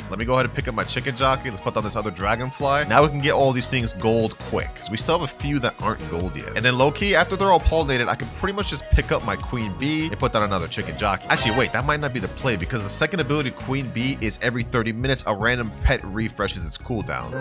Let me go ahead and pick up my chicken jockey. Let's put down this other dragonfly. Now we can get all these things gold quick because we still have a few that aren't gold yet. And then low-key, after they're all pollinated, I can pretty much just pick up my queen bee and put down another chicken jockey. Actually, wait, that might not be the play because the second ability queen bee is every 30 minutes a random pet refreshes its cooldown.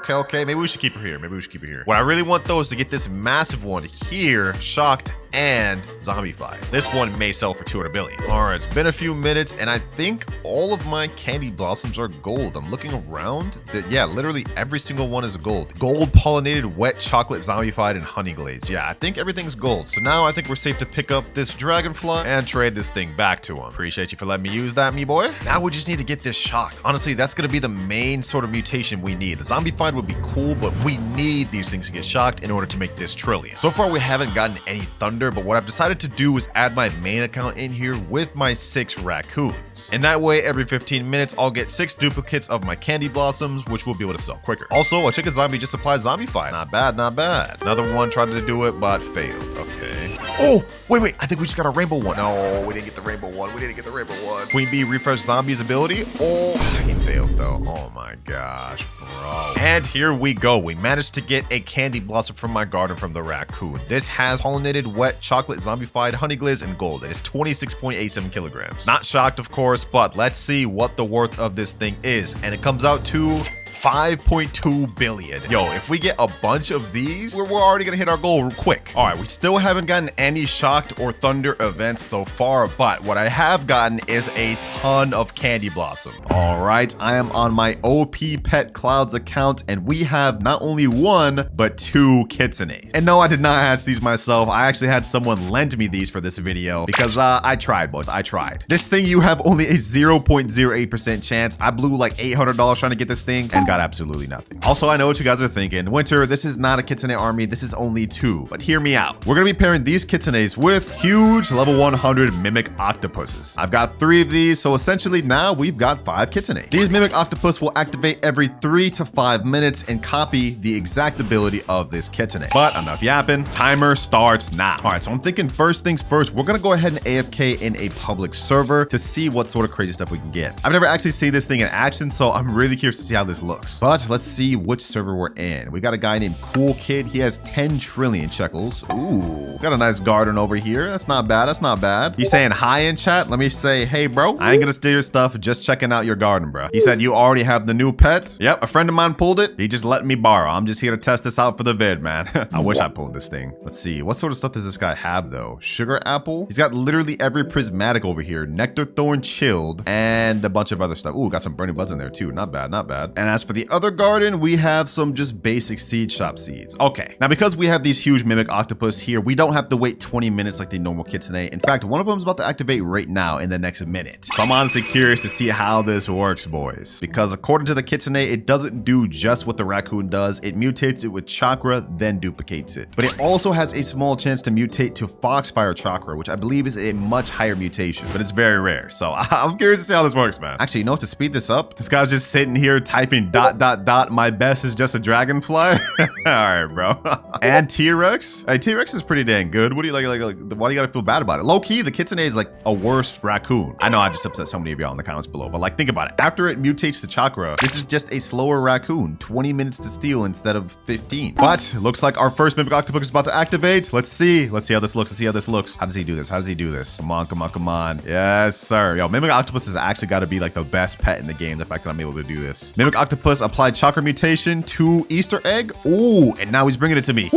Okay. Maybe we should keep her here. What I really want though is to get this massive one here, shocked and zombified. This one may sell for 200 billion. All right, it's been a few minutes and I think all of my candy blossoms are gold. I'm looking around. Yeah, literally every single one is gold. Gold pollinated, wet chocolate, zombified, and honey glazed. Yeah, I think everything's gold. So now I think we're safe to pick up this dragonfly and trade this thing back to him. Appreciate you for letting me use that, me boy. Now we just need to get this shocked. Honestly, that's gonna be the main sort of mutation we need. The zombified would be cool, but we need these things to get shocked in order to make this trillion. So far, we haven't gotten any thunder, but what I've decided to do is add my main account in here with my 6 raccoons. And that way, every 15 minutes, I'll get 6 duplicates of my candy blossoms, which we'll be able to sell quicker. Also, a chicken zombie just applied zombified. Not bad. Another one tried to do it, but failed. Okay. Oh, wait. I think we just got a rainbow one. No, we didn't get the rainbow one. Queen bee refresh zombies ability. Oh, he failed though. Oh my gosh, bro. And here we go. We managed to get a candy blossom from my garden from the raccoon. This has pollinated, wet, chocolate, zombified, honey glaze, and gold. It is 26.87 kilograms. Not shocked, of course, but let's see what the worth of this thing is. And it comes out to 5.2 billion. Yo, if we get a bunch of these, we're already gonna hit our goal quick. All right, we still haven't gotten any shocked or thunder events so far, but what I have gotten is a ton of candy blossom. All right, I am on my WinterKloudz account, and we have not only 1, but 2 kitsunes. And no, I did not hatch these myself. I actually had someone lend me these for this video because I tried, boys. I tried. This thing, you have only a 0.08% chance. I blew like $800 trying to get this thing and got absolutely nothing. Also, I know what you guys are thinking. Winter, this is not a kitsune army. This is only 2. But hear me out. We're gonna be pairing these kitsunes with huge level 100 mimic octopuses. I've got 3 of these, so essentially now we've got 5 kitsunes. These mimic octopus will activate every 3 to 5 minutes and copy the exact ability of this kitsune. But enough yapping. Timer starts now. All right, so I'm thinking first things first, we're gonna go ahead and AFK in a public server to see what sort of crazy stuff we can get. I've never actually seen this thing in action, so I'm really curious to see how this looks. Roblox. But let's see which server we're in. We got a guy named Cool Kid. He has 10 trillion shekels. Ooh, got a nice garden over here. That's not bad. That's not bad. He's saying hi in chat. Let me say, hey, bro. I ain't gonna steal your stuff. Just checking out your garden, bro. He said you already have the new pet. Yep, a friend of mine pulled it. He just let me borrow. I'm just here to test this out for the vid, man. I wish I pulled this thing. Let's see. What sort of stuff does this guy have, though? Sugar apple. He's got literally every prismatic over here. Nectar thorn chilled and a bunch of other stuff. Ooh, got some burning buds in there, too. Not bad, not bad. And as for the other garden, we have some just basic seed shop seeds. Okay, now because we have these huge mimic octopus here, we don't have to wait 20 minutes like the normal kitsune. In fact, one of them is about to activate right now in the next minute. So I'm honestly curious to see how this works, boys. Because according to the kitsune, it doesn't do just what the raccoon does. It mutates it with chakra, then duplicates it. But it also has a small chance to mutate to foxfire chakra, which I believe is a much higher mutation, but it's very rare. So I'm curious to see how this works, man. Actually, you know what, to speed this up, this guy's just sitting here typing ... my best is just a dragonfly. All right, bro. And T-Rex. Hey, T-Rex is pretty dang good. What do you like? Why do you gotta feel bad about it? Low key, the kitsune is like a worse raccoon. I know I just upset so many of y'all in the comments below, but like, think about it. After it mutates to chakra, this is just a slower raccoon. 20 minutes to steal instead of 15. But looks like our first mimic octopus is about to activate. Let's see. Let's see how this looks. Let's see how this looks. How does he do this? How does he do this? Come on, come on, come on. Yes, sir. Yo, mimic octopus has actually got to be like the best pet in the game. The fact that I'm able to do this. Mimic octopus applied chakra mutation to Easter egg. Ooh, and now he's bringing it to me.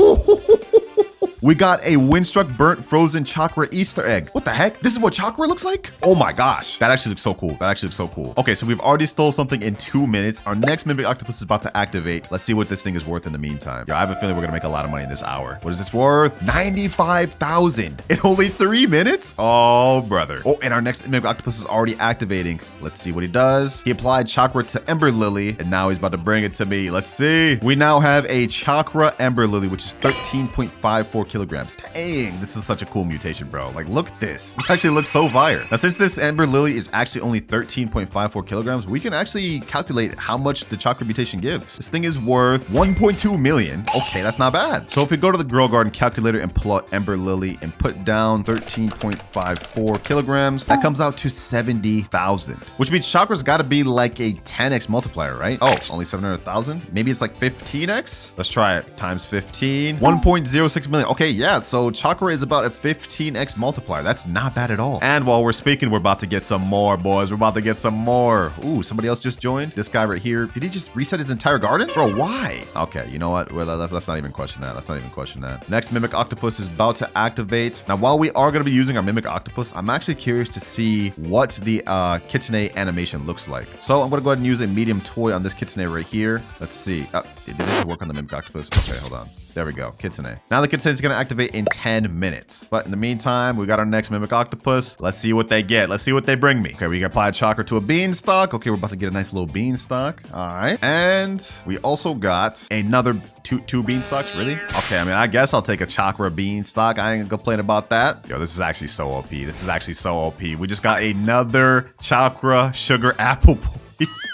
We got a Windstruck burnt frozen chakra Easter egg. What the heck? This is what chakra looks like? Oh my gosh. That actually looks so cool. That actually looks so cool. Okay, so we've already stole something in 2 minutes. Our next mimic octopus is about to activate. Let's see what this thing is worth in the meantime. Yo, I have a feeling we're gonna make a lot of money in this hour. What is this worth? 95,000 in only 3 minutes? Oh, brother. Oh, and our next mimic octopus is already activating. Let's see what he does. He applied chakra to Ember Lily, and now he's about to bring it to me. Let's see. We now have a chakra Ember Lily, which is 13.54 kilograms. Dang, this is such a cool mutation, bro. Like, look at this. This actually looks so fire. Now, since this Ember Lily is actually only 13.54 kilograms, we can actually calculate how much the chakra mutation gives. This thing is worth 1.2 million. Okay, that's not bad. So if we go to the Girl Garden calculator and pull out Ember Lily and put down 13.54 kilograms, that comes out to 70,000, which means chakra's got to be like a 10x multiplier, right? Oh, only 700,000? Maybe it's like 15x? Let's try it. Times 15. 1.06 million. Okay, yeah, so chakra is about a 15x multiplier. That's not bad at all. And while we're speaking, we're about to get some more, boys. We're about to get some more. Ooh, somebody else just joined. This guy right here. Did he just reset his entire garden? Bro, why? Okay, you know what? Well, let's not even question that. Let's not even question that. Next mimic octopus is about to activate. Now, while we are going to be using our mimic octopus, I'm actually curious to see what the kitsune animation looks like. So I'm going to go ahead and use a medium toy on this kitsune right here. Let's see. Did this work on the mimic octopus? Okay, hold on. There we go, kitsune. Now the kitsune is gonna activate in 10 minutes. But in the meantime, we got our next mimic octopus. Let's see what they get. Let's see what they bring me. Okay, we can apply chakra to a beanstalk. Okay, we're about to get a nice little beanstalk. All right, and we also got another two beanstalks. Really? Okay, I mean, I guess I'll take a chakra beanstalk. I ain't gonna complain about that. Yo, this is actually so OP. This is actually so OP. We just got another chakra sugar apple, boys.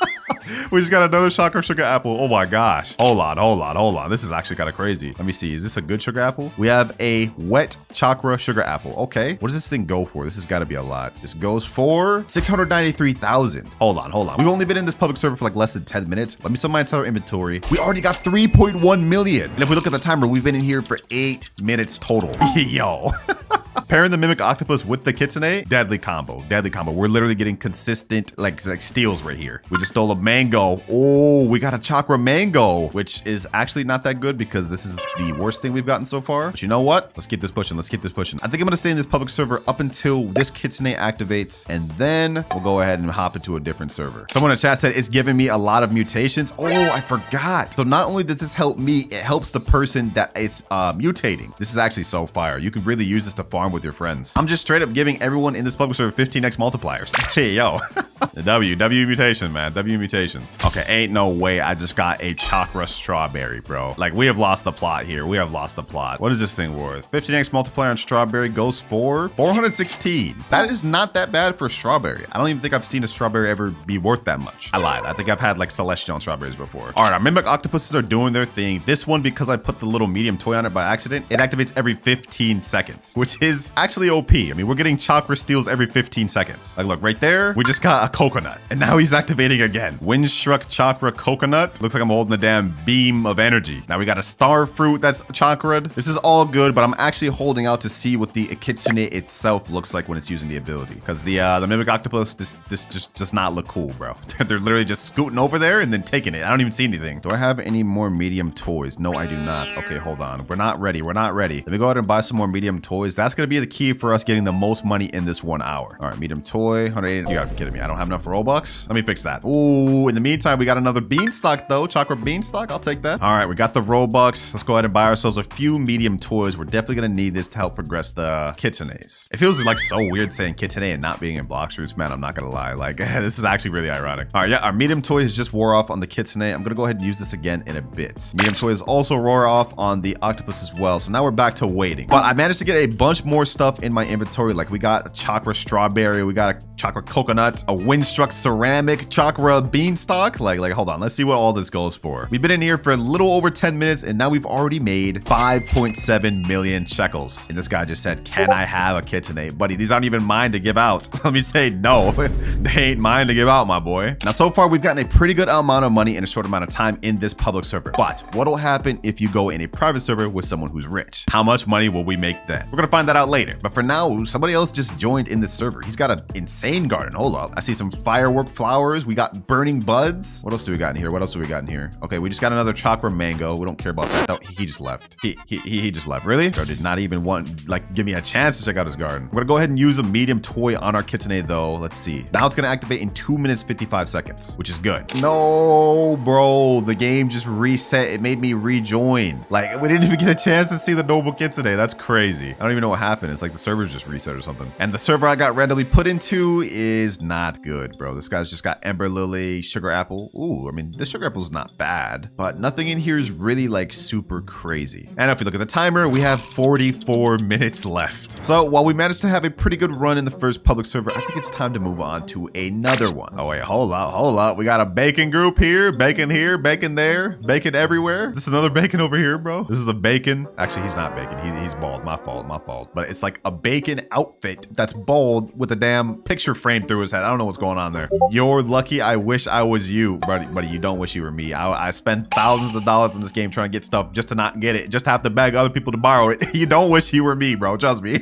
We just got another chakra sugar apple. Oh my gosh. Hold on. This is actually kind of crazy. Let me see. Is this a good sugar apple? We have a wet chakra sugar apple. Okay. What does this thing go for? This has got to be a lot. This goes for 693,000. Hold on. We've only been in this public server for like less than 10 minutes. Let me sum my entire inventory. We already got 3.1 million. And if we look at the timer, we've been in here for 8 minutes total. Yo. Pairing the mimic octopus with the kitsune, deadly combo. We're literally getting consistent like steals right here. We just stole a mango. Oh, we got a chakra mango, which is actually not that good because this is the worst thing we've gotten so far. But you know what? Let's keep this pushing. I think I'm gonna stay in this public server up until this kitsune activates, and then we'll go ahead and hop into a different server. Someone in chat said it's giving me a lot of mutations. Oh, I forgot. So not only does this help me, it helps the person that it's mutating. This is actually so fire. You can really use this to farm with your friends. I'm just straight up giving everyone in this public server 15x multipliers. Hey, yo. W mutation, man. W mutations. Okay, ain't no way I just got a chakra strawberry, bro. Like, we have lost the plot here. What is this thing worth? 15x multiplier on strawberry goes for 416. That is not that bad for strawberry. I don't even think I've seen a strawberry ever be worth that much. I lied. I think I've had like celestial strawberries before. All right, our mimic octopuses are doing their thing. This one, because I put the little medium toy on it by accident, it activates every 15 seconds, which is actually OP. I mean, we're getting chakra steals every 15 seconds. Like, look, right there, we just got a coconut. And now he's activating again. Wind struck chakra coconut. Looks like I'm holding a damn beam of energy. Now we got a star fruit that's chakra. This is all good, but I'm actually holding out to see what the kitsune itself looks like when it's using the ability. Because the mimic octopus, this just does not look cool, bro. They're literally just scooting over there and then taking it. I don't even see anything. Do I have any more medium toys? No, I do not. Okay, hold on. We're not ready. We're not ready. Let me go ahead and buy some more medium toys. That's going to be the key for us getting the most money in this 1 hour. All right, medium toy, 180. You gotta be kidding me. I don't have enough Robux. Let me fix that. Ooh, in the meantime, we got another beanstalk though. Chakra beanstalk. I'll take that. All right, we got the Robux. Let's go ahead and buy ourselves a few medium toys. We're definitely going to need this to help progress the kitsunes. It feels like so weird saying kitsune and not being in block roots, man. I'm not going to lie. Like, this is actually really ironic. All right, yeah, our medium toy has just wore off on the kitsune. I'm going to go ahead and use this again in a bit. Medium toy is also wore off on the octopus as well. So now we're back to waiting. But I managed to get a bunch more stuff in my inventory. Like we got a chakra strawberry. We got a chakra coconut, a windstruck ceramic, chakra beanstalk. Like, hold on. Let's see what all this goes for. We've been in here for a little over 10 minutes and now we've already made 5.7 million shekels. And this guy just said, can I have a kitsune? Buddy, these aren't even mine to give out. Let me say no. They ain't mine to give out, my boy. Now, so far, we've gotten a pretty good amount of money in a short amount of time in this public server. But what will happen if you go in a private server with someone who's rich? How much money will we make then? We're gonna find that out later. But for now, somebody else just joined in this server. He's got an insane garden. Hold up. I see some firework flowers. We got burning buds. What else do we got in here? What else do we got in here? Okay, we just got another chakra mango. We don't care about that. Oh, he just left. He just left. Really? Bro did not even want, like, give me a chance to check out his garden. We're gonna go ahead and use a medium toy on our kitsune though. Let's see. Now it's gonna activate in 2 minutes 55 seconds, which is good. No, bro, the game just reset. It made me rejoin. Like, we didn't even get a chance to see the noble kitsune. That's crazy. I don't even know what happened. It's like the servers just reset or something. And the server I got randomly put into is not good, bro. This guy's just got Ember Lily, Sugar Apple. Ooh, I mean, the Sugar Apple's not bad, but nothing in here is really like super crazy. And if you look at the timer, we have 44 minutes left. So while we managed to have a pretty good run in the first public server, I think it's time to move on to another one. Oh wait, hold up. We got a bacon group here, bacon there, bacon everywhere. Is this another bacon over here, bro? This is a bacon. Actually, he's not bacon. He's bald. My fault. But it's like a bacon outfit that's bald with a damn picture frame through his head. I don't know what's going on there. You're lucky. I wish I was you, buddy. You don't wish you were me. I spent thousands of dollars in this game trying to get stuff just to not get it, just to have to beg other people to borrow it. You don't wish you were me, bro. Trust me.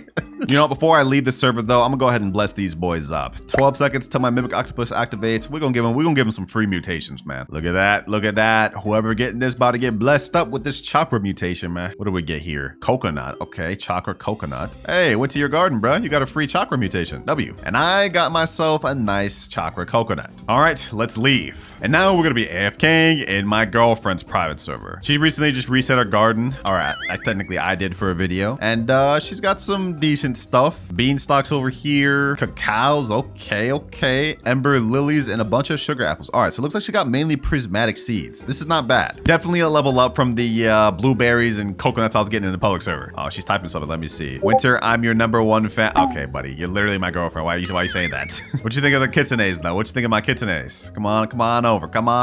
You know, before I leave the server though, I'm gonna go ahead and bless these boys up. 12 seconds till my mimic octopus activates. We're gonna give him some free mutations, man. Look at that. Whoever getting this about to get blessed up with this chakra mutation, man. What do we get here? Coconut. Okay, chakra coconut. Hey, went to your garden, bro. You got a free chakra mutation. W. And I got myself a nice chakra coconut. All right, let's leave. And now we're gonna be AFKing in my girlfriend's private server. She recently just reset her garden. All right, technically I did for a video. And she's got some decent stuff. Beanstalks over here, cacaos, okay, ember lilies, and a bunch of sugar apples. All right, so it looks like she got mainly prismatic seeds. This is not bad. Definitely a level up from the blueberries and coconuts I was getting in the public server. Oh, she's typing something. Let me see. Winter, I'm your #1 fan. Okay, buddy, you're literally my girlfriend. Why are you saying that? What you think of the kitsunes though? What you think of my kitsunes? Come on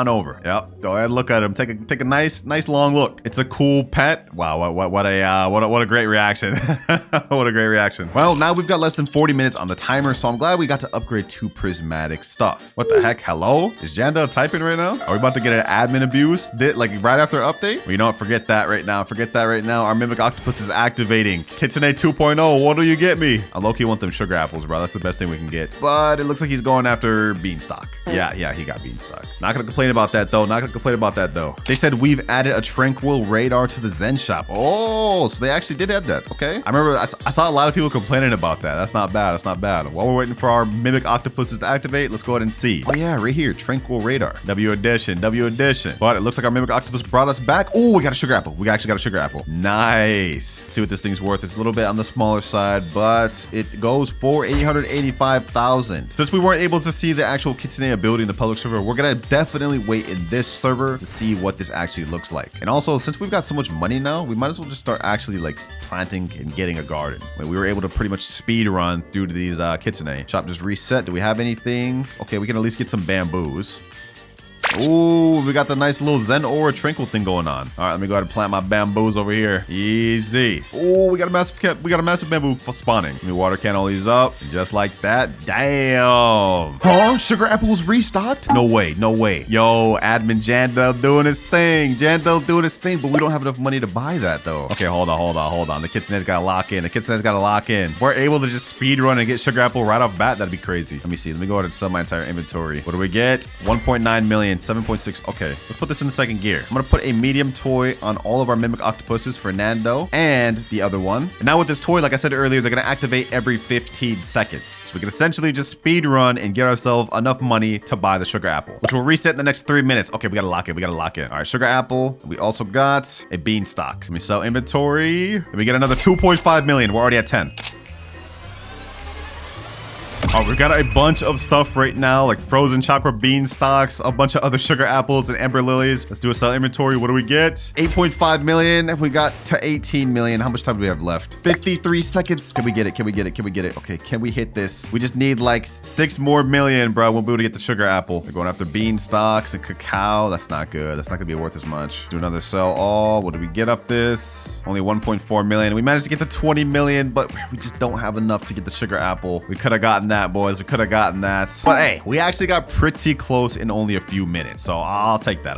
over. Yep, go ahead, look at him. Take a nice long look. It's a cool pet. Wow, what a great reaction. What a great reaction. Well, now we've got less than 40 minutes on the timer, so I'm glad we got to upgrade to prismatic stuff. What the heck? Hello? Is Janda typing right now? Are we about to get an admin abuse? Like right after update? Well, you know what? Forget that right now. Our mimic octopus is activating. Kitsune 2.0. What do you get me? I low-key want them sugar apples, bro. That's the best thing we can get. But it looks like he's going after beanstalk. Yeah, he got beanstalk. Not gonna complain about that though. They said we've added a tranquil radar to the Zen shop. Oh, so they actually did add that. Okay. I remember I saw a lot of people complaining about that. That's not bad. While we're waiting for our mimic octopuses to activate, let's go ahead and see. Oh yeah, right here, tranquil radar. W addition. But it looks like our mimic octopus brought us back. Oh, we got a sugar apple. We actually got a sugar apple. Nice. Let's see what this thing's worth. It's a little bit on the smaller side, but it goes for 885,000. Since we weren't able to see the actual kitsune ability in the public server, we're gonna definitely wait in this server to see what this actually looks like. And also, since we've got so much money now, we might as well just start actually like planting and getting a garden. Like, we were able to pretty much speed run through to these kitsune. Shop just reset. Do we have anything? Okay, we can at least get some bamboos. Ooh, we got the nice little Zen Aura Tranquil thing going on. All right, let me go ahead and plant my bamboos over here. Easy. Ooh, we got a massive bamboo spawning. Let me water can all these up. Just like that. Damn. Huh? Sugar apples restocked? No way. No way. Yo, admin Jandel doing his thing. Jandel doing his thing, but we don't have enough money to buy that though. Okay, hold on. The kitchenette's gotta lock in. If we're able to just speed run and get sugar apple right off bat, that'd be crazy. Let me see. Let me go ahead and sell my entire inventory. What do we get? 1.9 million, 7.6. Okay, let's put this in the second gear. I'm gonna put a medium toy on all of our mimic octopuses for Nando and the other one. And now with this toy, like I said earlier, they're gonna activate every 15 seconds. So we can essentially just speed run and get ourselves enough money to buy the sugar apple, which will reset in the next 3 minutes. Okay, we gotta lock in. All right, sugar apple. We also got a beanstalk. Let me sell inventory. Let me get another 2.5 million. We're already at 10. Oh, we've got a bunch of stuff right now, like frozen chakra beanstalks, a bunch of other sugar apples and ember lilies. Let's do a sell inventory. What do we get? 8.5 million. We got to 18 million. How much time do we have left? 53 seconds. Can we get it? Okay, can we hit this? We just need like 6 more million, bro. We'll be able to get the sugar apple. We're going after beanstalks and cacao. That's not good. That's not gonna be worth as much. Do another sell all. What do we get up this? Only 1.4 million. We managed to get to 20 million, but we just don't have enough to get the sugar apple. We could have gotten that, boys. We could have gotten that. But hey, we actually got pretty close in only a few minutes. So I'll take that.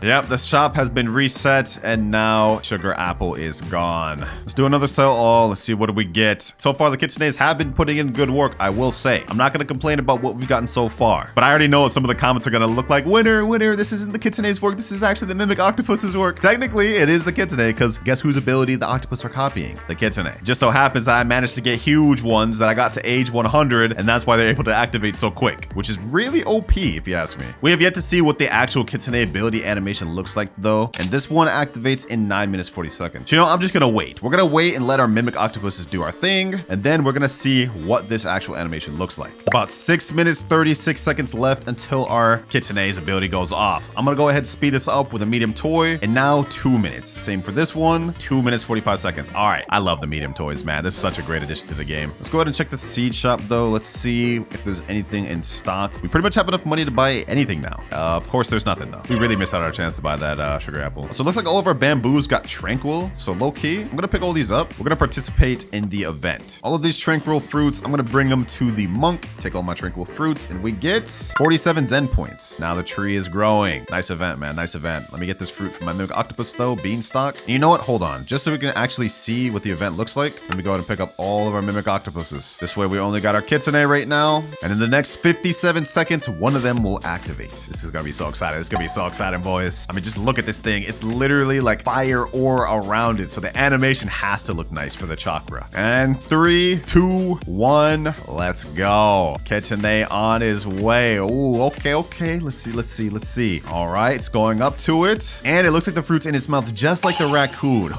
Yep, the shop has been reset and now sugar apple is gone. Let's do another sell all. Let's see what do we get. So far, the kitchenaires have been putting in good work, I will say. I'm not going to complain about what we've gotten so far, but I already know some of the comments are going to look like, winner, this isn't the kitchenaires work. This is actually the mimic octopus's work. Technically, it is the kitsune because guess whose ability the octopus are copying? The kitsune. Just so happens that I managed to get huge ones that I got to age 100, and that's why they're able to activate so quick, which is really OP if you ask me. We have yet to see what the actual kitsune ability animation looks like though, and this one activates in 9 minutes 40 seconds. So, you know, I'm just gonna wait. We're gonna wait and let our mimic octopuses do our thing, and then we're gonna see what this actual animation looks like. About 6 minutes 36 seconds left until our kitsune's ability goes off. I'm gonna go ahead and speed this up with a medium toy, and now 2 minutes. Same for this one, 2 minutes 45 seconds. All right, I love the medium toys, man. This is such a great addition to the game. Let's go ahead and check the seed shop though. Let's see if there's anything in stock. We pretty much have enough money to buy anything now. Of course, there's nothing though. We really missed out on our chance to buy that sugar apple. So it looks like all of our bamboos got tranquil. So low key, I'm gonna pick all these up. We're gonna participate in the event. All of these tranquil fruits, I'm gonna bring them to the monk. Take all my tranquil fruits, and we get 47 Zen points. Now the tree is growing. Nice event, man. Nice event. Let me get this fruit from my mimic octopus though. Beanstalk. And you know what? Hold on. Just so we can actually see what the event looks like, let me go ahead and pick up all of our mimic octopuses. This way we only got our kitsune right now, and in the next 57 seconds, one of them will activate. This is gonna be so exciting. It's gonna be so exciting, boys. I mean, just look at this thing. It's literally like fire aura around it, so the animation has to look nice for the chakra. And 3, 2, 1, let's go. Kitsune on his way. Ooh, okay. Let's see. All right, it's going up to it, and it looks like the fruit's in its mouth, just like the raccoon.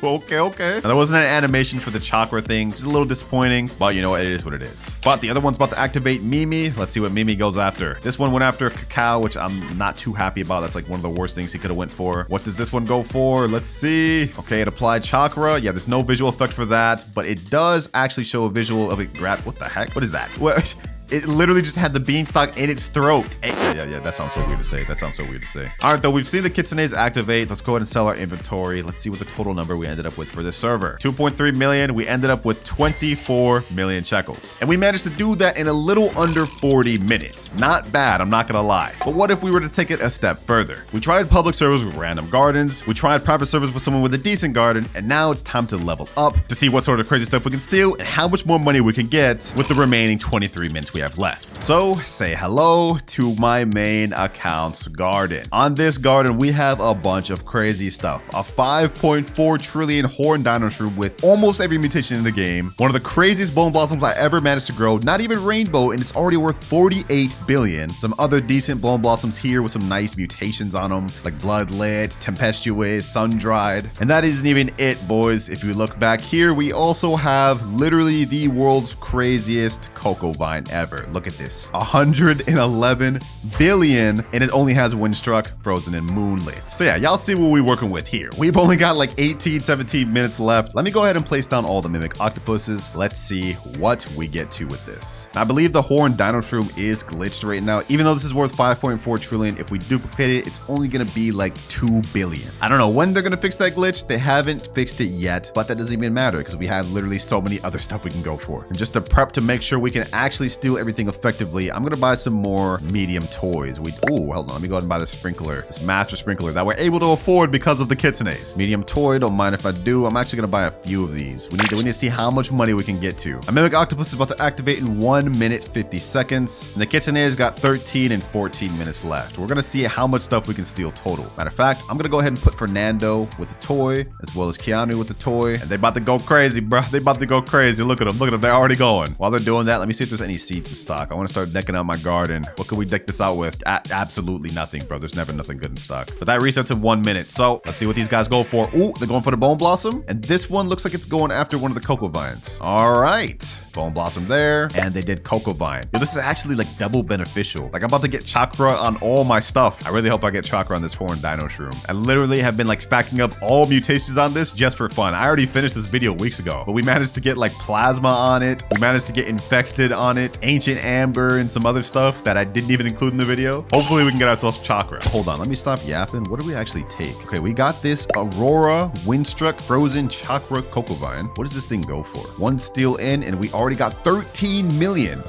Okay. Now, there wasn't an animation for the chakra thing. Just a little disappointing, but you know what? It is what it is. But the other one's about to activate Mimi. Let's see what Mimi goes after. This one went after cacao, which I'm not too happy about. That's like one of the worst things he could have went for. What does this one go for? Let's see. Okay, it applied chakra. Yeah, there's no visual effect for that, but it does actually show a visual of it grab. What the heck? What is that? What? It literally just had the beanstalk in its throat. Yeah, that sounds so weird to say. All right, though, we've seen the kitsune's activate. Let's go ahead and sell our inventory. Let's see what the total number we ended up with for this server. 2.3 million. We ended up with 24 million shekels. And we managed to do that in a little under 40 minutes. Not bad, I'm not gonna lie. But what if we were to take it a step further? We tried public servers with random gardens. We tried private servers with someone with a decent garden. And now it's time to level up to see what sort of crazy stuff we can steal and how much more money we can get with the remaining 23 minutes we have left. So say hello to my main account's garden. On this garden, we have a bunch of crazy stuff. A 5.4 trillion horn dinosaur with almost every mutation in the game. One of the craziest bone blossoms I ever managed to grow. Not even rainbow, and it's already worth 48 billion. Some other decent bone blossoms here with some nice mutations on them, like bloodlit, tempestuous, sun-dried. And that isn't even it, boys. If you look back here, we also have literally the world's craziest cocoa vine ever. ever. Look at this. 111 billion, and it only has Windstruck, Frozen, and Moonlit. So yeah, y'all see what we're working with here. We've only got like 18, 17 minutes left. Let me go ahead and place down all the Mimic Octopuses. Let's see what we get to with this. Now, I believe the Horn Dino Shroom is glitched right now. Even though this is worth 5.4 trillion, if we duplicate it, it's only gonna be like 2 billion. I don't know when they're gonna fix that glitch. They haven't fixed it yet, but that doesn't even matter because we have literally so many other stuff we can go for. And just to prep to make sure we can actually steal everything effectively, I'm gonna buy some more medium toys. Oh, hold on, let me go ahead and buy this sprinkler, this master sprinkler that we're able to afford because of the kitsunes. Medium toy, don't mind if I do. I'm actually gonna buy a few of these. We need to see how much money we can get to. A Mimic Octopus is about to activate in 1 minute 50 seconds. And the kitsune's got 13 and 14 minutes left. We're gonna see how much stuff we can steal total. Matter of fact, I'm gonna go ahead and put Fernando with the toy, as well as Keanu with the toy. And they about to go crazy, bro. They about to go crazy. Look at them. Look at them. They're already going. While they're doing that, let me see if there's any seeds in stock. I want to start decking out my garden. What can we deck this out with? Absolutely nothing, bro. There's never nothing good in stock. But that resets in 1 minute. So let's see what these guys go for. Ooh, they're going for the Bone Blossom. And this one looks like it's going after one of the Cocoa Vines. All right. Bone Blossom there. And they did Cocoa Vine. Yo, this is actually like double beneficial. Like I'm about to get chakra on all my stuff. I really hope I get chakra on this Horn Dino Shroom. I literally have been like stacking up all mutations on this just for fun. I already finished this video weeks ago, but we managed to get like plasma on it. We managed to get infected on it, ancient amber, and some other stuff that I didn't even include in the video. Hopefully we can get ourselves chakra. Hold on, let me stop yapping. What do we actually take? Okay, we got this Aurora, Windstruck, Frozen, Chakra, Cocoa Vine. What does this thing go for? 1 steal in, and we already got 13 million.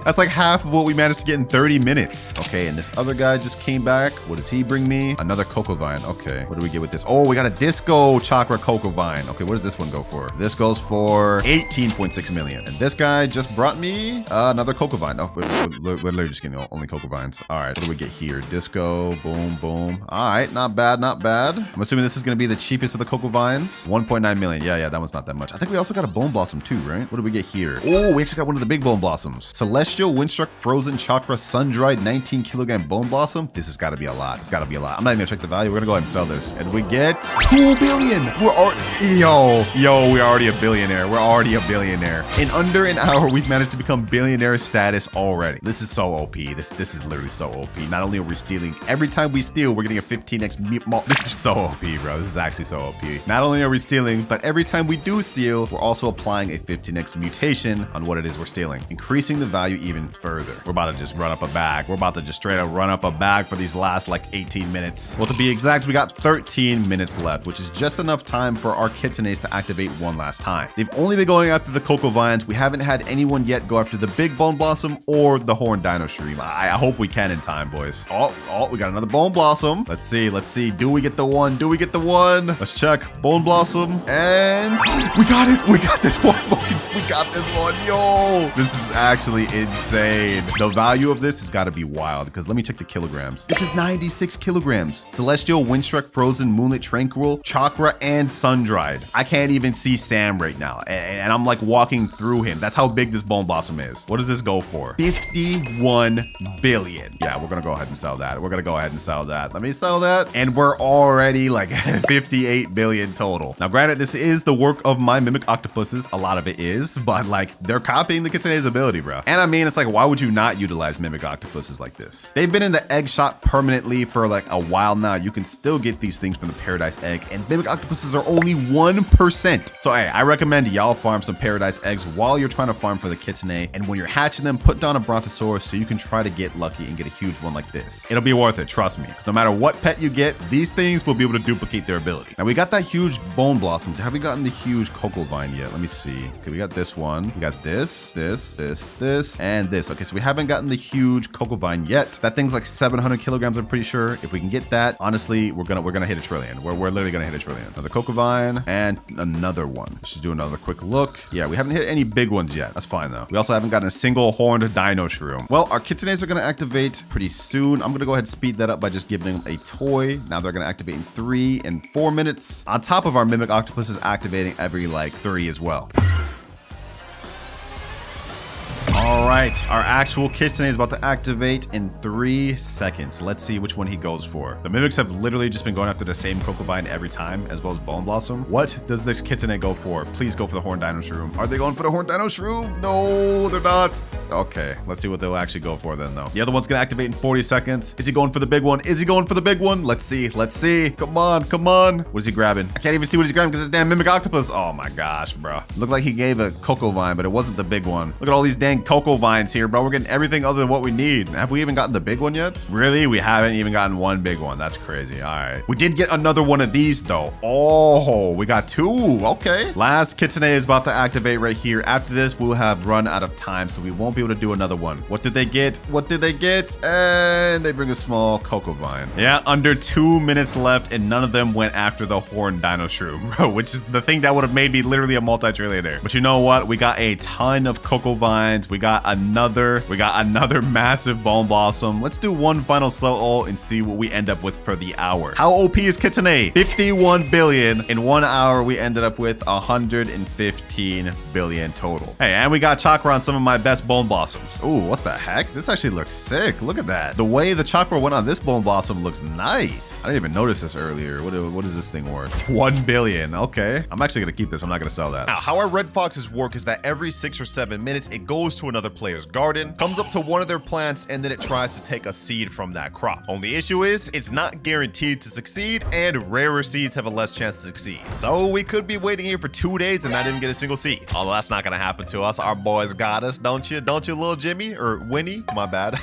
That's like half of what we managed to get in 30 minutes. Okay, and this other guy just came back. What does he bring me? Another Cocoa Vine. Okay, what do we get with this? Oh, we got a Disco Chakra Cocoa Vine. Okay, what does this one go for? This goes for 18.6 million. And this guy just brought me another Cocoa Vine. Oh, we're literally just getting only Cocoa Vines. All right, what do we get here? Disco, boom, boom. All right, not bad, not bad. I'm assuming this is going to be the cheapest of the Cocoa Vines. 1.9 million. Yeah, that one's not that much. I think we also got a Bone Blossom too, right? What do we get here? Oh, we actually got one of the big Bone Blossoms. Celestial, Windstruck, Frozen, Chakra, Sun-Dried, 19 kilogram Bone Blossom. This has got to be a lot. It's got to be a lot. I'm not even gonna check the value. We're gonna go ahead and sell this. And we get 2 billion. We're already, we're already a billionaire. We're already a billionaire. In under an hour, we've managed to become billionaire status already. This is so OP. This is literally so OP. Not only are we stealing, every time we steal, we're getting a 15x. This is so OP, bro. This is actually so OP. Not only are we stealing, but every time we do steal, we're also applying a 15x mutation on what it is we're stealing, increasing the value even further. We're about to just run up a bag. We're about to just straight up run up a bag for these last like 18 minutes. Well, to be exact, we got 13 minutes left, which is just enough time for our kitsunes to activate one last time. They've only been going after the Cocoa Vines. We haven't had anyone yet go after the big Bone Blossom or the Horn Dino Shroom. I hope we can in time, boys. Oh, we got another Bone Blossom. Let's see. Do we get the one? Let's check. Bone Blossom. And we got it. We got this one, boys. We got this one. Yo, this is actually insane. The value of this has got to be wild because let me check the kilograms. This is 96 kilograms. Celestial, Windstruck, Frozen, Moonlit, Tranquil, Chakra, and Sun-Dried. I can't even see Sam right now. And I'm like walking through him. That's how big this Bone Blossom is. What does this go for? 51 billion. Yeah, we're going to go ahead and sell that. Let me sell that. And we're already like 58 billion total. Now, granted, this is the work of my Mimic Octopuses. A lot of it is, but like they're copying the kitsune's ability, bro. And I mean, it's like, why would you not utilize Mimic Octopuses like this? They've been in the egg shop permanently for like a while now. You can still get these things from the Paradise Egg, and Mimic Octopuses are only 1%. So hey, I recommend y'all farm some Paradise Eggs while you're trying to farm for the kitsune. And when you're hatching them, put down a Brontosaurus so you can try to get lucky and get a huge one like this. It'll be worth it, trust me. Because no matter what pet you get, these things will be able to duplicate their ability. Now we got that huge Bone Blossom. Have we gotten the huge Cocoa Vine yet? Let me see. Okay, we got this one. We got this, and this. Okay, so we haven't gotten the huge Cocoa Vine yet. That thing's like 700 kilograms, I'm pretty sure. If we can get that, honestly, we're gonna hit a trillion. We're literally gonna hit a trillion. Another Cocoa Vine and another one. Let's just do another quick look. Yeah, we haven't hit any big ones yet. That's fine though. We also haven't gotten a single horned Dino Shroom. Well, our kitsunes are gonna activate pretty soon. I'm gonna go ahead and speed that up by just giving them a toy. Now they're gonna activate in 3 and 4 minutes. On top of our Mimic Octopuses activating every like 3 as well. All All right, our actual KitchenAid is about to activate in 3 seconds. Let's see which one he goes for. The mimics have literally just been going after the same cocoa vine every time, as well as Bone Blossom. What does this KitchenAid go for? Please go for the Horn Dino Shroom. Are they going for the Horn Dino Shroom? No, they're not. Okay, let's see what they'll actually go for then, though. The other one's gonna activate in 40 seconds. Is he going for the big one? Is he going for the big one? Let's see. Let's see. Come on, come on. What is he grabbing? I can't even see what he's grabbing because it's damn mimic octopus. Oh my gosh, bro. Looked like he gave a cocoa vine, but it wasn't the big one. Look at all these dang cocoa vines here, bro. We're getting everything other than what we need. Have we even gotten the big one yet? Really? We haven't even gotten one big one. That's crazy. All right. We did get another one of these, though. Oh, we got 2. Okay. Last KitchenAid is about to activate right here. After this, we'll have run out of time, so we won't be able to do another one. What did they get? What did they get? And they bring a small cocoa vine. Yeah, under 2 minutes left, and none of them went after the Horn Dino Shroom, bro, which is the thing that would have made me literally a multi-trillionaire. But you know what? We got a ton of cocoa vines. We got another massive Bone Blossom. Let's do one final sell and see what we end up with for the hour. How OP is KitchenAid? 51 billion. In 1 hour, we ended up with 115 billion total. Hey, and we got chakra on some of my best Bone Blossoms. Ooh, what the heck? This actually looks sick. Look at that. The way the chakra went on this Bone Blossom looks nice. I didn't even notice this earlier. What is this thing worth? 1 billion. Okay. I'm actually gonna keep this. I'm not gonna sell that. Now, how our red foxes work is that every 6 or 7 minutes, it goes to another player's garden, comes up to one of their plants, and then it tries to take a seed from that crop. Only issue is it's not guaranteed to succeed, and rarer seeds have a less chance to succeed. So we could be waiting here for 2 days and not even get a single seed. Although that's not gonna happen to us. Our boys got us, don't you? Don't you, little Jimmy? Or Winnie? My bad.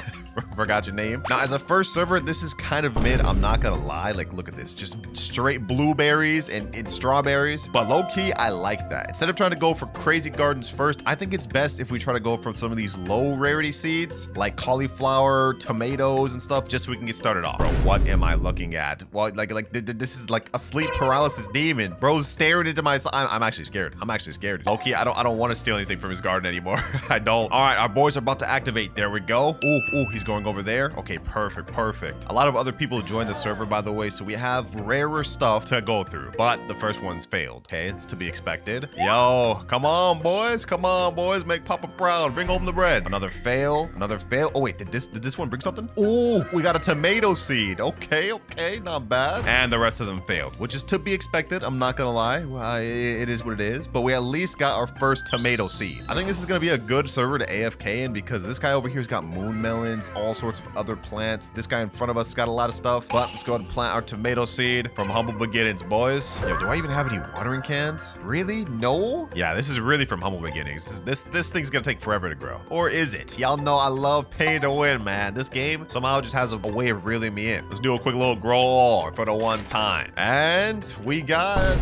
Forgot your name. Now, as a first server, this is kind of mid. I'm not gonna lie. Like, look at this. Just straight blueberries and strawberries. But low-key, I like that. Instead of trying to go for crazy gardens first, I think it's best if we try to go for some of these low rarity seeds, like cauliflower, tomatoes, and stuff, just so we can get started off. Bro, what am I looking at? Well, this is like a sleep paralysis demon. Bro's staring into my... I'm actually scared. I'm actually scared. Low-key, I don't want to steal anything from his garden anymore. I don't. All right, our boys are about to activate. There we go. Ooh, he's going over there. Okay, perfect. A lot of other people joined the server, by the way, so we have rarer stuff to go through, but the first one's failed. Okay, it's to be expected. Yo, come on, boys. Make Papa proud. Bring home the bread. Another fail. Oh, wait, did this one bring something? Ooh, we got a tomato seed. Okay, not bad. And the rest of them failed, which is to be expected. I'm not gonna lie. It is what it is, but we at least got our first tomato seed. I think this is gonna be a good server to AFK in because this guy over here's got moon melons, all sorts of other plants. This guy in front of us has got a lot of stuff, but let's go ahead and plant our tomato seed from humble beginnings, boys. Yo, do I even have any watering cans? Really? No? Yeah, this is really from humble beginnings. This thing's gonna take forever to grow. Or is it? Y'all know I love pay to win, man. This game somehow just has a way of reeling me in. Let's do a quick little grow all for the one time. And we got,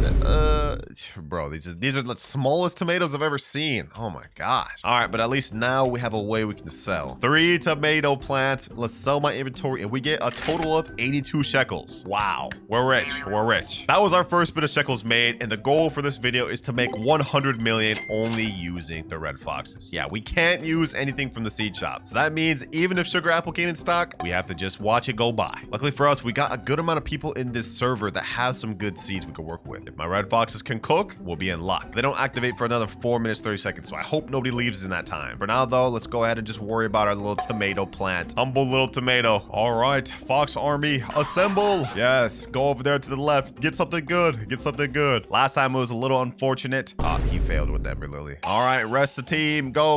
bro, these are the smallest tomatoes I've ever seen. Oh my gosh. All right, but at least now we have a way we can sell. 3 tomato plants. Let's sell my inventory and we get a total of 82 shekels. Wow, we're rich. That was our first bit of shekels made, and the goal for this video is to make 100 million only using the red foxes. Yeah, we can't use anything from the seed shop, so that means even if sugar apple came in stock, we have to just watch it go by. Luckily for us, we got a good amount of people in this server that have some good seeds we can work with. If my red foxes can cook, we'll be in luck. They don't activate for another 4 minutes 30 seconds, so I hope nobody leaves in that time. For now though, let's go ahead and just worry about our little tomato plant. Humble little tomato. All right, Fox Army, assemble. Yes, go over there to the left. Get something good. Last time it was a little unfortunate. He failed with Ember Lily. All right, rest the team. Go.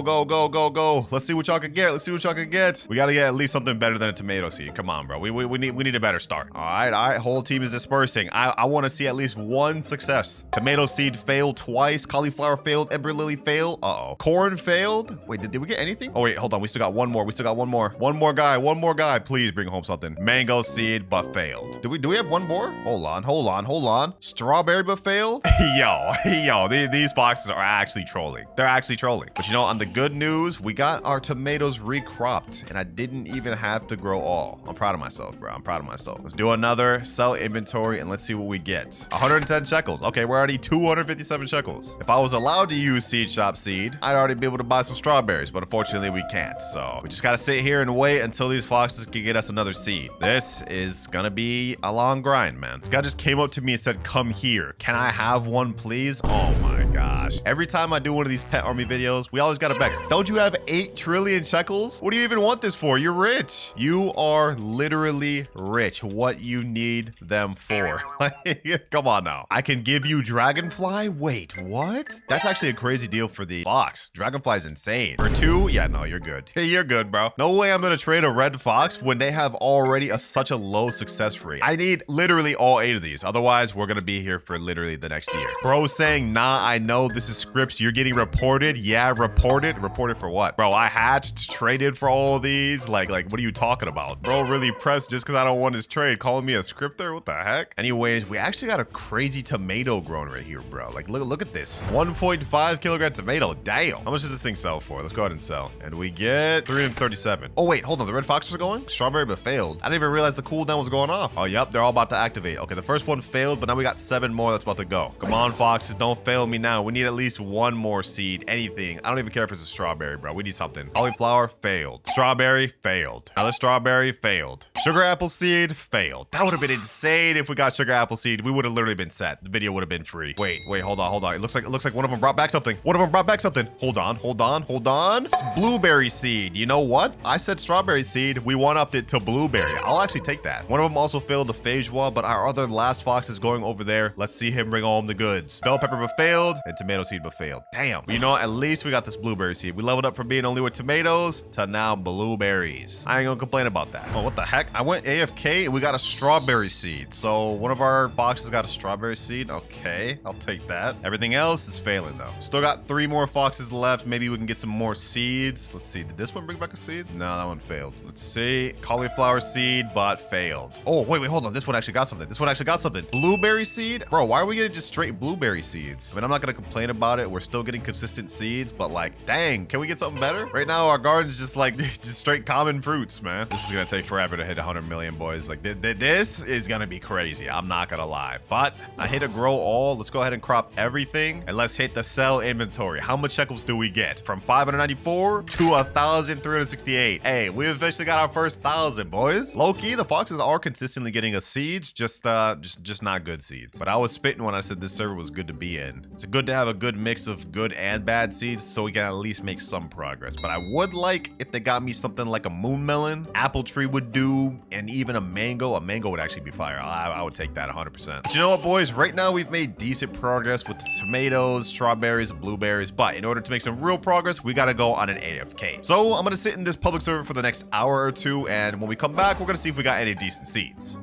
Let's see what y'all can get. We gotta get at least something better than a tomato seed. Come on, bro. We need a better start. All right. Whole team is dispersing. I want to see at least one success. Tomato seed failed twice. Cauliflower failed. Ember Lily failed. Corn failed. Wait, did we get anything? Oh wait, hold on. We still got one more. One more guy. Please bring home something. Mango seed, but failed. Do we have one more? Hold on. Strawberry, but failed. Yo, these foxes are actually trolling. They're actually trolling. But you know, on the good news, we got our tomatoes recropped, and I didn't even have to grow all. I'm proud of myself, bro. Let's do another sell inventory, and let's see what we get. 110 shekels. Okay, we're already 257 shekels. If I was allowed to use seed shop seed, I'd already be able to buy some strawberries, but unfortunately we can't. So we just gotta sit here and and wait until these foxes can get us another seed. This is gonna be a long grind, man. This guy just came up to me and said, come here. Can I have one, please? Oh my gosh. Every time I do one of these pet army videos, we always gotta beg. Don't you have 8 trillion shekels? What do you even want this for? You're rich. You are literally rich. What you need them for. Come on now. I can give you dragonfly? Wait, what? That's actually a crazy deal for the fox. Dragonfly is insane. For 2? Yeah, no, you're good. You're good, bro. No way I'm gonna trade a red fox when they have already such a low success rate. I need literally all 8 of these. Otherwise, we're gonna be here for literally the next year. Bro saying, nah, I know this is scripts. You're getting reported. Yeah, reported. Reported for what? Bro, I hatched, traded for all of these. Like, what are you talking about? Bro really pressed just because I don't want his trade. Calling me a scripter? What the heck? Anyways, we actually got a crazy tomato growing right here, bro. Like, look at this. 1.5 kilogram tomato. Damn. How much does this thing sell for? Let's go ahead and sell. And we get 337. Oh, wait, hold on. The red foxes are going? Strawberry, but failed. I didn't even realize the cooldown was going off. Oh, yep. They're all about to activate. Okay, the first one failed, but now we got 7 more that's about to go. Come on, foxes. Don't fail me now. We need at least 1 more seed. Anything. I don't even care if it's a strawberry, bro. We need something. Cauliflower, failed. Strawberry, failed. Another strawberry, failed. Sugar apple seed, failed. That would have been insane if we got sugar apple seed. We would have literally been set. The video would have been free. Wait, hold on. It looks like one of them brought back something. Hold on. It's blueberry seed. You know what? I said strawberry seed. We one-upped it to blueberry. I'll actually take that. One of them also failed the phage wall, but our other last fox is going over there. Let's see him bring home the goods. Bell pepper but failed, and tomato seed but failed. Damn. You know what? At least we got this blueberry seed. We leveled up from being only with tomatoes to now blueberries. I ain't gonna complain about that. Oh, what the heck? I went AFK and we got a strawberry seed. So one of our boxes got a strawberry seed. Okay, I'll take that. Everything else is failing though. Still got 3 more foxes left. Maybe we can get some more seeds. Let's see. Did this one bring back a seed? No, that one failed. Let's see. Cauliflower seed, but failed. Oh, wait, hold on. This one actually got something. Blueberry seed? Bro, why are we getting just straight blueberry seeds? I mean, I'm not gonna complain about it. We're still getting consistent seeds, but like, dang, can we get something better? Right now, our garden's just like, just straight common fruits, man. This is gonna take forever to hit 100 million, boys. Like, this is gonna be crazy. I'm not gonna lie. But I hit a grow all. Let's go ahead and crop everything, and let's hit the sell inventory. How much shekels do we get? From 594 to 1,368. Hey, we eventually got our first 1,000, boys. Low-key, the foxes are consistently getting us seeds, just not good seeds. But I was spitting when I said this server was good to be in. It's good to have a good mix of good and bad seeds, so we can at least make some progress. But I would like if they got me something like a moon melon, apple tree would do, and even a mango. A mango would actually be fire. I would take that 100%. But you know what, boys? Right now, we've made decent progress with the tomatoes, strawberries, and blueberries. But in order to make some real progress, we gotta go on an AFK. So I'm gonna sit in this public server for the next hour or 2, and when we come back, we're gonna see if we got any decent seeds.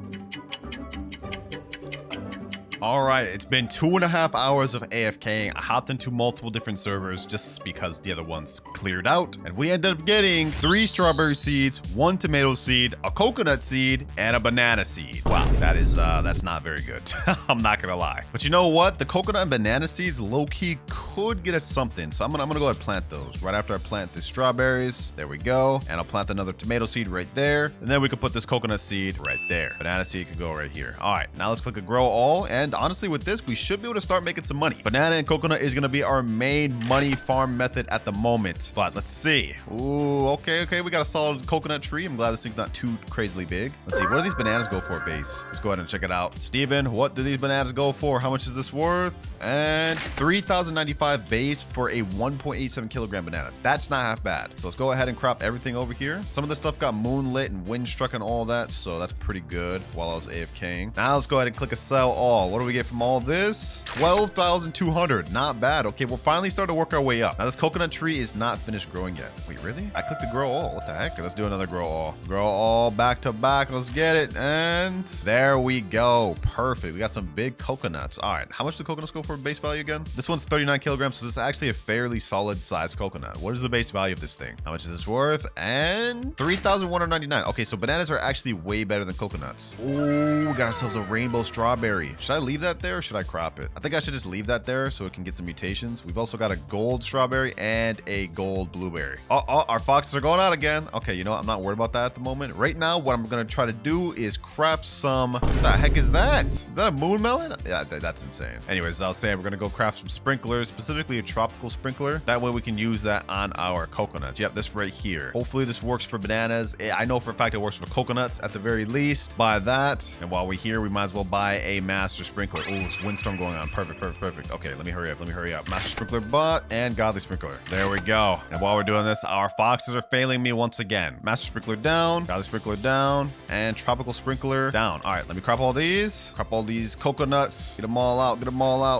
All right, it's been 2.5 hours of AFKing. I hopped into multiple different servers just because the other ones cleared out. And we ended up getting 3 strawberry seeds, 1 tomato seed, a coconut seed, and a banana seed. Wow, that's not very good. I'm not gonna lie. But you know what? The coconut and banana seeds low-key could get us something. So I'm gonna go ahead and plant those. Right after I plant the strawberries, there we go. And I'll plant another tomato seed right there. And then we can put this coconut seed right there. Banana seed can go right here. All right, now let's click a grow all. And honestly, with this, we should be able to start making some money. Banana and coconut is going to be our main money farm method at the moment. But let's see. Ooh, okay. We got a solid coconut tree. I'm glad this thing's not too crazily big. Let's see. What do these bananas go for, base? Let's go ahead and check it out. Steven, what do these bananas go for? How much is this worth? And 3,095 base for a 1.87 kilogram banana. That's not half bad. So let's go ahead and crop everything over here. Some of this stuff got moonlit and wind struck and all that. So that's pretty good while I was AFKing. Now let's go ahead and click a sell all. What do we get from all this? 12,200. Not bad. Okay, we're finally starting to work our way up. Now this coconut tree is not finished growing yet. Wait, really? I clicked the grow all. What the heck? Let's do another grow all. Grow all back to back. Let's get it. And there we go. Perfect. We got some big coconuts. All right. How much do coconuts go for base value again? This one's 39 kilograms. So this is actually a fairly solid sized coconut. What is the base value of this thing? How much is this worth? And 3,199. Okay, so bananas are actually way better than coconuts. Oh, we got ourselves a rainbow strawberry. Should I leave that there or should I crop it? I think I should just leave that there so it can get some mutations. We've also got a gold strawberry and a gold blueberry. Oh, our foxes are going out again. Okay, you know what? I'm not worried about that at the moment. Right now, what I'm going to try to do is craft some... What the heck is that? Is that a moon melon? Yeah, that's insane. Anyways, I was saying we're going to go craft some sprinklers, specifically a tropical sprinkler. That way we can use that on our coconuts. Yep, this right here. Hopefully this works for bananas. I know for a fact it works for coconuts at the very least. Buy that. And while we're here, we might as well buy a master sprinkler. Oh, it's windstorm going on. Perfect. Okay, let me hurry up. Master sprinkler bought and godly sprinkler. There we go. And while we're doing this, our foxes are failing me once again. Master sprinkler down, godly sprinkler down, and tropical sprinkler down. All right, let me crop all these. Crop all these coconuts. Get them all out.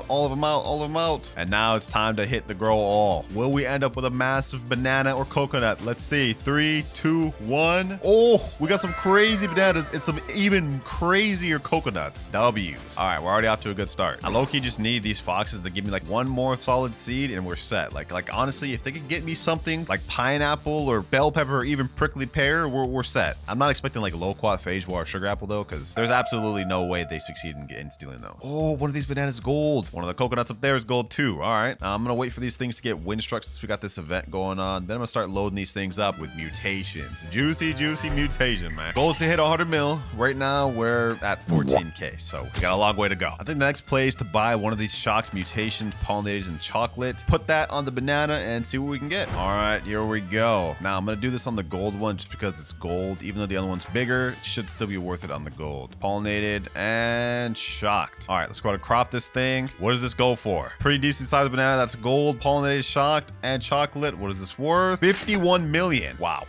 All of them out. And now it's time to hit the grow all. Will we end up with a massive banana or coconut? Let's see. 3, 2, 1. Oh, we got some crazy bananas and some even crazier coconuts. W's. All right, we're already off to a good start. I low-key just need these foxes to give me like one more solid seed and we're set. Like honestly, if they could get me something like pineapple or bell pepper or even prickly pear, we're set. I'm not expecting like loquat, phage or sugar apple though, because there's absolutely no way they succeed in stealing those. Oh, one of these bananas is gold. One of the coconuts up there is gold too. All right, I'm gonna wait for these things to get windstruck since we got this event going on. Then I'm gonna start loading these things up with mutations. Juicy mutation, man. Goals to hit 100 mil. Right now we're at 14k, so we got a long way to go. I think the next play is to buy one of these shocked mutations, pollinators, and chocolate. Put that on the banana and see what we can get. All right, here we go. Now I'm gonna do this on the gold one just because it's gold. Even though the other one's bigger, it should still be worth it on the gold. Pollinated and shocked. All right, let's go to crop this thing. What does this go for? Pretty decent sized banana. That's gold, pollinated, shocked, and chocolate. What is this worth? 51 million. Wow.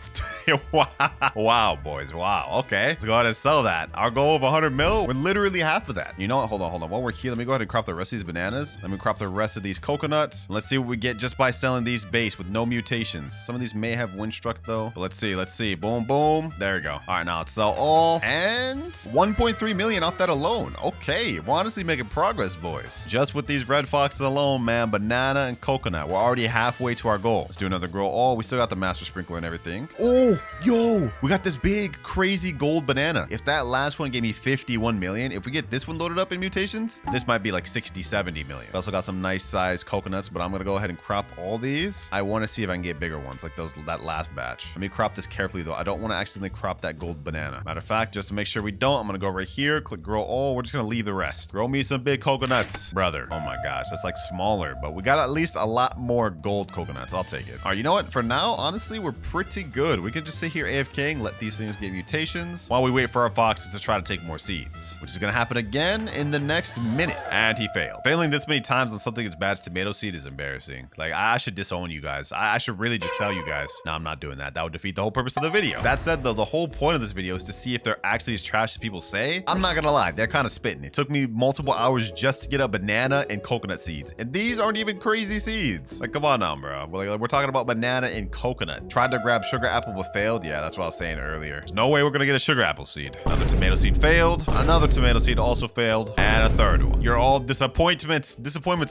Wow, boys. Wow. Okay. Let's go ahead and sell that. Our goal of 100 mil, we're literally half of that. You know what? Hold on. While we're here, let me go ahead and crop the rest of these bananas. Let me crop the rest of these coconuts. Let's see what we get just by selling these base with no mutations. Some of these may have windstruck though. But let's see. Boom. There we go. All right, now let's sell all. And 1.3 million off that alone. Okay. We're honestly making progress, boys. Just with these red foxes alone, man. Banana and coconut. We're already halfway to our goal. Let's do another grow all. We still got the master sprinkler and everything. Oh, yo, we got this big, crazy gold banana. If that last one gave me 51 million, if we get this one loaded up in mutations, this might be like 60, 70 million. We also got some nice size coconuts, but I'm going to go ahead and crop all these. I want to see if I can get bigger ones like that last batch. Let me crop this carefully though. I don't want to accidentally crop that gold banana. Matter of fact, just to make sure we don't, I'm going to go right here, click grow all. We're just going to leave the rest. Grow me some big coconuts, brother. Oh my gosh, that's like smaller, but we got at least a lot more gold coconuts. I'll take it. All right, you know what? For now, honestly, we're pretty good. We can just sit here AFK and let these things get mutations while we wait for our foxes to try to take more seeds, which is going to happen again in the next minute. And he failed. Failing this many times on something as bad as tomato seed is embarrassing. Like, I should disown you guys. I should really just sell you guys. No, I'm not doing that. That would defeat the whole purpose of the video. That said, though, the whole point of this video is to see if they're actually as trash as people say. I'm not gonna lie, they're kind of spitting. It took me multiple hours just to get a banana and coconut seeds, and these aren't even crazy seeds. Like, come on now, bro. We're talking about banana and coconut. Tried to grab sugar apple but failed. Yeah, that's what I was saying earlier. There's no way we're gonna get a sugar apple seed. Another tomato seed failed. Another tomato seed also failed, and a third one. You're all disappointments,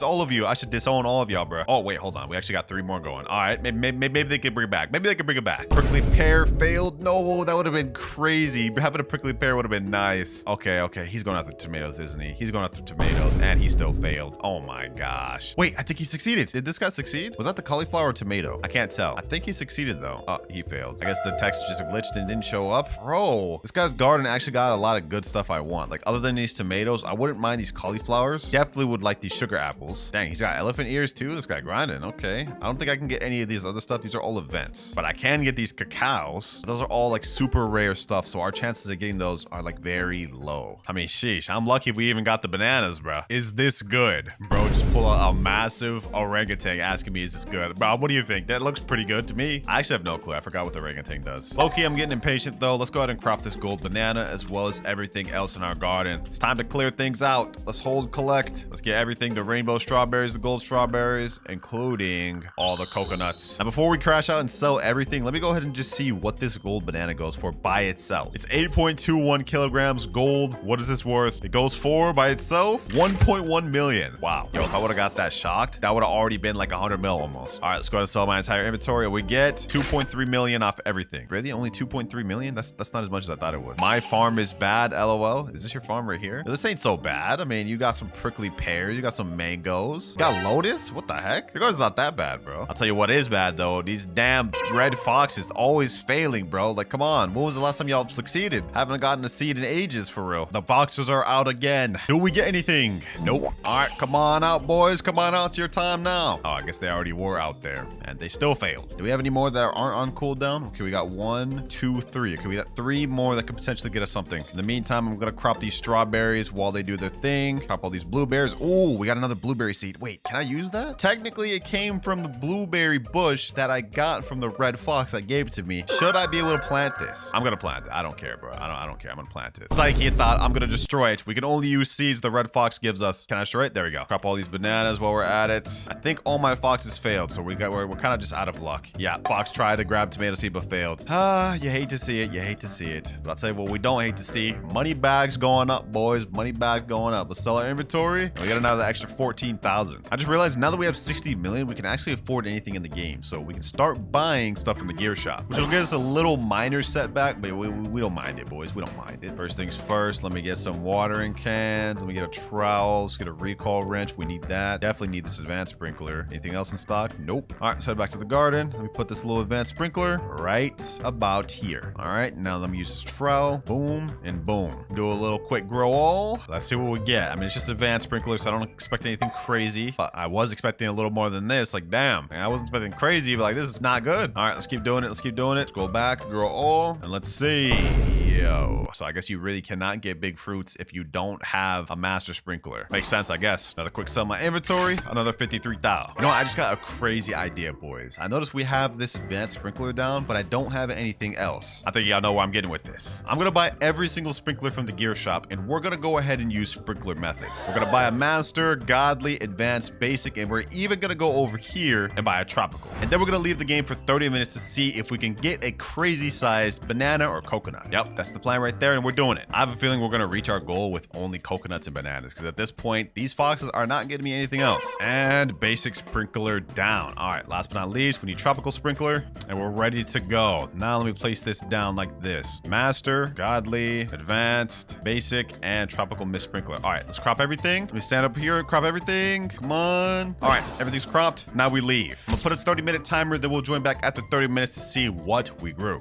all of you. I should disown all of y'all, bro. Oh wait, hold on. We actually got 3 more going. All right, maybe they can bring it back. Maybe they can bring it back. Prickly pear failed. No, that would have been crazy. Having a prickly pear would have been nice. Okay. He's going after tomatoes, isn't he? He's going after tomatoes, and he still failed. Oh my gosh. Wait, I think he succeeded. Did this guy succeed? Was that the cauliflower or tomato? I can't tell. I think he succeeded though. Oh, he failed. I guess the text just glitched and didn't show up. Bro, this guy's garden actually got a lot of good stuff I want. Like, other than these tomatoes, I wouldn't mind these cauliflowers. Definitely would like these sugar apples. Dang, he's got elephant ears too. This guy grinding. Okay. I don't think I can get any of these other stuff. These are all events. But I can get these cacaos. Those are all like super rare stuff. So our chances of getting those are like very low. I mean, sheesh. I'm lucky we even got the bananas, bro. Is this good? Bro, just pull out a massive orangutan asking me, is this good? Bro, what do you think? That looks pretty good to me. I actually have no clue. I forgot what the orangutan does. Okay, I'm getting impatient though. Let's go ahead and crop this gold banana as well as everything else in our garden. It's time to clear things out. Let's hold collect. Let's get everything, the rainbow strawberries, the gold strawberries, including all the coconuts. Now, before we crash out and sell everything, let me go ahead and just see what this gold banana goes for by itself. It's 8.21 kilograms gold. What is this worth? It goes for by itself 1.1 million. Wow. Yo, if I would have got that shocked, that would have already been like 100 mil almost. All right, let's go ahead and sell my entire inventory. We get 2.3 million off everything. Really? Only 2.3 million? That's not as much as I thought it would. My farm is bad, LOL. Is this your farm right here? This ain't so bad. I mean, you got some prickly pears. You got some mangoes. You got lotus? What the heck? Your garden's not that bad, bro. I'll tell you what is bad, though. These damn red foxes always failing, bro. Like, come on. When was the last time y'all succeeded? Haven't gotten a seed in ages, for real. The foxes are out again. Do we get anything? Nope. All right, come on out, boys. Come on Shout out to your time now. Oh, I guess they already were out there and they still failed. Do we have any more that aren't on cooldown? Okay, we got 1, 2, 3. Okay, we got 3 more that could potentially get us something. In the meantime, I'm gonna crop these strawberries while they do their thing. Crop all these blueberries. Oh, we got another blueberry seed. Wait, can I use that? Technically, it came from the blueberry bush that I got from the red fox that gave it to me. Should I be able to plant this? I'm gonna plant it. I don't care, bro. I don't care. I'm gonna plant it. Psyche thought I'm gonna destroy it. We can only use seeds the red fox gives us. Can I destroy it? There we go. Crop all these bananas while we're at it. I think all my foxes failed, so we're kind of just out of luck. Yeah, fox tried to grab tomato seed but failed. Ah, you hate to see it. You hate to see it. But I'll tell you what we don't hate to see. Money bags going up, boys. Money bags going up. Let's sell our inventory. We got another extra 14,000. I just realized now that we have 60 million, we can actually afford anything in the game. So we can start buying stuff from the gear shop, which will give us a little minor setback, but we don't mind it, boys. We don't mind it. First things first, let me get some watering cans. Let me get a trowel. Let's get a recall wrench. We need that. Definitely need this advanced sprinkler. Anything else in stock? Nope. All right, let's head back to the garden. Let me put this little advanced sprinkler right about here. All right, now let me use this trowel. Boom and boom. Do a little quick grow all. Let's see what we get. I mean, it's just advanced sprinkler, so I don't expect anything crazy, but I was expecting a little more than this. Like, damn, I wasn't expecting crazy, but like, this is not good. All right, let's keep doing it. Let's keep doing it. Scroll back, grow all, and let's see. Yo. So I guess you really cannot get big fruits if you don't have a master sprinkler. Makes sense, I guess. Another quick sell my inventory. Another 53,000. You know what? I just got a crazy idea, boys. I noticed we have this advanced sprinkler down, but I don't have anything else. I think y'all know where I'm getting with this. I'm gonna buy every single sprinkler from the gear shop, and we're gonna go ahead and use sprinkler method. We're gonna buy a master, godly, advanced, basic, and we're even gonna go over here and buy a tropical. And then we're gonna leave the game for 30 minutes to see if we can get a crazy sized banana or coconut. Yep, that's the plan right there, and we're doing it. I have a feeling we're gonna reach our goal with only coconuts and bananas, because at this point, these foxes are not getting me anything else. And basic sprinkler down. All right, last but not least, we need tropical sprinkler, and we're ready to go. Now let me place this down like this. Master, godly, advanced, basic, and tropical mist sprinkler. All right, let's crop everything. Let me stand up here and crop everything. Come on. All right, everything's cropped. Now we leave. I'm gonna put a 30-minute timer, then we'll join back after 30 minutes to see what we grew.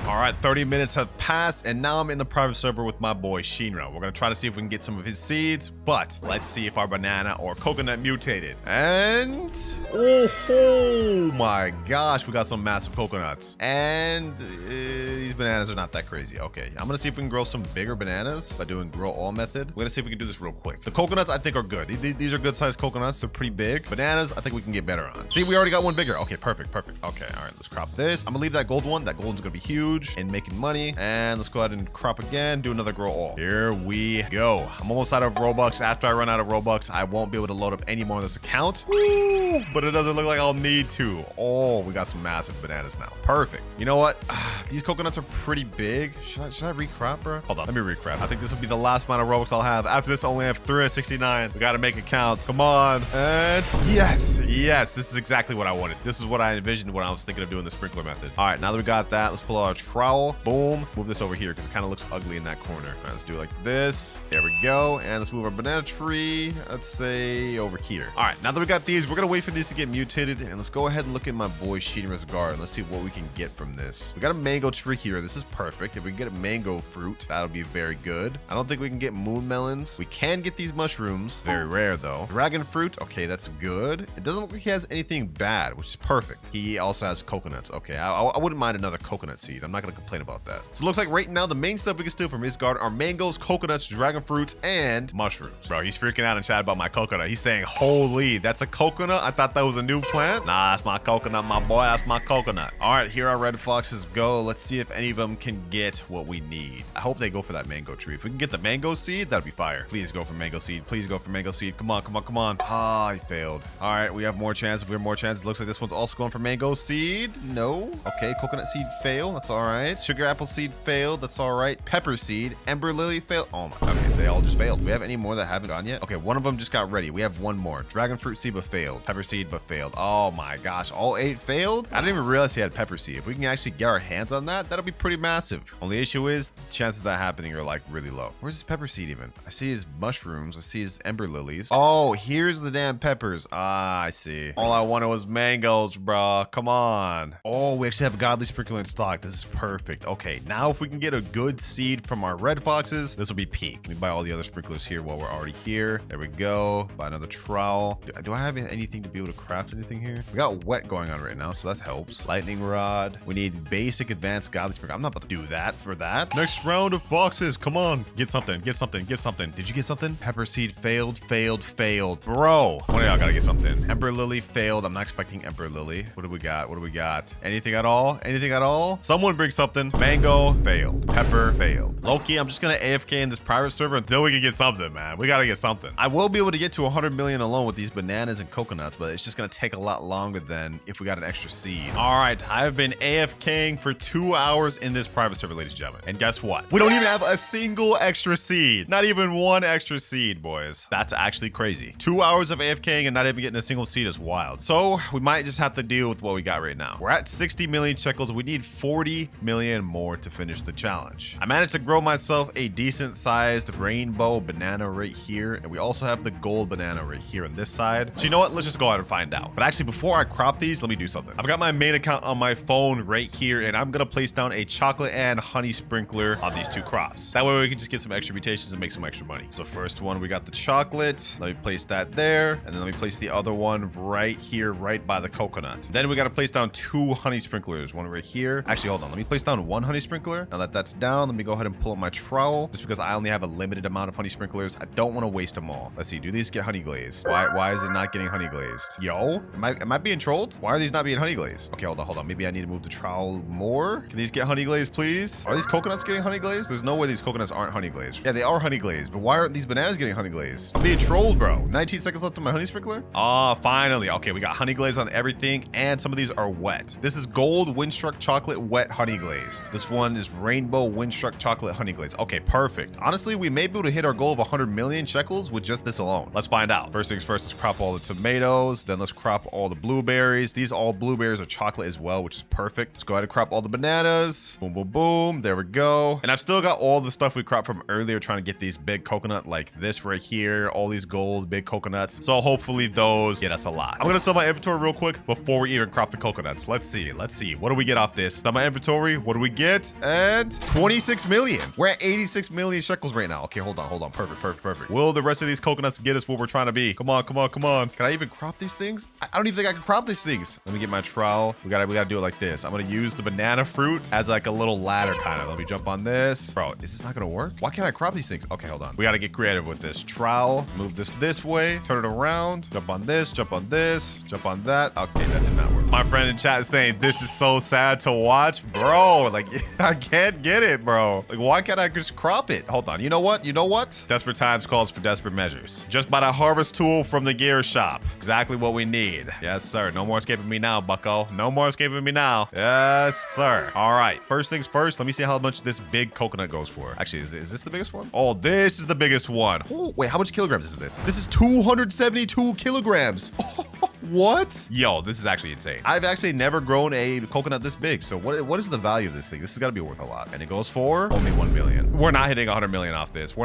All right, 30 minutes have passed, and now I'm in the private server with my boy Shinra. We're gonna try to see if we can get some of his seeds, but let's see if our banana or coconut mutated. And oh my gosh, we got some massive coconuts. And these bananas are not that crazy. Okay, I'm gonna see if we can grow some bigger bananas by doing grow all method. We're gonna see if we can do this real quick. The coconuts I think are good. These are good sized coconuts. They're pretty big. Bananas I think we can get better on. See, we already got one bigger. Okay, perfect. Okay, all right, let's crop this. I'm gonna leave that gold one. That gold one's gonna be huge and making money. And let's go ahead and crop again, do another grow all. Here we go. I'm almost out of Robux. After I run out of Robux, I won't be able to load up any more of this account. Woo! But it doesn't look like I'll need to. Oh, we got some massive bananas now. Perfect. You know what? These coconuts are pretty big. Should I recrop, bro? Hold on, let me recrop. I think this will be the last amount of Robux I'll have. After this, I only have 369. We gotta make it count. Come on. And yes, this is exactly what I wanted. This is what I envisioned when I was thinking of doing the sprinkler method. All right, now that we got that, let's pull out our trowel. Boom. Move this over here because it kind of looks ugly in that corner. All right, let's do it like this. There we go. And let's move our banana tree, let's say over here. All right, now that we got these, we're gonna wait for these to get mutated, and let's go ahead and look at my boy Shinra's garden. Let's see what we can get from this. We got a mango tree here. This is perfect. If we can get a mango fruit, that'll be very good. I don't think we can get moon melons. We can get these mushrooms. Very rare though. Dragon fruit. Okay, that's good. It doesn't look like he has anything bad, which is perfect. He also has coconuts. Okay, I wouldn't mind another coconut seed. I'm not gonna complain about that. So it looks like right now the main stuff we can steal from his garden are mangoes, coconuts, dragon fruits, and mushrooms. Bro, he's freaking out in chat about my coconut. He's saying, holy, that's a coconut? I thought that was a new plant. Nah, that's my coconut, my boy. That's my coconut. All right, here our red foxes go. Let's see if any of them can get what we need. I hope they go for that mango tree. If we can get the mango seed, that'd be fire. Please go for mango seed. Please go for mango seed. Come on, come on, come on. Ah, I failed. All right, we have more chance. If we have more chances, looks like this one's also going for mango seed. No. Okay, coconut seed fail. That's all right. Sugar apple seed failed. That's all right. Pepper seed. Ember lily failed. Oh my. Okay, they all just failed. Do we have any more that haven't gone yet? Okay, one of them just got ready. We have one more. Dragon fruit seed but failed. Pepper seed but failed. Oh my gosh, all 8 failed? I didn't even realize he had pepper seed. If we can actually get our hands on that, that'll be pretty massive. Only issue is the chances of that happening are like really low. Where's his pepper seed even? I see his mushrooms. I see his ember lilies. Oh, here's the damn peppers. Ah, I see. All I wanted was mangoes, bro. Come on. Oh, we actually have a godly sprinkler in stock. This is perfect. Okay, now if we can get a good seed from our red foxes, this will be peak. Let me buy all the other sprinklers here while we're already here. There we go. Buy another trowel. Do I have anything to be able to craft anything here? We got wet going on right now, so that helps. Lightning rod. We need basic advanced godly sprinkler. I'm not about to do that for that. Next round of foxes. Come on. Get something. Get something. Get something. Did you get something? Pepper seed failed. Bro, one of y'all gotta get something. Emperor lily failed. I'm not expecting emperor lily. What do we got? What do we got? Anything at all? Anything at all? Someone bring something. Mango failed. Pepper failed. Loki, I'm just gonna AFK in this private server until we can get something, man. We gotta get something. I will be able to get to 100 million alone with these bananas and coconuts, but it's just gonna take a lot longer than if we got an extra seed. All right, I've been AFKing for 2 hours in this private server, ladies and gentlemen. And guess what? We don't even have a single extra seed. Not even one extra seed, boys. That's actually crazy. 2 hours of AFKing and not even getting a single seed is wild. So we might just have to deal with what we got right now. We're at 60 million shekels. We need 40 million more to finish the challenge. I managed to grow myself a decent sized rainbow banana right here. And we also have the gold banana right here on this side. So you know what? Let's just go ahead and find out. But actually, before I crop these, let me do something. I've got my main account on my phone right here, and I'm gonna place down a chocolate and honey sprinkler on these two crops. That way we can just get some extra mutations and make some extra money. So first one, we got the chocolate. Let me place that there. And then let me place the other one right here, right by the coconut. Then we got to place down 2 honey sprinklers. One right here. Actually, hold on. Let me place down 1 honey sprinkler. Now that that's down, let me go ahead and pull up my trowel. Just because I only have a limited amount of honey sprinklers, I don't want to waste them all. Let's see. Do these get honey glazed? Why is it not getting honey glazed? Yo, am I being trolled? Why are these not being honey glazed? Okay, hold on. Maybe I need to move the trowel more. Can these get honey glazed, please? Are these coconuts getting honey glazed? There's no way these coconuts aren't honey glazed. Yeah, they are honey glazed, but why aren't these bananas getting honey glazed? I'm being trolled, bro. 19 seconds left on my honey sprinkler. Ah, finally. Okay, we got honey glaze on everything, and some of these are wet. This is gold windstruck chocolate wet honey glazed. This one is rainbow windstruck chocolate honey glaze. Okay, perfect. Honestly, we may be able to hit our goal of 100 million shekels with just this alone. Let's find out. First things first, let's crop all the tomatoes. Then let's crop all the blueberries. These all blueberries are chocolate as well, which is perfect. Let's go ahead and crop all the bananas. Boom, boom, boom. There we go. And I've still got all the stuff we cropped from earlier, trying to get these big coconut like this right here. All these gold big coconuts. So hopefully those get us a lot. I'm gonna sell my inventory real quick before we even crop the coconuts. Let's see. What do we get off this? Sell my inventory. What do we get? And 26 million. We're at 86 million shekels right now. Okay, hold on. Perfect. Will the rest of these coconuts get us where we're trying to be? Come on. Can I even crop these things? I don't even think I can crop these things. Let me get my trowel. We gotta do it like this. I'm gonna use the banana fruit as like a little ladder kind of. Let me jump on this. Bro, is this not gonna work? Why can't I crop these things? Okay, hold on. We gotta get creative with this. Trowel. Move this way. Turn it around. Jump on this. Jump on this. Jump on that. Okay, that did not work. My friend in chat is saying this is so sad to watch. Bro, like I can't get it, bro. Like why can't I just crop it? Hold on. You know what? Desperate times calls for desperate measures. Just buy a harvest tool from the gear shop. Exactly what we need. Yes, sir. No more escaping me now, bucko. No more escaping me now. Yes, sir. All right. First things first. Let me see how much this big coconut goes for. Actually, is this the biggest one? Oh, this is the biggest one. Oh, wait, how much kilograms is this? This is 272 kilograms. What? Yo, this is actually insane. I've actually never grown a coconut this big. So what is the value of this thing? This has got to be worth a lot. And it goes for only 1 million. We're not hitting 100 million off this.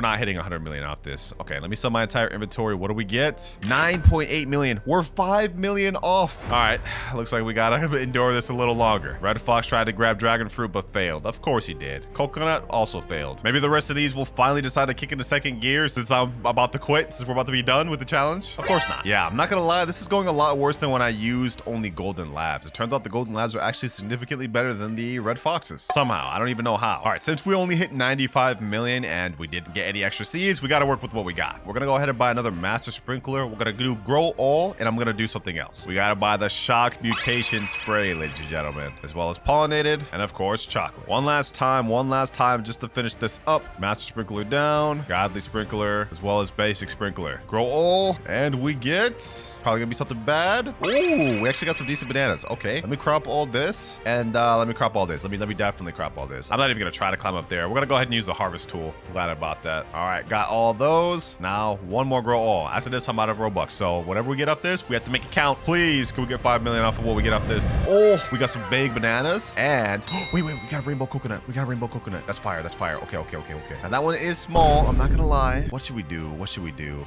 Okay, let me sell my entire inventory. What do we get? 9.8 million. We're 5 million off. All right, looks like we got to endure this a little longer. Red Fox tried to grab dragon fruit, but failed. Of course he did. Coconut also failed. Maybe the rest of these will finally decide to kick into second gear since I'm about to quit, since we're about to be done with the challenge. Of course not. Yeah, I'm not going to lie. This is going a lot worse than when I used only golden labs. It turns out the golden labs are actually significantly better than the red foxes. Somehow. I don't even know how. All right, since we only hit 95 million and we didn't get any extra seeds, we got to work with what we got. We're going to go ahead and buy another master sprinkler. We're going to do grow all, and I'm going to do something else. We got to buy the shock mutation spray, ladies and gentlemen, as well as pollinated and of course chocolate. One last time just to finish this up. Master sprinkler down, godly sprinkler, as well as basic sprinkler. Grow all, and we get probably gonna be something bad. Ooh, we actually got some decent bananas. Okay, let me crop all this, and let me crop all this. Let me definitely crop all this. I'm not even gonna try to climb up there. We're gonna go ahead and use the harvest tool. Glad about that. All right, got all those. Now one more grow all. After this, I'm out of Robux. So whatever we get off this, we have to make it count. Please, can we get 5 million off of what we get off this? Oh, we got some big bananas, and wait, we got a rainbow coconut. That's fire. Okay. Now that one is small. I'm not gonna lie. What should we do?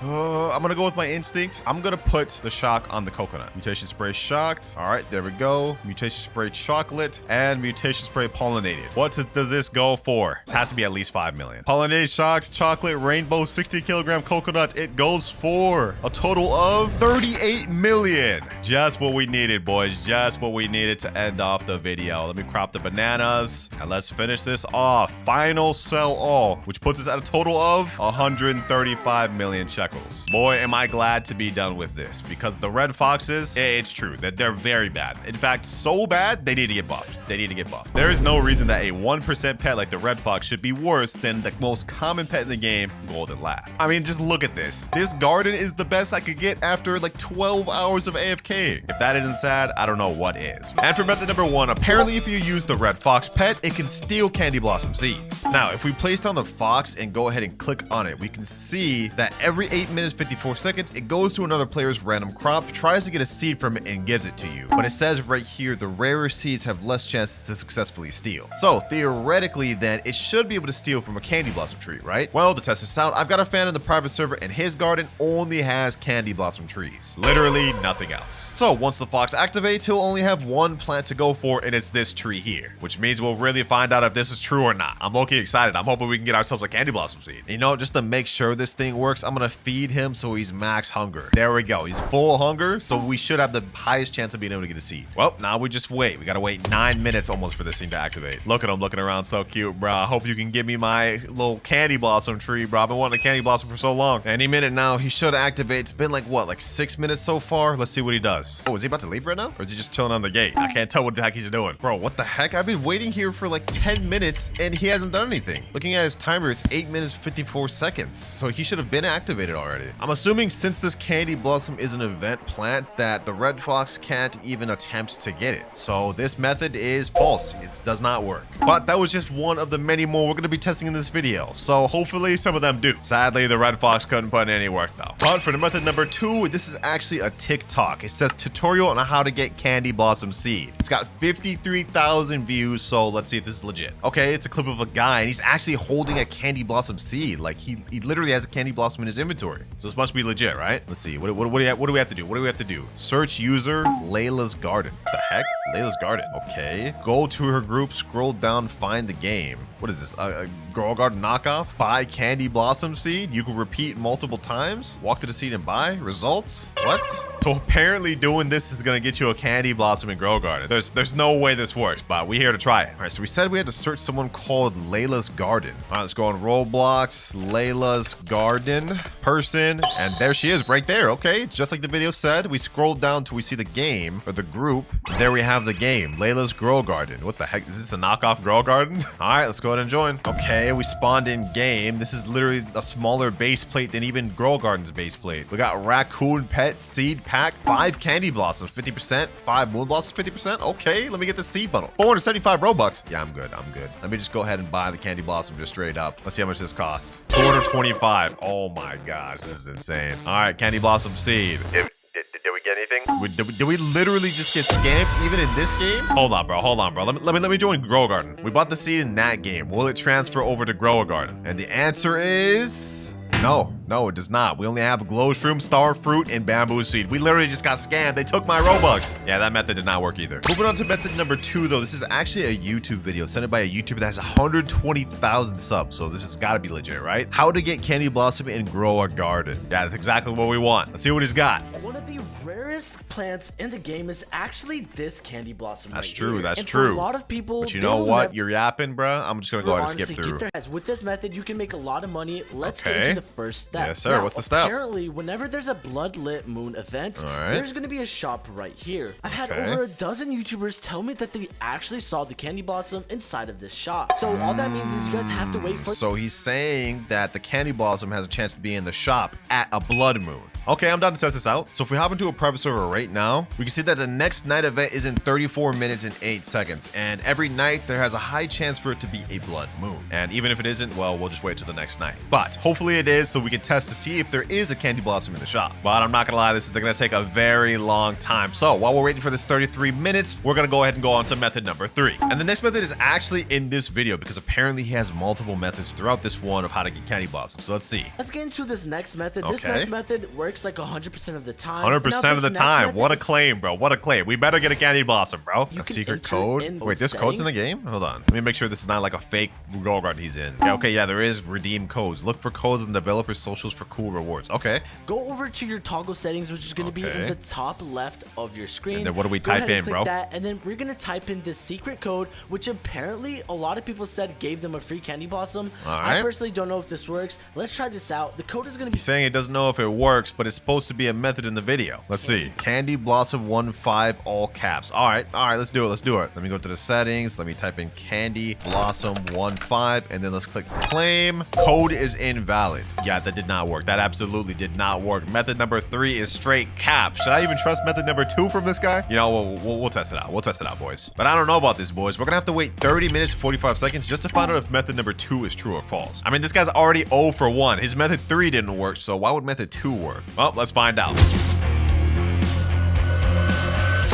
I'm gonna go with my instinct. I'm gonna put the shock on the coconut. Mutation spray shocked. All right, there we go. Mutation spray chocolate and mutation spray pollinated. What does this go for? It has to be at least 5 million. Pollinated shocked, chocolate, rainbow, 60 kilogram coconut. It goes for a total of 38 million. Just what we needed, boys. Just what we needed to end off the video. Let me crop the bananas and let's finish this off. Final sell all, which puts us at a total of 135 million shekels. Boy, am I glad to be done with this, because the red foxes, it's true that they're very bad. In fact, so bad, they need to get buffed. They need to get buffed. There is no reason that a 1% pet like the red fox should be worse than the most common pet in the game, golden lab. I mean, just look at this. This garden is the best I could get after like 12 hours of AFK. If that isn't sad, I don't know what is. And for method number 1, apparently if you use the red fox pet, it can steal candy blossom seeds. Now, if we place down the fox and go ahead and click on it, we can see that every 8 minutes 54 seconds it goes to another player's random crop, tries to get a seed from it, and gives it to you. But it says right here the rarer seeds have less chances to successfully steal. So theoretically then it should be able to steal from a candy blossom tree, right? Well, to test this out, I've got a fan in the private server and his garden only has candy blossom trees. Literally nothing else. So once the fox activates, he'll only have one plant to go for, and it's this tree here, which means we'll really find out if this is true or not. I'm okay excited. I'm hoping we can get ourselves a candy blossom seed. You know, just to make sure this thing works, I'm gonna feed him so he's max hunger. There we go. He's full hunger, so we should have the highest chance of being able to get a seed. Well, now we just wait. We gotta wait 9 minutes almost for this thing to activate. Look at him looking around so cute, bro. I hope you can give me my little candy blossom tree, bro. I've been wanting a candy blossom for so long. Any minute now, he should activate. It's been like, what, like 6 minutes so far? Let's see what he does. Oh, is he about to leave right now? Or is he just chilling on the gate? I can't tell what the heck he's doing. Bro, what the heck? I've been waiting here for like 10 minutes and he hasn't done anything. Looking at his timer, it's 8 minutes 54 seconds. So he should have been activated already. I'm assuming since this candy blossom is an event plant that the red fox can't even attempt to get it. So this method is false. It does not work. But that was just one of the many more we're going to be testing in this video. So hopefully some of them do. Sadly, the red fox couldn't put in any work though. But for the method number 2, this is actually a TikTok. It says tutorial on how to get candy blossom seed. It's got 53,000 views. So let's see if this is legit. Okay, it's a clip of a guy and he's actually holding a candy blossom seed. Like he literally has a candy blossom in his inventory. So this must be legit, right? Let's see. What do we have to do? What do we have to do? Search user Layla's garden. What the heck? Layla's garden. Okay. Go to her group, scroll down, find the game. What is this? A Girl Garden knockoff? Buy candy blossom seed? You can repeat multiple times? Walk to the seed and buy? Results? What? So apparently doing this is gonna get you a candy blossom in Grow Garden. There's no way this works, but we're here to try it. All right, so we said we had to search someone called Layla's Garden. All right, let's go on Roblox, Layla's Garden, person, and there she is right there. Okay, it's just like the video said. We scrolled down till we see the game, or the group. There we have the game, Layla's Grow Garden. What the heck? Is this a knockoff Grow Garden? All right, let's go ahead and join. Okay, we spawned in game. This is literally a smaller base plate than even Grow Garden's base plate. We got raccoon pet seed pack, 5 candy blossoms, 50%, 5 moon blossoms, 50%. Okay, let me get the seed bundle. 475 Robux. Yeah, I'm good. I'm good. Let me just go ahead and buy the candy blossom just straight up. Let's see how much this costs. 225. Oh my gosh, this is insane. All right, candy blossom seed. Did we get anything? Did we literally just get scammed even in this game? Hold on, bro. Hold on, bro. Let me join Grow Garden. We bought the seed in that game. Will it transfer over to Grow Garden? And the answer is no, it does not. We only have glow shroom, star fruit, and bamboo seed. We literally just got scammed. They took my Robux. Yeah, that method did not work either. Moving on to method number 2, though. This is actually a YouTube video sent by a YouTuber that has 120,000 subs. So this has got to be legit, right? How to get candy blossom and grow a garden. Yeah, that's exactly what we want. Let's see what he's got. One of the rarest plants in the game is actually this candy blossom. That's right true. Here. That's and true. For a lot of people, but you know what? You're yapping, bruh. I'm just gonna go ahead and skip through. With this method, you can make a lot of money. Let's get into the first step. Yes, sir. What's the step? Apparently, whenever there's a blood-lit moon event, there's gonna be a shop right here. I've had over a dozen YouTubers tell me that they actually saw the candy blossom inside of this shop. So all that means is you guys have to wait for. So he's saying that the candy blossom has a chance to be in the shop at a blood moon. Okay, I'm down to test this out. So if we hop into a private server right now, we can see that the next night event is in 34 minutes and 8 seconds. And every night there has a high chance for it to be a blood moon. And even if it isn't, well, we'll just wait till the next night. But hopefully it is, so we can test to see if there is a candy blossom in the shop. But I'm not gonna lie, this is gonna take a very long time. So while we're waiting for this 33 minutes, we're gonna go ahead and go on to method number 3. And the next method is actually in this video because apparently he has multiple methods throughout this one of how to get candy blossom. So let's see. Let's get into this next method. This next method works works like 100% of the time. 100% of the time. What a claim, bro. What a claim. We better get a candy blossom, bro. A secret code. Wait, there's codes in the game? Hold on. Let me make sure this is not like a fake Grow Garden he's in. Okay, yeah, there is redeem codes. Look for codes in developer socials for cool rewards. Okay. Go over to your toggle settings, which is going to be in the top left of your screen. And then what do we type in, bro? That, and then we're going to type in this secret code, which apparently a lot of people said gave them a free candy blossom. I personally don't know if this works. Let's try this out. The code is going to be... He's saying it doesn't know if it works, but it's supposed to be a method in the video. Let's see. Candy blossom 15, all caps. All right, let's do it. Let's do it. Let me go to the settings. Let me type in candy blossom 15, and then let's click claim. Code is invalid. Yeah, that did not work. That absolutely did not work. Method number 3 is straight cap. Should I even trust method number 2 from this guy? You know, we'll test it out. We'll test it out, boys. But I don't know about this, boys. We're gonna have to wait 30 minutes, 45 seconds just to find out if method number 2 is true or false. I mean, this guy's already 0 for 1. His method 3 didn't work, so why would method 2 work? Well, let's find out.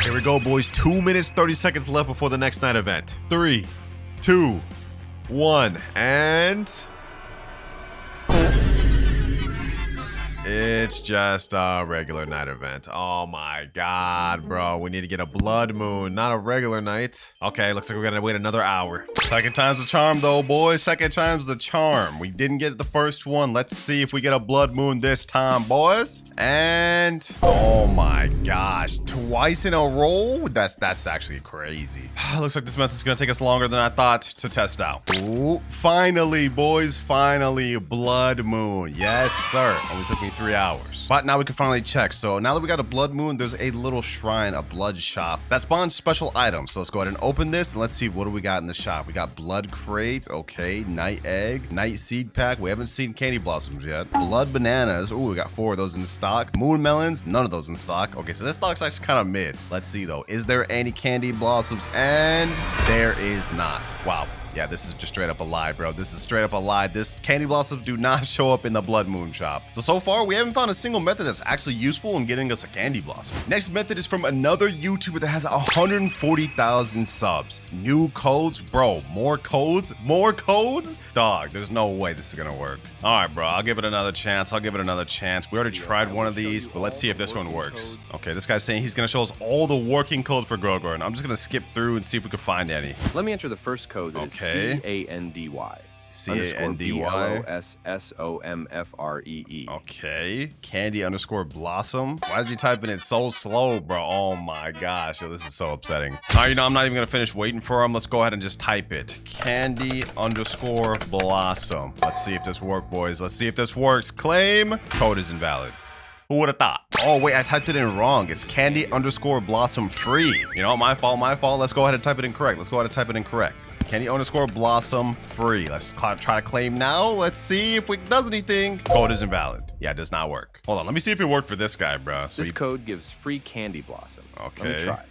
Here we go, boys. 2 minutes, 30 seconds left before the next night event. 3, 2, 1, and... It's just a regular night event. Oh my god, bro. We need to get a blood moon, not a regular night. Okay, looks like we're gonna wait another hour. Second time's the charm though, boys. Second time's the charm. We didn't get the first one. Let's see if we get a blood moon this time, boys. And oh my gosh, twice in a row? That's actually crazy. Looks like this method's gonna take us longer than I thought to test out. Ooh, finally, boys, finally, blood moon. Yes, sir. Only took me 3 hours. But now we can finally check. So now that we got a blood moon, there's a little shrine, a blood shop that spawns special items. So let's go ahead and open this and let's see what do we got in the shop. We got blood crate, okay, night egg, night seed pack. We haven't seen candy blossoms yet. Blood bananas. Oh, we got 4 of those in stock. Moon melons, none of those in stock. Okay, so this stock's actually kind of mid. Let's see though. Is there any candy blossoms? And there is not. Wow. Yeah, this is just straight up a lie, bro. This is straight up a lie. This candy blossoms do not show up in the blood moon shop. So far, we haven't found a single method that's actually useful in getting us a candy blossom. Next method is from another YouTuber that has 140,000 subs. New codes, bro. More codes? More codes? Dog, there's no way this is gonna work. All right, bro. I'll give it another chance. I'll give it another chance. We already tried one of these, but let's see if this one works. Okay, this guy's saying he's gonna show us all the working code for Grow Garden. I'm just gonna skip through and see if we can find any. Let me enter the first code. That is C-A-N-D-Y. C-A-N-D-Y. B-O-S-S-O-M-F-R-E-E. Okay. Candy underscore blossom. Why is he typing it so slow, bro? Oh my gosh. Yo, this is so upsetting. All right, you know, I'm not even going to finish waiting for him. Let's go ahead and just type it. Candy underscore blossom. Let's see if this works, boys. Let's see if this works. Claim. Code is invalid. Who would have thought? Oh, wait, I typed it in wrong. It's candy underscore blossom free. You know, my fault, my fault. Let's go ahead and type it in correct. Let's go ahead and type it in correct. Candy underscore blossom free. Let's try to claim now. Let's see if it does anything. Code is invalid. Yeah, it does not work. Hold on. Let me see if it worked for this guy, bro. So this code gives free candy blossom. Okay. Let me try.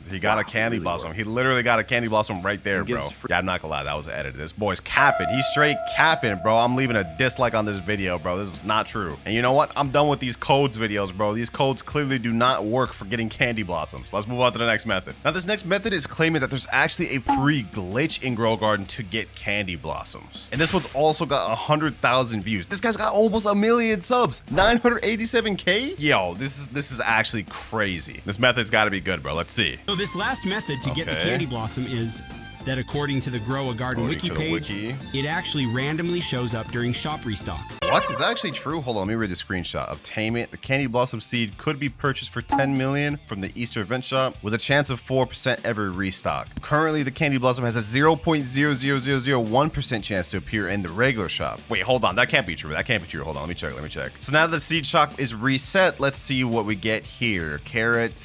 He got a candy blossom. He literally got a candy blossom right there, bro. Yeah, I'm not gonna lie. That was edited. This boy's capping. He's straight capping, bro. I'm leaving a dislike on this video, bro. This is not true. And you know what? I'm done with these codes videos, bro. These codes clearly do not work for getting candy blossoms. Let's move on to the next method. Now, this next method is claiming that there's actually a free glitch in Grow Garden to get candy blossoms. And this one's also got 100,000 views. This guy's got almost 1 million subs. 987K? Yo, this is actually crazy. This method's got to be good, bro. Let's see. So this last method to get the candy blossom is that according to the Grow a Garden wiki page, it actually randomly shows up during shop restocks. What? Is that actually true? Hold on, let me read the screenshot. Obtainment. The candy blossom seed could be purchased for 10 million from the Easter event shop with a chance of 4% every restock. Currently, the candy blossom has a 0.00001% chance to appear in the regular shop. Wait, hold on. That can't be true. That can't be true. Hold on, let me check. Let me check. So now that the seed shop is reset, let's see what we get here. Carrot,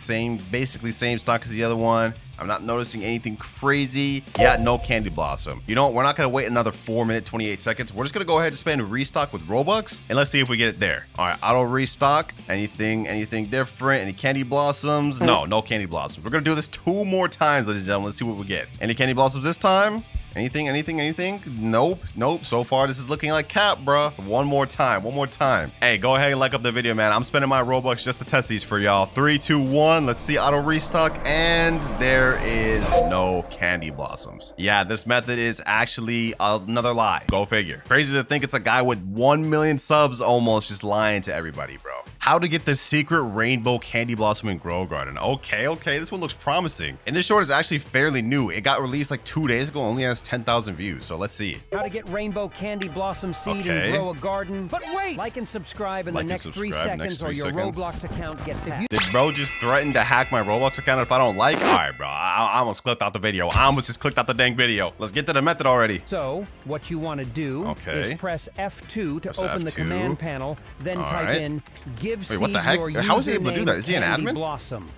basically same stock as the other one. I'm not noticing anything crazy. Yeah, no candy blossom. You know what? We're not going to wait another 4 minutes, 28 seconds. We're just going to go ahead and spend restock with Robux. And let's see if we get it there. All right, auto restock. Anything different? Any candy blossoms? No candy blossoms. We're going to do this 2 more times, ladies and gentlemen. Let's see what we get. Any candy blossoms this time? Anything? Nope. So far, this is looking like cap, bruh. One more time. Hey, go ahead and like up the video, man. I'm spending my Robux just to test these for y'all. 3, 2, 1. Let's see auto restock. And there is no candy blossoms. Yeah, this method is actually another lie. Go figure. Crazy to think it's a guy with 1 million subs almost just lying to everybody, bro. How to get the secret rainbow candy blossom in Grow Garden. Okay. This one looks promising. And this short is actually fairly new. It got released like 2 days ago. Only has 10,000 views. So let's see. How to get rainbow candy blossom seed and grow a garden. But wait! Like and subscribe in the next 3 seconds or your Roblox account gets hacked. Did bro just threaten to hack my Roblox account if I don't like? All right, bro. I almost clicked out the video. I almost just clicked out the dang video. Let's get to the method already. So, what you want to do is press F2 to open the command panel, then type in give seed. Wait, what the heck? How is he able to do that? Is he an admin? Blossom.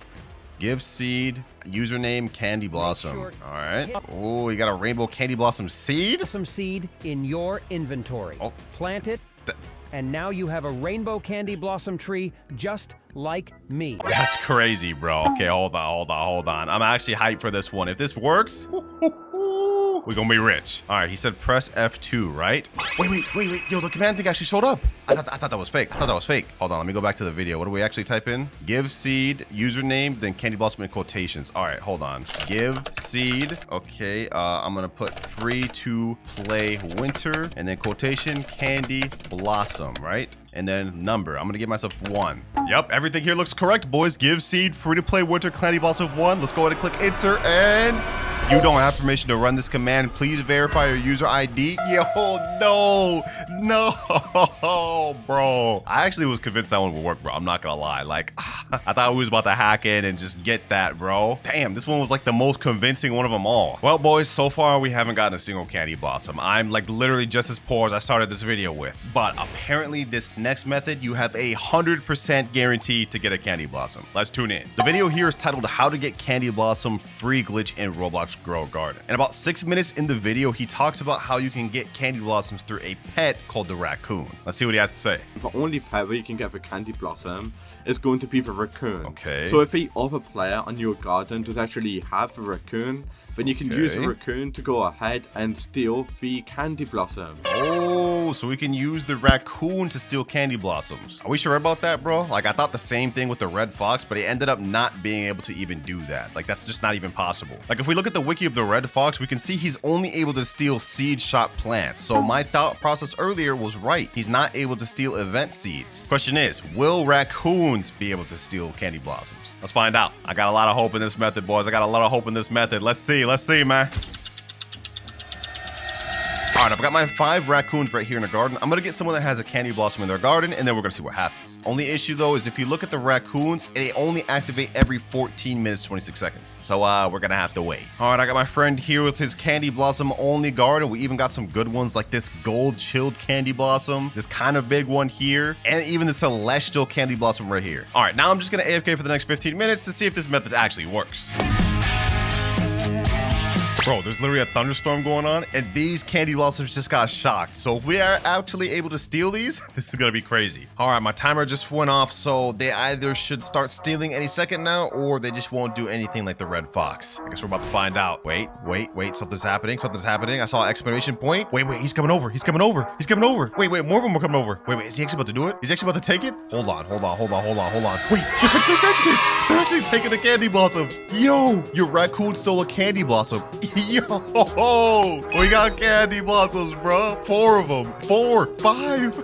Give seed, username Candy Blossom. All right. Oh, you got a rainbow Candy Blossom seed? Some seed in your inventory. Plant it, and now you have a rainbow Candy Blossom tree just like me. That's crazy, bro. Okay, hold on. I'm actually hyped for this one. If this works, we're gonna be rich. All right, he said press F2, right? Wait. Yo, the command thing actually showed up. I thought that was fake. Hold on, let me go back to the video. What do we actually type in? Give seed, username, then Candy Blossom in quotations. All right, hold on. Give seed. Okay, I'm gonna put free to play winter, and then quotation Candy Blossom, right? And then number. I'm gonna give myself 1. Yep, everything here looks correct, boys. Give seed, free to play winter, Candy Blossom 1. Let's go ahead and click enter, and you don't have permission to run this command. Please verify your user ID. Yo, no, bro. I actually was convinced that one would work, bro. I'm not gonna lie. Like, I thought we was about to hack in and just get that, bro. Damn, this one was like the most convincing one of them all. Well, boys, so far we haven't gotten a single Candy Blossom. I'm like literally just as poor as I started this video with. But apparently this next method, you have a 100% guarantee to get a Candy Blossom. Let's tune in. The video here is titled How to Get Candy Blossom Free Glitch in Roblox Grow Garden. And about 6 minutes in the video, he talks about how you can get Candy Blossoms through a pet called the raccoon. Let's see what he has to say. The only pet where you can get the Candy Blossom is going to be the raccoon. Okay. So if the other player on your garden does actually have the raccoon, then you can use the raccoon to go ahead and steal the Candy Blossom. Oh, so we can use the raccoon to steal Candy Blossoms. Are we sure about that, bro? Like, I thought the same thing with the red fox, but he ended up not being able to even do that. Like, that's just not even possible. Like, if we look at the wiki of the red fox, we can see he's only able to steal seed shot plants. So my thought process earlier was right. He's not able to steal event seeds. Question is, will raccoons be able to steal Candy Blossoms? Let's find out. I got a lot of hope in this method, boys. Let's see, man. All right, I've got my 5 raccoons right here in the garden. I'm gonna get someone that has a Candy Blossom in their garden, and then we're gonna see what happens. Only issue though is if you look at the raccoons, they only activate every 14 minutes, 26 seconds. So we're gonna have to wait. All right, I got my friend here with his Candy Blossom only garden. We even got some good ones like this gold chilled Candy Blossom, this kind of big one here, and even the celestial Candy Blossom right here. All right, now I'm just gonna AFK for the next 15 minutes to see if this method actually works. Bro, there's literally a thunderstorm going on, and these Candy Blossoms just got shocked. So if we are actually able to steal these, this is gonna be crazy. All right, my timer just went off, so they either should start stealing any second now, or they just won't do anything like the red fox. I guess we're about to find out. Wait, something's happening. I saw an exclamation point. Wait, he's coming over. Wait, more of them are coming over. Wait, is he actually about to do it? He's actually about to take it? Hold on. Wait, they're actually taking the Candy Blossom. Yo, your raccoon stole a Candy Blossom. Yo, we got Candy Blossoms, bro. 4 of them. 4, 5.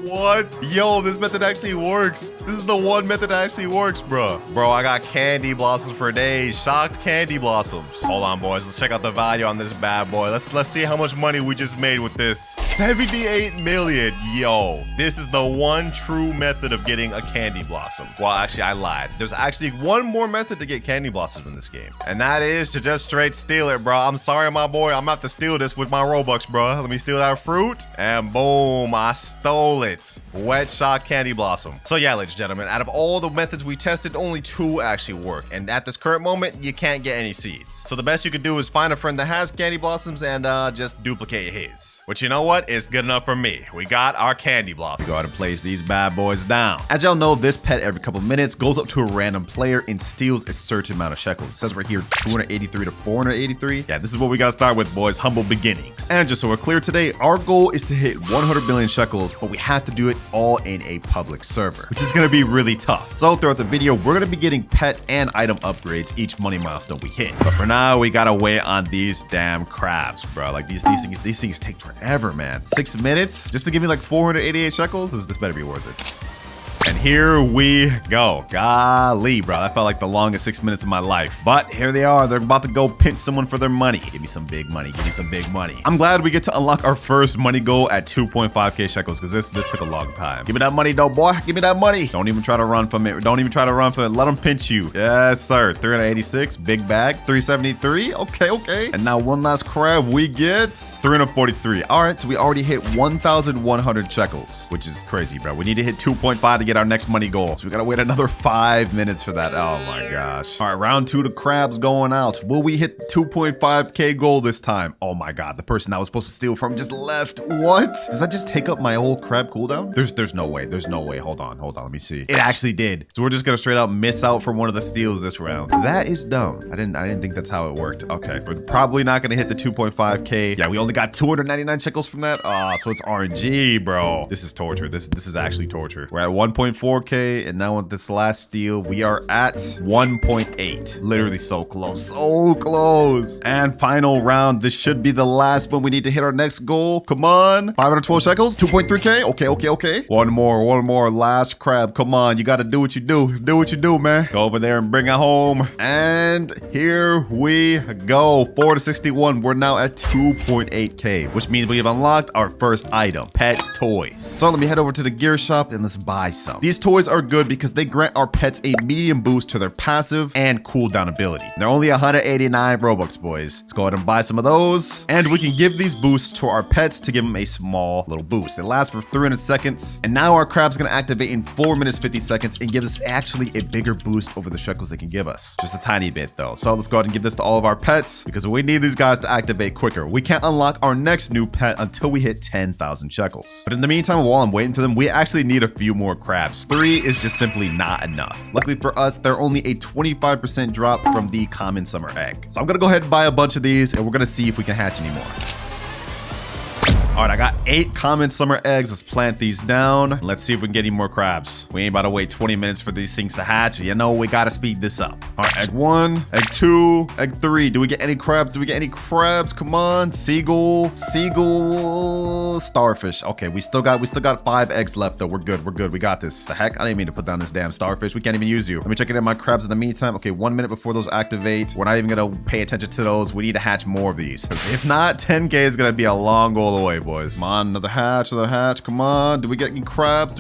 What? Yo, this method actually works. This is the one method that actually works, bro. Bro, I got Candy Blossoms for days. Shocked Candy Blossoms. Hold on, boys. Let's check out the value on this bad boy. Let's see how much money we just made with this. 78 million. Yo, this is the one true method of getting a Candy Blossom. Well, actually, I lied. There's actually one more method to get Candy Blossoms in this game, and that is to just straight steal it, bro. I'm sorry, my boy. I'm about to steal this with my Robux, bro. Let me steal that fruit, and boom, I stole it. it. Wet shot candy blossom. So yeah, ladies and gentlemen, out of all the methods we tested, only 2 actually work. And at this current moment, you can't get any seeds. So the best you could do is find a friend that has candy blossoms and just duplicate his. Which, you know what? It's good enough for me. We got our candy blossom. Go ahead and place these bad boys down. As y'all know, this pet every couple minutes goes up to a random player and steals a certain amount of shekels. It says right here 283 to 483. Yeah, this is what we gotta start with, boys. Humble beginnings. And just so we're clear today, our goal is to hit 100 billion shekels, but we have to do it all in a public server, which is gonna be really tough. So throughout the video, we're gonna be getting pet and item upgrades each money milestone we hit. But for now, we gotta wait on these damn crabs, bro. Like these things take forever, man. 6 minutes just to give me like 488 shekels? This better be worth it. And here we go. Golly, bro. That felt like the longest 6 minutes of my life. But here they are. They're about to go pinch someone for their money. Give me some big money. Give me some big money. I'm glad we get to unlock our first money goal at 2.5k shekels because this took a long time. Give me that money, though, boy. Give me that money. Don't even try to run from it. Don't even try to run from it. Let them pinch you. Yes, sir. 386. Big bag. 373. Okay. And now one last crab. We get 343. All right, so we already hit 1,100 shekels, which is crazy, bro. We need to hit 2.5 to get our next money goal. So we gotta wait another 5 minutes for that. Oh my gosh. All right, round 2, the crabs going out. Will we hit the 2.5k goal this time? Oh my god, the person I was supposed to steal from just left. What? Does that just take up my whole crab cooldown? There's no way. There's no way. Hold on. Let me see. It actually did. So we're just gonna straight up miss out from one of the steals this round. That is dumb. I didn't think that's how it worked. Okay, we're probably not gonna hit the 2.5k. Yeah, we only got 299 shekels from that. So it's RNG, bro. This is torture. This is actually torture. We're at 1.4k, and now with this last steal, we are at 1.8. Literally so close. And final round. This should be the last one. We need to hit our next goal. Come on. 512 shekels. 2.3k. Okay. One more. Last crab. Come on. You gotta do what you do. Do what you do, man. Go over there and bring it home. And here we go. 4 to 61. We're now at 2.8k, which means we have unlocked our first item, pet toys. So let me head over to the gear shop and let's buy some. These toys are good because they grant our pets a medium boost to their passive and cooldown ability. They're only 189 Robux, boys. Let's go ahead and buy some of those. And we can give these boosts to our pets to give them a small little boost. It lasts for 300 seconds. And now our crab's gonna activate in 4 minutes 50 seconds and give us actually a bigger boost over the shekels they can give us. Just a tiny bit though. So let's go ahead and give this to all of our pets because we need these guys to activate quicker. We can't unlock our next new pet until we hit 10,000 shekels. But in the meantime, while I'm waiting for them, we actually need a few more crabs. 3 is just simply not enough. Luckily for us, they're only a 25% drop from the common summer egg. So I'm gonna go ahead and buy a bunch of these and we're gonna see if we can hatch any more. All right, I got 8 common summer eggs. Let's plant these down. Let's see if we can get any more crabs. We ain't about to wait 20 minutes for these things to hatch. You know, we gotta speed this up. All right, egg 1, egg 2, egg 3. Do we get any crabs? Come on, seagull, starfish. Okay, we still got 5 eggs left though. We're good. We got this. The heck? I didn't mean to put down this damn starfish. We can't even use you. Let me check it in my crabs in the meantime. Okay, 1 minute before those activate. We're not even gonna pay attention to those. We need to hatch more of these. If not, 10k is gonna be a long goal away, boys. Come on, another hatch. Come on. Do we get any crabs?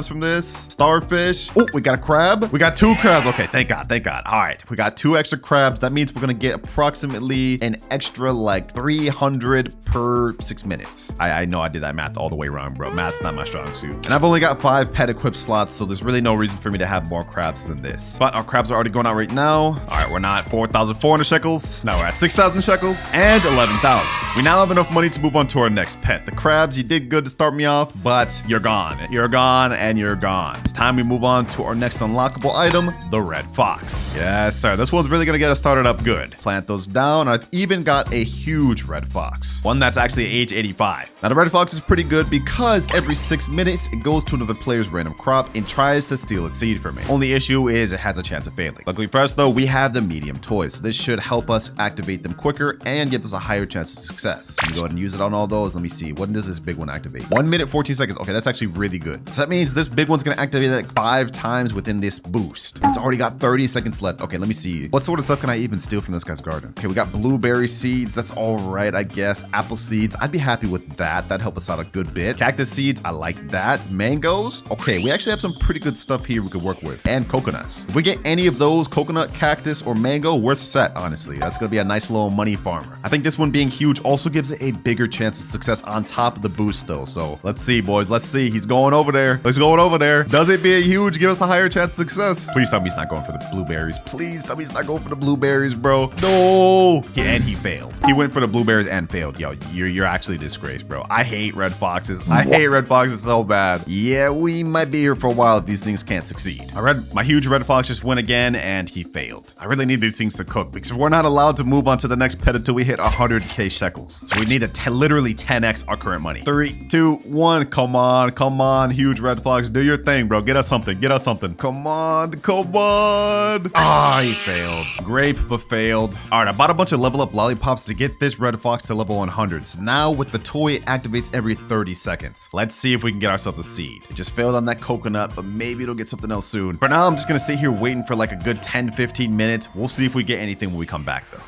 From this? Starfish. Oh, we got a crab. We got 2 crabs. Okay, thank God. All right, we got 2 extra crabs. That means we're gonna get approximately an extra like 300 per 6 minutes. I know I did that math all the way wrong, bro. Math's not my strong suit. And I've only got 5 pet equipped slots, so there's really no reason for me to have more crabs than this. But our crabs are already going out right now. All right, we're now at 4,400 shekels. Now we're at 6,000 shekels and 11,000. We now have enough money to move on to our next pet. The crabs, you did good to start me off, but you're gone. You're gone. It's time we move on to our next unlockable item, the red fox. Yes, sir. This one's really gonna get us started up good. Plant those down. I've even got a huge red fox. One that's actually age 85. Now the red fox is pretty good because every 6 minutes it goes to another player's random crop and tries to steal its seed from it. Only issue is it has a chance of failing. Luckily for us though, we have the medium toys. So this should help us activate them quicker and give us a higher chance of success. Let me go ahead and use it on all those. Let me see. When does this big one activate? 1 minute, 14 seconds. Okay, that's actually really good. So that means this big one's gonna activate like 5 times within this boost. It's already got 30 seconds left. Okay, let me see. What sort of stuff can I even steal from this guy's garden? Okay, we got blueberry seeds. That's all right, I guess. Apple seeds. I'd be happy with that. That'd help us out a good bit. Cactus seeds. I like that. Mangoes. Okay, we actually have some pretty good stuff here we could work with. And coconuts. If we get any of those, coconut, cactus, or mango, we're set, honestly. That's gonna be a nice little money farmer. I think this one being huge also gives it a bigger chance of success progress on top of the boost though. So let's see, boys. Let's see. He's going over there. He's going over there. Does it be a huge? Give us a higher chance of success. Please tell me he's not going for the blueberries. Please tell me he's not going for the blueberries, bro. No. And he failed. He went for the blueberries and failed. Yo, you're actually a disgrace, bro. I hate red foxes. I hate red foxes so bad. Yeah, we might be here for a while if these things can't succeed. My huge red fox just went again and he failed. I really need these things to cook because we're not allowed to move on to the next pet until we hit 100k shekels. So we need to literally 10x our current money. 3, 2, 1. Come on. Come on, huge red fox. Do your thing, bro. Get us something. Get us something. Come on. Come on. Ah, he failed. Grape, but failed. All right, I bought a bunch of level up lollipops to get this red fox to level 100. So now with the toy, it activates every 30 seconds. Let's see if we can get ourselves a seed. It just failed on that coconut, but maybe it'll get something else soon. For now, I'm just gonna sit here waiting for like a good 10-15 minutes. We'll see if we get anything when we come back though.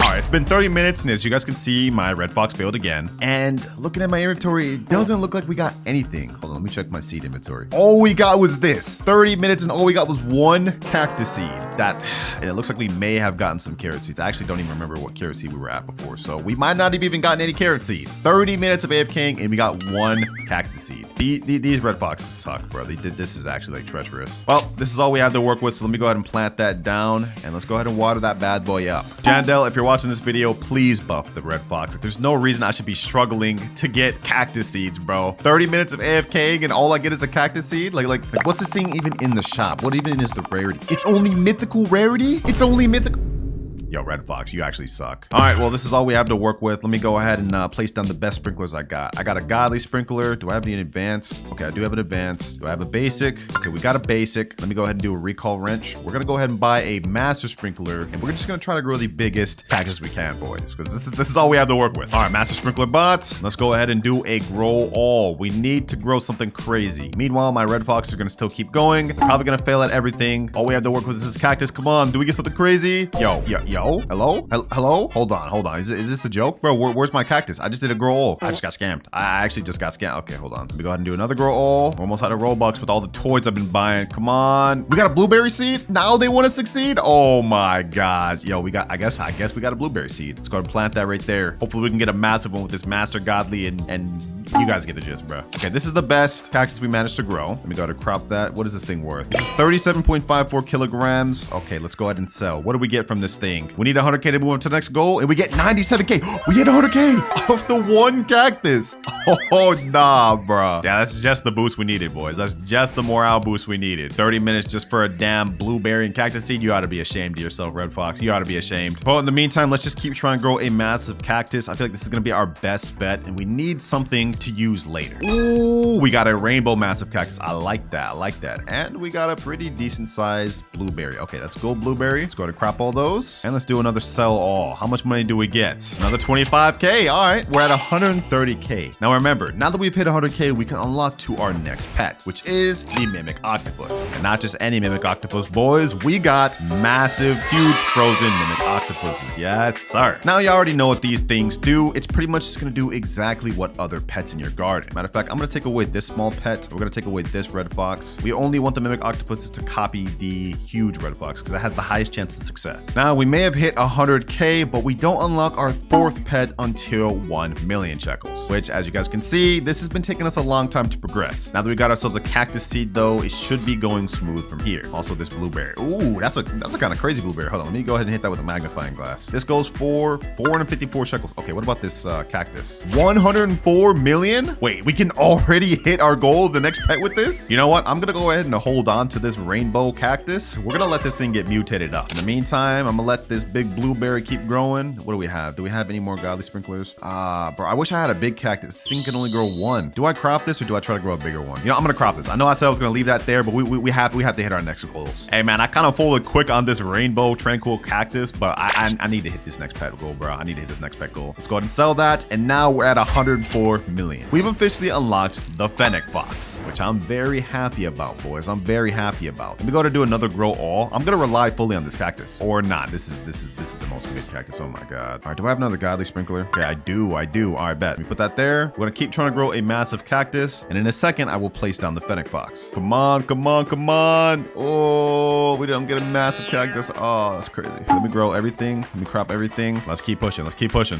All right, it's been 30 minutes, and as you guys can see, my red fox failed again. And looking at my inventory, it doesn't look like we got anything. Hold on, let me check my seed inventory. All we got was this. 30 minutes, and all we got was one cactus seed. And it looks like we may have gotten some carrot seeds. I actually don't even remember what carrot seed we were at before, so we might not have even gotten any carrot seeds. 30 minutes of AFKing, and we got one cactus seed. These red foxes suck, bro. This is actually like treacherous. Well, this is all we have to work with, so let me go ahead and plant that down, and let's go ahead and water that bad boy up. Jandel, if you're watching this video, please buff the red fox. Like, there's no reason I should be struggling to get cactus seeds, bro. 30 minutes of AFKing and all I get is a cactus seed? Like what's this thing even in the shop? What even is the rarity? It's only mythical rarity? It's only mythical. Yo, red fox, you actually suck. All right, well, this is all we have to work with. Let me go ahead and place down the best sprinklers I got. I got a godly sprinkler. Do I have any advanced? Okay, I do have an advanced. Do I have a basic? Okay, we got a basic. Let me go ahead and do a recall wrench. We're gonna go ahead and buy a master sprinkler, and we're just gonna try to grow the biggest cactus we can, boys, because this is all we have to work with. All right, master sprinkler bot. Let's go ahead and do a grow all. We need to grow something crazy. Meanwhile, my red fox are gonna still keep going. They're probably gonna fail at everything. All we have to work with is this cactus. Come on, do we get something crazy? Yo, hello? Hello? Hold on. Is this a joke? Bro, where's my cactus? I just did a grow all. I just got scammed. I actually just got scammed. Okay, hold on. Let me go ahead and do another grow all. We're almost out of Robux with all the toys I've been buying. Come on. We got a blueberry seed? Now they want to succeed? Oh my gosh. Yo, I guess we got a blueberry seed. Let's go ahead and plant that right there. Hopefully we can get a massive one with this master godly and you guys get the gist, bro. Okay, this is the best cactus we managed to grow. Let me go ahead and crop that. What is this thing worth? This is 37.54 kilograms. Okay, let's go ahead and sell. What do we get from this thing? We need 100k to move on to the next goal, and we get 97k. We get 100k off the one cactus. Oh, nah, bro. Yeah, that's just the boost we needed, boys. That's just the morale boost we needed. 30 minutes just for a damn blueberry and cactus seed. You ought to be ashamed of yourself, Red Fox. You ought to be ashamed. But in the meantime, let's just keep trying to grow a massive cactus. I feel like this is going to be our best bet, and we need something to use later. Ooh, we got a rainbow massive cactus. I like that. I like that. And we got a pretty decent sized blueberry. Okay, let's go blueberry. Let's go ahead and crop all those. And let's do another sell all. How much money do we get? Another 25k. All right, we're at 130k. Now remember, now that we've hit 100k, we can unlock to our next pet, which is the mimic octopus. And not just any mimic octopus, boys. We got massive, huge frozen mimic octopuses. Yes, sir. Now you already know what these things do. It's pretty much just gonna do exactly what other pets in your garden. Matter of fact, I'm gonna take away this small pet. We're gonna take away this red fox. We only want the mimic octopuses to copy the huge red fox because it has the highest chance of success. Now we may have hit 100k, but we don't unlock our fourth pet until 1 million shekels, which, as you guys can see, this has been taking us a long time to progress. Now that we got ourselves a cactus seed, though, it should be going smooth from here. Also, this blueberry. Ooh, that's a kind of crazy blueberry. Hold on, let me go ahead and hit that with a magnifying glass. This goes for 454 shekels. Okay, what about this cactus? 104 million? Wait, we can already hit our goal of the next pet with this? You know what? I'm gonna go ahead and hold on to this rainbow cactus. We're gonna let this thing get mutated up. In the meantime, I'm gonna let this big blueberry keep growing. What do we have? Do we have any more godly sprinklers? Bro, I wish I had a big cactus. This thing can only grow one. Do I crop this or do I try to grow a bigger one? You know, I'm gonna crop this. I know I said I was gonna leave that there, but we have to hit our next goals. Hey man, I kind of folded quick on this rainbow tranquil cactus, but I need to hit this next pet goal, bro. I need to hit this next pet goal. Let's go ahead and sell that, and now we're at 104 million. We've officially unlocked the Fennec Fox, which I'm very happy about, boys. I'm very happy about. Let me go to do another grow all. I'm gonna rely fully on this cactus, or not. This This is the most mid cactus. Oh my god. All right, do I have another godly sprinkler? Okay, I do. All right, bet. Let me put that there. We're gonna keep trying to grow a massive cactus, and in a second, I will place down the fennec fox. Come on. Oh, we don't get a massive cactus. Oh, that's crazy. Let me grow everything. Let me crop everything. Let's keep pushing.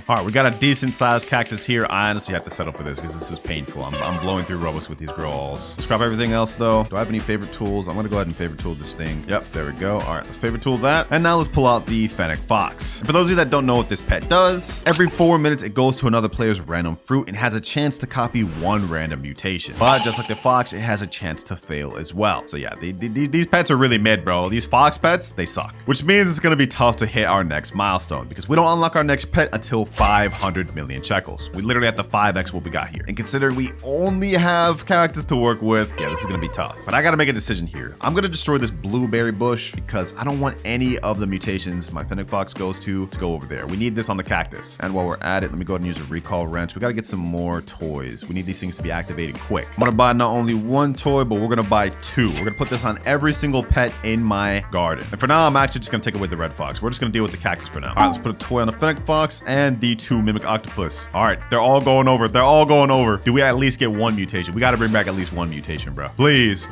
All right, we got a decent sized cactus here. I honestly have to settle for this because this is painful. I'm blowing through Robux with these grow alls. Let's crop everything else though. Do I have any favorite tools? I'm gonna go ahead and favorite tool this thing. Yep, there we go. All right, let's favorite tool that. And now let's pull out the fennec fox. And for those of you that don't know what this pet does, every 4 minutes it goes to another player's random fruit and has a chance to copy one random mutation. But just like the fox, it has a chance to fail as well. So yeah, these pets are really mid, bro. These fox pets, they suck. Which means it's gonna be tough to hit our next milestone because we don't unlock our next pet until 500 million shekels. We literally have to 5x what we got here. And considering we only have cactus to work with, yeah, this is gonna be tough. But I gotta make a decision here. I'm gonna destroy this blueberry bush because I don't want any of the mutations my fennec fox goes to go over there. We need this on the cactus. And while we're at it, let me go ahead and use a recall wrench. We gotta get some more toys. We need these things to be activated quick. I'm gonna buy not only one toy, but we're gonna buy two. We're gonna put this on every single pet in my garden. And for now, I'm actually just gonna take away the red fox. We're just gonna deal with the cactus for now. All right, let's put a toy on the fennec fox and the 2 mimic octopus. All right, they're all going over. Do we at least get one mutation? We gotta bring back at least one mutation, bro. Please,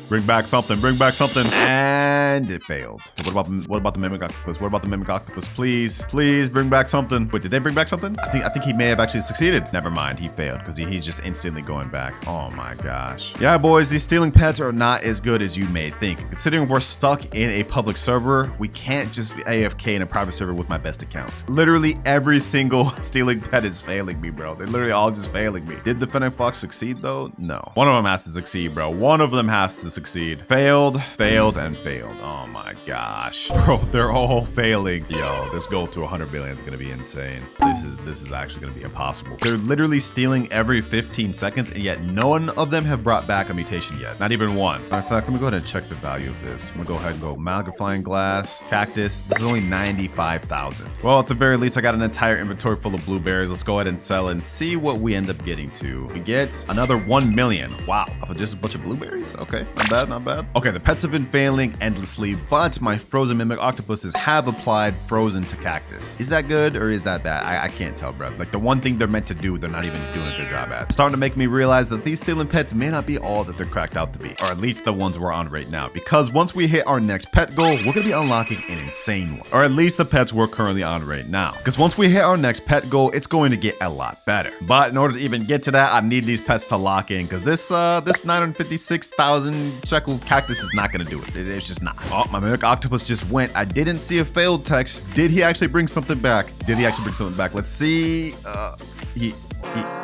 bring back something. And it failed. What about the mimic octopus? Please bring back something. Wait, did they bring back something? I think he may have actually succeeded. Never mind, he failed because he's just instantly going back. Oh my gosh. Yeah, boys, these stealing pets are not as good as you may think. Considering we're stuck in a public server, we can't just be AFK in a private server with my best account. Literally every single stealing pet is failing me, bro. They're literally all just failing me. Did the fennec fox succeed though? No. One of them has to succeed, bro. One of them has to succeed. Failed, and failed. Oh my gosh. Bro, they're all failing. Yo, this goal to 100 billion is gonna be insane. This is actually gonna be impossible. They're literally stealing every 15 seconds, and yet none of them have brought back a mutation yet. Not even one. Matter of fact, let me go ahead and check the value of this. I'm gonna go ahead and go magnifying glass, cactus. This is only 95,000. Well, at the very least, I got an entire inventory full of blueberries. Let's go ahead and sell and see what we end up getting to. We get another 1 million. Wow, off of just a bunch of blueberries? Okay, not bad. Okay, the pets have been failing endlessly, but my frozen mimic octopuses have applied frozen to cactus. Is that good or is that bad? I can't tell, bro. Like the one thing they're meant to do, they're not even doing a good job at. It's starting to make me realize that these stealing pets may not be all that they're cracked out to be, or at least the ones we're on right now, because once we hit our next pet goal, we're gonna be unlocking an insane one, or at least the pets we're currently on right now, because once we hit our next pet goal, it's going to get a lot better. But in order to even get to that, I need these pets to lock in, because this 956,000 shekel cactus is not gonna do it. It's just not. Oh, my mimic octopus just went. I didn't see a failed text. Did he actually bring something back? Let's see.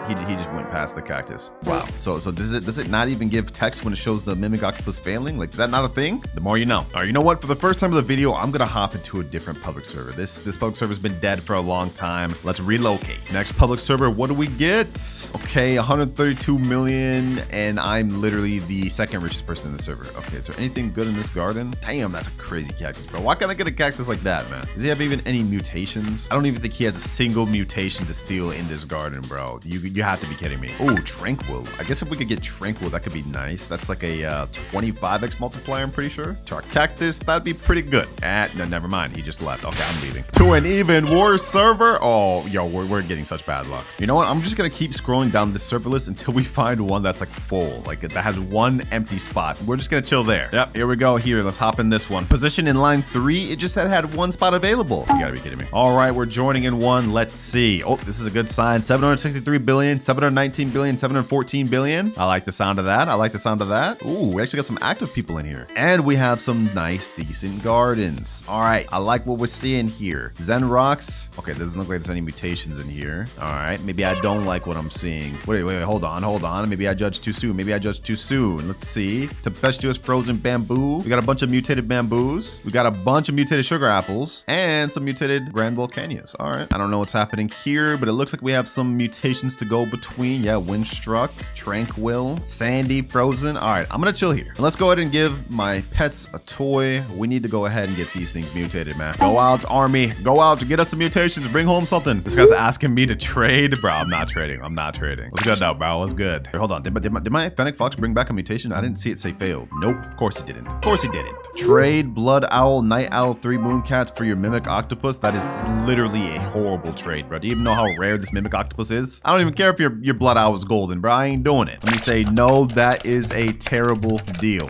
He just went past the cactus. Wow. So does it not even give text when it shows the mimic octopus failing? Like, is that not a thing? The more you know. All right, you know what? For the first time of the video, I'm gonna hop into a different public server. This public server's been dead for a long time. Let's relocate. Next public server, what do we get? Okay, 132 million, and I'm literally the second richest person in the server. Okay, is there anything good in this garden? Damn, that's a crazy cactus, bro. Why can't I get a cactus like that, man? Does he have even any mutations? I don't even think he has a single mutation to steal in this garden, bro. You have to be kidding me. Oh, Tranquil. I guess if we could get Tranquil, that could be nice. That's like a 25x multiplier, I'm pretty sure. To our cactus, that'd be pretty good. No, never mind. He just left. Okay, I'm leaving. To an even worse server. Oh, yo, we're getting such bad luck. You know what? I'm just gonna keep scrolling down this server list until we find one that's like full. Like that has one empty spot. We're just gonna chill there. Yep, here we go. Here, let's hop in this one. Position in line 3. It just said it had one spot available. You gotta be kidding me. All right, we're joining in one. Let's see. Oh, this is a good sign. 763 billion, 719 billion, 714 billion. I like the sound of that. Ooh, we actually got some active people in here. And we have some nice, decent gardens. All right, I like what we're seeing here. Zen rocks. Okay, doesn't look like there's any mutations in here. All right, maybe I don't like what I'm seeing. Wait, hold on. Maybe I judged too soon. Let's see. Tempestuous frozen bamboo. We got a bunch of mutated bamboos. We got a bunch of mutated sugar apples and some mutated grand volcanias. All right, I don't know what's happening here, but it looks like we have some mutations to go go-between. Yeah, Windstruck, Tranquil, Sandy, Frozen. All right, I'm gonna chill here. And let's go ahead and give my pets a toy. We need to go ahead and get these things mutated, man. Go out, army. Go out to get us some mutations. Bring home something. This guy's asking me to trade. Bro, I'm not trading. I'm not trading. What's good, though, bro? What's good? Here, hold on. Did my Fennec Fox bring back a mutation? I didn't see it say failed. Nope, of course he didn't. Of course he didn't. Trade Blood Owl, Night Owl, 3 Mooncats for your Mimic Octopus. That is literally a horrible trade, bro. Do you even know how rare this Mimic Octopus is? I don't even care if your Blood Owl is golden, bro. I ain't doing it. Let me say, no, that is a terrible deal.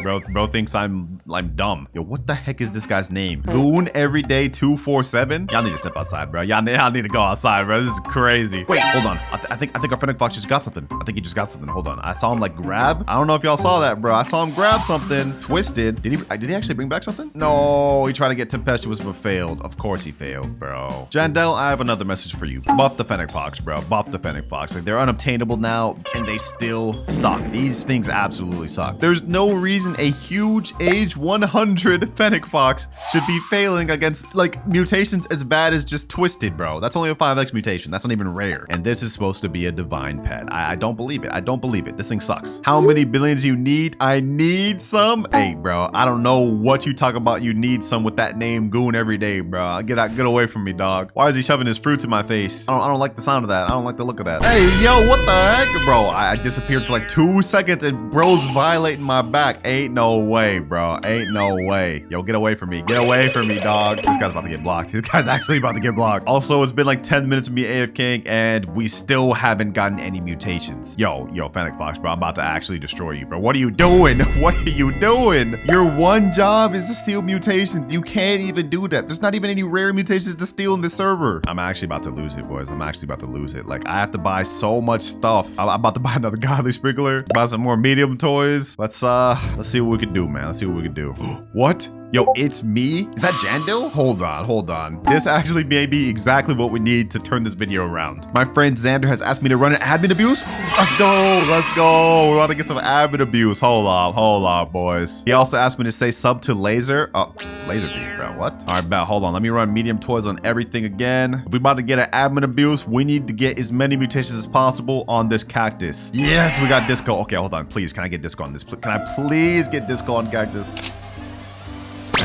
bro thinks I'm dumb. Yo, what the heck is this guy's name? Goon Everyday 247? Y'all need to step outside, bro. Y'all need to go outside, bro. This is crazy. Wait, hold on. I think our Fennec Fox just got something. I think he just got something. Hold on. I saw him like grab. I don't know if y'all saw that, bro. I saw him grab something. Twisted. Did he actually bring back something? No, he tried to get tempestuous but failed. Of course he failed, bro. Jandel, I have another message for you. Buff the Fennec Fox, bro. Buff the Fennec Fox. Like, they're unobtainable now and they still suck. These things absolutely suck. There's no reason a huge age 100 Fennec Fox should be failing against like mutations as bad as just Twisted, bro. That's only a 5x mutation. That's not even rare. And this is supposed to be a divine pet. I don't believe it. I don't believe it. This thing sucks. How many billions you need? I need some. Hey, bro, I don't know what you talk about. You need some with that name Goon Everyday, bro. Get away from me, dog. Why is he shoving his fruits in my face? I don't like the sound of that. I don't like the look of that. Hey, yo, what the heck? Bro, I disappeared for like 2 seconds and bro's violating my back. Ain't no way, bro. Ain't no way. Yo, get away from me. Get away from me, dog. This guy's about to get blocked. This guy's actually about to get blocked. Also, it's been like 10 minutes of me AFKing and we still haven't gotten any mutations. Yo, Fennec Fox, bro, I'm about to actually destroy you, bro. What are you doing? What are you doing? Your one job is to steal mutations. You can't even do that. There's not even any rare mutations to steal in this server. I'm actually about to lose it, boys. I'm actually about to lose it. Like, I have to buy so much stuff. I'm about to buy another godly sprinkler, buy some more medium toys. Let's see what we can do, man. Let's see what we can do. What? Yo, it's me? Is that Jandil? Hold on. This actually may be exactly what we need to turn this video around. My friend Xander has asked me to run an admin abuse. Let's go. We're about to get some admin abuse. Hold on, boys. He also asked me to say sub to Laser. Oh, Laser beam, bro. What? All right, bet. Hold on. Let me run medium toys on everything again. If we're about to get an admin abuse, we need to get as many mutations as possible on this cactus. Yes, we got disco. Okay, hold on. Please, can I get disco on this? Can I please get disco on cactus?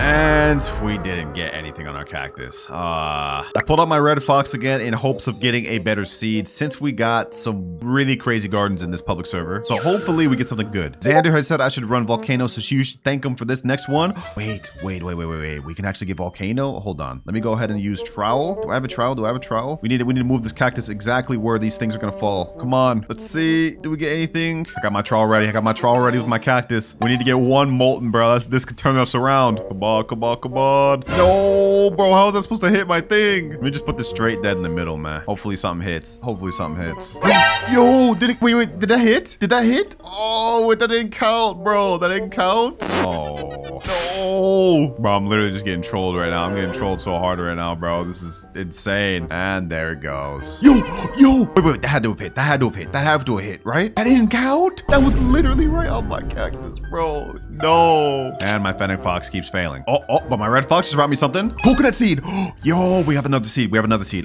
And we didn't get anything on our cactus. I pulled out my red fox again in hopes of getting a better seed since we got some really crazy gardens in this public server. So hopefully we get something good. Xander has said I should run volcano, so you should thank him for this next one. Wait. We can actually get volcano. Hold on. Let me go ahead and use trowel. Do I have a trowel? We need to move this cactus exactly where these things are gonna fall. Come on. Let's see. Do we get anything? I got my trowel ready. with my cactus. We need to get one molten, bro. This could turn us around. Come on. No, bro, how is that supposed to hit my thing? Let me just put this straight dead in the middle, man. Hopefully something hits. Yo, wait, did that hit? Oh, wait, that didn't count, bro. Oh, no. Bro, I'm literally just getting trolled right now. I'm getting trolled so hard right now, bro. This is insane. And there it goes. Yo. Wait, that had to have hit, right? That didn't count? That was literally right on my cactus, bro. No. And my Fennec Fox keeps failing. Oh, but my red fox just brought me something. Coconut seed. Yo, we have another seed.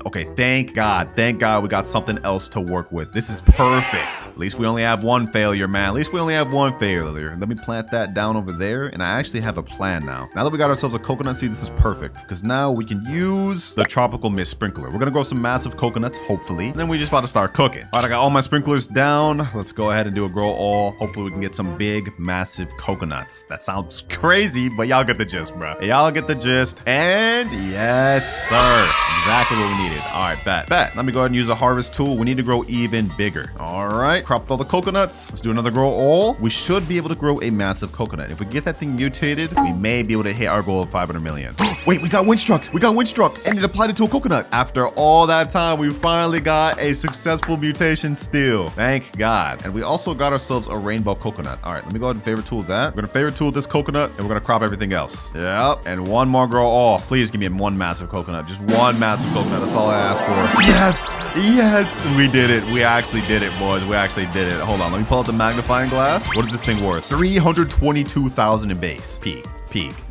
Okay, thank God we got something else to work with. This is perfect. At least we only have one failure, man. Let me plant that down over there. And I actually have a plan now. Now that we got ourselves a coconut seed, this is perfect. Because now we can use the tropical mist sprinkler. We're going to grow some massive coconuts, hopefully. And then we just about to start cooking. All right, I got all my sprinklers down. Let's go ahead and do a grow all. Hopefully we can get some big, massive coconuts. That sounds crazy, but y'all get the gist, bro. Y'all get the gist. And yes, sir. Exactly what we needed. All right, bet. Let me go ahead and use a harvest tool. We need to grow even bigger. All right, cropped all the coconuts. Let's do another grow all. We should be able to grow a massive coconut. If we get that thing mutated, we may be able to hit our goal of 500 million. Wait, we got Windstruck. And it applied it to a coconut. After all that time, we finally got a successful mutation still. Thank God. And we also got ourselves a rainbow coconut. All right, let me go ahead and favorite tool that. We're going to favorite tool this coconut, and we're going to crop everything else. Yep. And one more grow all. Please give me one massive coconut. Just one massive coconut. That's all I asked for. Yes. We did it. We actually did it, boys. actually did it. Hold on, let me pull out the magnifying glass. What is this thing worth? 322,000 in base. Peak.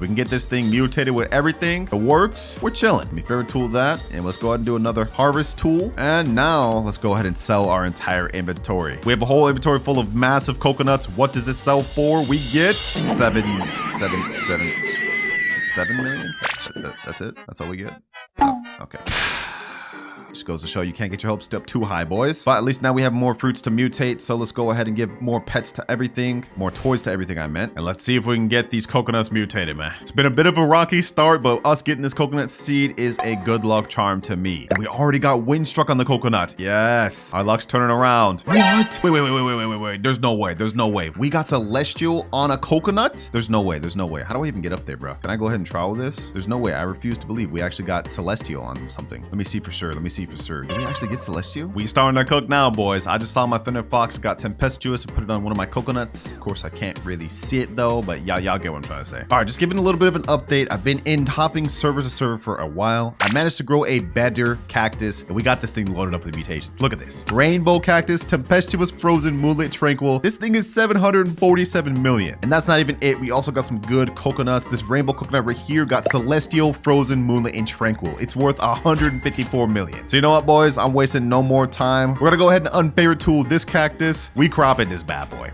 We can get this thing mutated with everything. It works. We're chilling. My favorite tool that. And let's go ahead and do another harvest tool. And now let's go ahead and sell our entire inventory. We have a whole inventory full of massive coconuts. What does this sell for? We get 7 million. That's it. That's all we get. Oh, okay. Just goes to show you can't get your hopes up too high, boys. But at least now we have more fruits to mutate. So let's go ahead and give more pets to everything. More toys to everything, I meant. And let's see if we can get these coconuts mutated, man. It's been a bit of a rocky start, but us getting this coconut seed is a good luck charm to me. And we already got wind struck on the coconut. Yes. Our luck's turning around. What? Wait. There's no way. There's no way. We got celestial on a coconut? There's no way. There's no way. How do I even get up there, bro? Can I go ahead and trial this? There's no way. I refuse to believe we actually got celestial on something. Let me see for sure. Did we actually get celestial? We starting to cook now, boys. I just saw my fennec fox got tempestuous and put it on one of my coconuts. Of course, I can't really see it though, but y'all get what I'm trying to say. All right, just giving a little bit of an update. I've been hopping server to server for a while. I managed to grow a better cactus, and we got this thing loaded up with mutations. Look at this. Rainbow cactus, tempestuous, frozen, moonlit, tranquil. This thing is 747 million. And that's not even it. We also got some good coconuts. This rainbow coconut right here got celestial, frozen, moonlit, and tranquil. It's worth 154 million. So you know what, boys? I'm wasting no more time. We're gonna go ahead and unfavorite tool this cactus. We cropping this bad boy.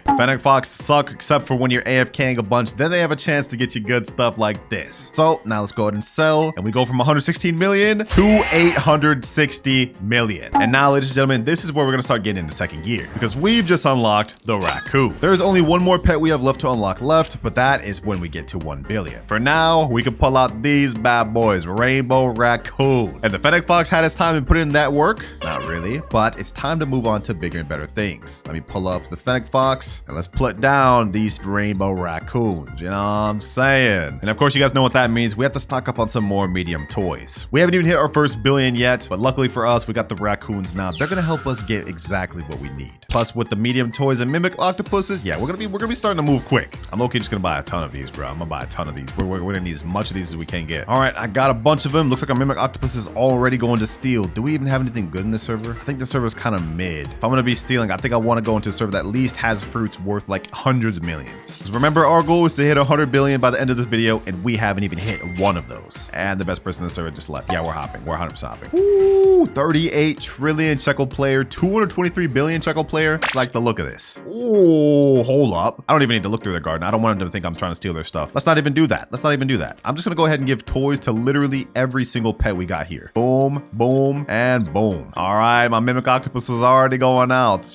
Fennec fox suck except for when you're AFKing a bunch. Then they have a chance to get you good stuff like this. So now let's go ahead and sell. And we go from 116 million to 860 million. And now, ladies and gentlemen, this is where we're gonna start getting into second gear because we've just unlocked the raccoon. There's only one more pet we have left to unlock but that is when we get to 1 billion. For now, we can pull out these bad boys, rainbow raccoon. And the fennec fox had his time and put in that work? Not really, but it's time to move on to bigger and better things. Let me pull up the fennec fox and let's put down these rainbow raccoons. You know what I'm saying? And of course, you guys know what that means. We have to stock up on some more medium toys. We haven't even hit our first billion yet, but luckily for us, we got the raccoons now. They're gonna help us get exactly what we need. Plus, with the medium toys and mimic octopuses, yeah, we're gonna be starting to move quick. I'm okay just gonna buy a ton of these, bro. I'm gonna buy a ton of these. We're gonna need as much of these as we can get. All right, I got a bunch of them. Looks like our mimic octopus is already going to steal. Do we even have anything good in this server? I think the server is kind of mid. If I'm gonna be stealing, I think I want to go into a server that at least has fruits worth like hundreds of millions. Because remember, our goal is to hit 100 billion by the end of this video, and we haven't even hit one of those. And the best person in the server just left. Yeah, we're hopping. We're 100% hopping. Ooh, 38 trillion shekel player, 223 billion shekel player. Like the look of this. Ooh, hold up. I don't even need to look through their garden. I don't want them to think I'm trying to steal their stuff. Let's not even do that. I'm just gonna go ahead and give toys to literally every single pet we got here. Boom, boom, and boom. All right, my mimic octopus is already going out.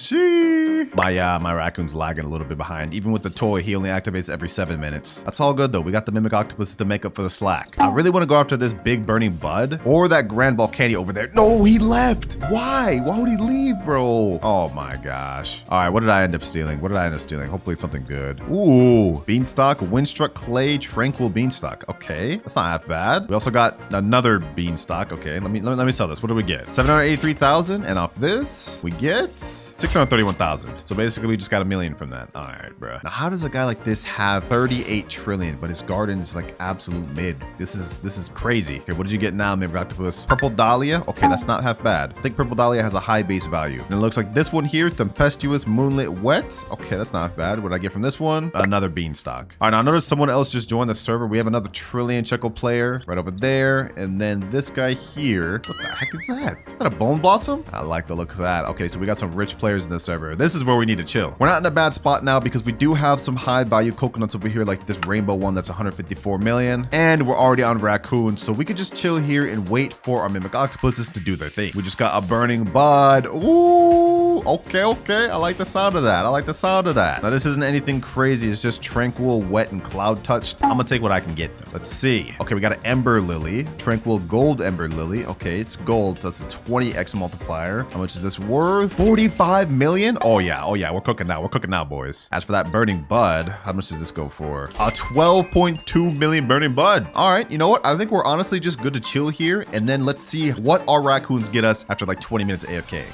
My raccoon's lagging a little bit behind. Even with the toy, he only activates every 7 minutes. That's all good though. We got the mimic octopus to make up for the slack. I really want to go after this big burning bud or that grand volcano over there. No, he left. Why would he leave, bro? Oh my gosh. All right, what did I end up stealing? Hopefully it's something good. Ooh, beanstalk, windstruck clay, tranquil beanstalk. Okay, that's not half bad. We also got another beanstalk. Okay, let me sell this. What do we get? 783,000, and off this we get 631,000. So basically we just got $1 million from that. All right, bro. Now how does a guy like this have 38 trillion, but his garden is like absolute mid? This is crazy. Okay, what did you get now, Mimic Octopus? Purple Dahlia. Okay, that's not half bad. I think Purple Dahlia has a high base value. And it looks like this one here, Tempestuous Moonlit Wet. Okay, that's not bad. What did I get from this one? Another beanstalk. All right, now I noticed someone else just joined the server. We have another trillion shekel player right over there. And then this guy here. What the heck is that? Is that a bone blossom? I like the look of that. Okay, so we got some rich players in the server. This is where we need to chill. We're not in a bad spot now because we do have some high value coconuts over here, like this rainbow one that's 154 million. And we're already on raccoon, so we could just chill here and wait for our mimic octopuses to do their thing. We just got a burning bud. Ooh, okay. I like the sound of that. Now this isn't anything crazy. It's just tranquil, wet, and cloud touched. I'm gonna take what I can get though. Let's see. Okay, we got an ember lily, tranquil gold ember lily. Okay, it's gold, so that's a 20x multiplier. How much is this worth? 45 million. Oh yeah, we're cooking now, boys. As for that burning bud, how much does this go for? A 12.2 million burning bud. All right, you know what? I think we're honestly just good to chill here, and then let's see what our raccoons get us after like 20 minutes AFK.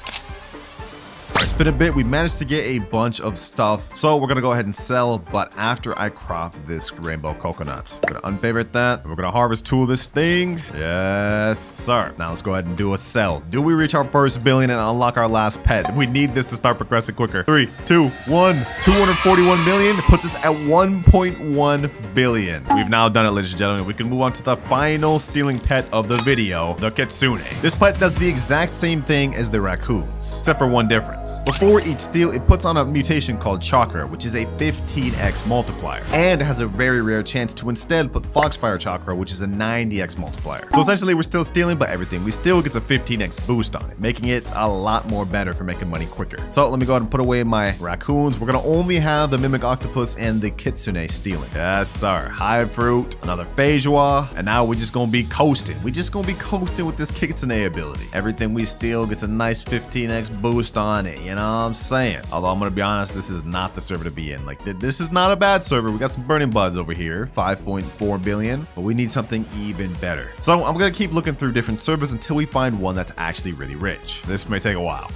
It's been a bit. We managed to get a bunch of stuff. So we're going to go ahead and sell. But after I crop this rainbow coconut, we're going to unfavorite that. We're going to harvest tool this thing. Yes, sir. Now let's go ahead and do a sell. Do we reach our first billion and unlock our last pet? We need this to start progressing quicker. 3, 2, 1. 241 million puts us at 1.1 billion. We've now done it, ladies and gentlemen. We can move on to the final stealing pet of the video, the kitsune. This pet does the exact same thing as the raccoons, except for one difference. Before each steal, it puts on a mutation called chakra, which is a 15x multiplier, and has a very rare chance to instead put foxfire chakra, which is a 90x multiplier. So essentially, we're still stealing, but everything we steal gets a 15x boost on it, making it a lot more better for making money quicker. So let me go ahead and put away my raccoons. We're gonna only have the mimic octopus and the kitsune stealing. Yes, sir. Hive fruit, another Feijoa, and now we're just gonna be coasting. We're just gonna be coasting with this kitsune ability. Everything we steal gets a nice 15x boost on it, you know what I'm saying? Although I'm gonna be honest, this is not the server to be in. Like, this is not a bad server. We got some burning buds over here, 5.4 billion, but we need something even better. So I'm gonna keep looking through different servers until we find one that's actually really rich. This may take a while.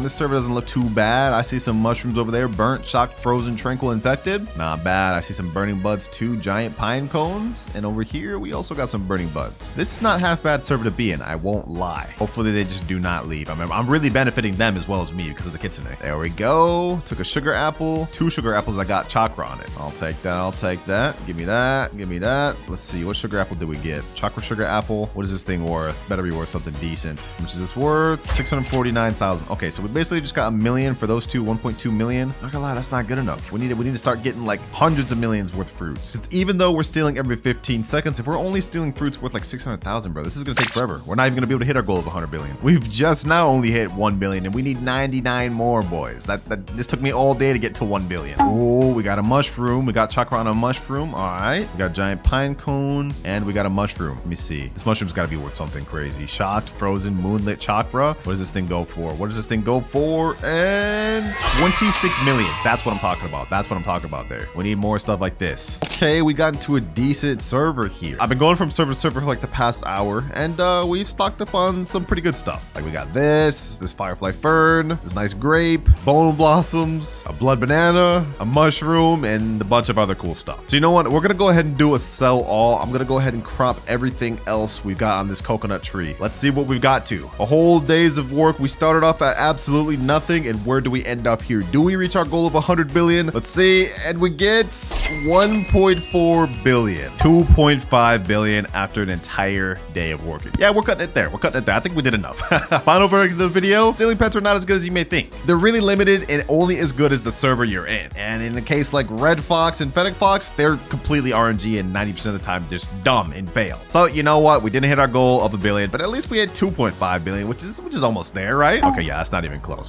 This server doesn't look too bad. I see some mushrooms over there, burnt, shocked, frozen, tranquil, infected. Not bad. I see some burning buds, 2 giant pine cones, and over here we also got some burning buds. This is not half bad server to be in, I won't lie. Hopefully they just do not leave. I'm really benefiting them as well as me because of the kitsune. There we go. Took a sugar apple, 2 sugar apples. I got chakra on it. I'll take that. I'll take that. Give me that. Give me that. Let's see. What sugar apple did we get? Chakra sugar apple. What is this thing worth? Better be worth something decent. How much is this worth? 649,000. Okay, so we basically just got a million for those two. 1.2 million. Not gonna lie, that's not good enough. We need to start getting like hundreds of millions worth of fruits. Because even though we're stealing every 15 seconds, if we're only stealing fruits worth like 600,000, bro, this is gonna take forever. We're not even gonna be able to hit our goal of 100 billion. We've just now only hit 1 billion, and we need 99 more, boys. This took me all day to get to 1 billion. Oh, we got a mushroom. We got chakra on a mushroom. All right. We got a giant pine cone, and we got a mushroom. Let me see. This mushroom's got to be worth something crazy. Shocked, frozen, moonlit chakra. What does this thing go for? What does this thing go for? And 26 million. That's what I'm talking about. That's what I'm talking about there. We need more stuff like this. Okay, we got into a decent server here. I've been going from server to server for like the past hour, and we've stocked up on some pretty good stuff. Like we got this firefly fern, this nice grape, bone blossoms, a blood banana, a mushroom, and a bunch of other cool stuff. So you know what? We're gonna go ahead and do a sell all. I'm gonna go ahead and crop everything else we've got on this coconut tree. Let's see what we've got to. A whole days of work. We started off at absolutely nothing, and where do we end up here? Do we reach our goal of 100 billion? Let's see, and we get 1.4 billion. 2.5 billion after an entire day of working. Yeah, we're cutting it there. We're cutting it there. I think we did enough. Final verdict of the video, stealing pets are not as good as you may think. They're really limited and only as good as the server you're in. And in the case like Red Fox and Fennec Fox, they're completely RNG and 90% of the time just dumb and fail. So you know what? We didn't hit our goal of 1 billion, but at least we had 2.5 billion, which is almost there, right? Okay, yeah, that's not even close.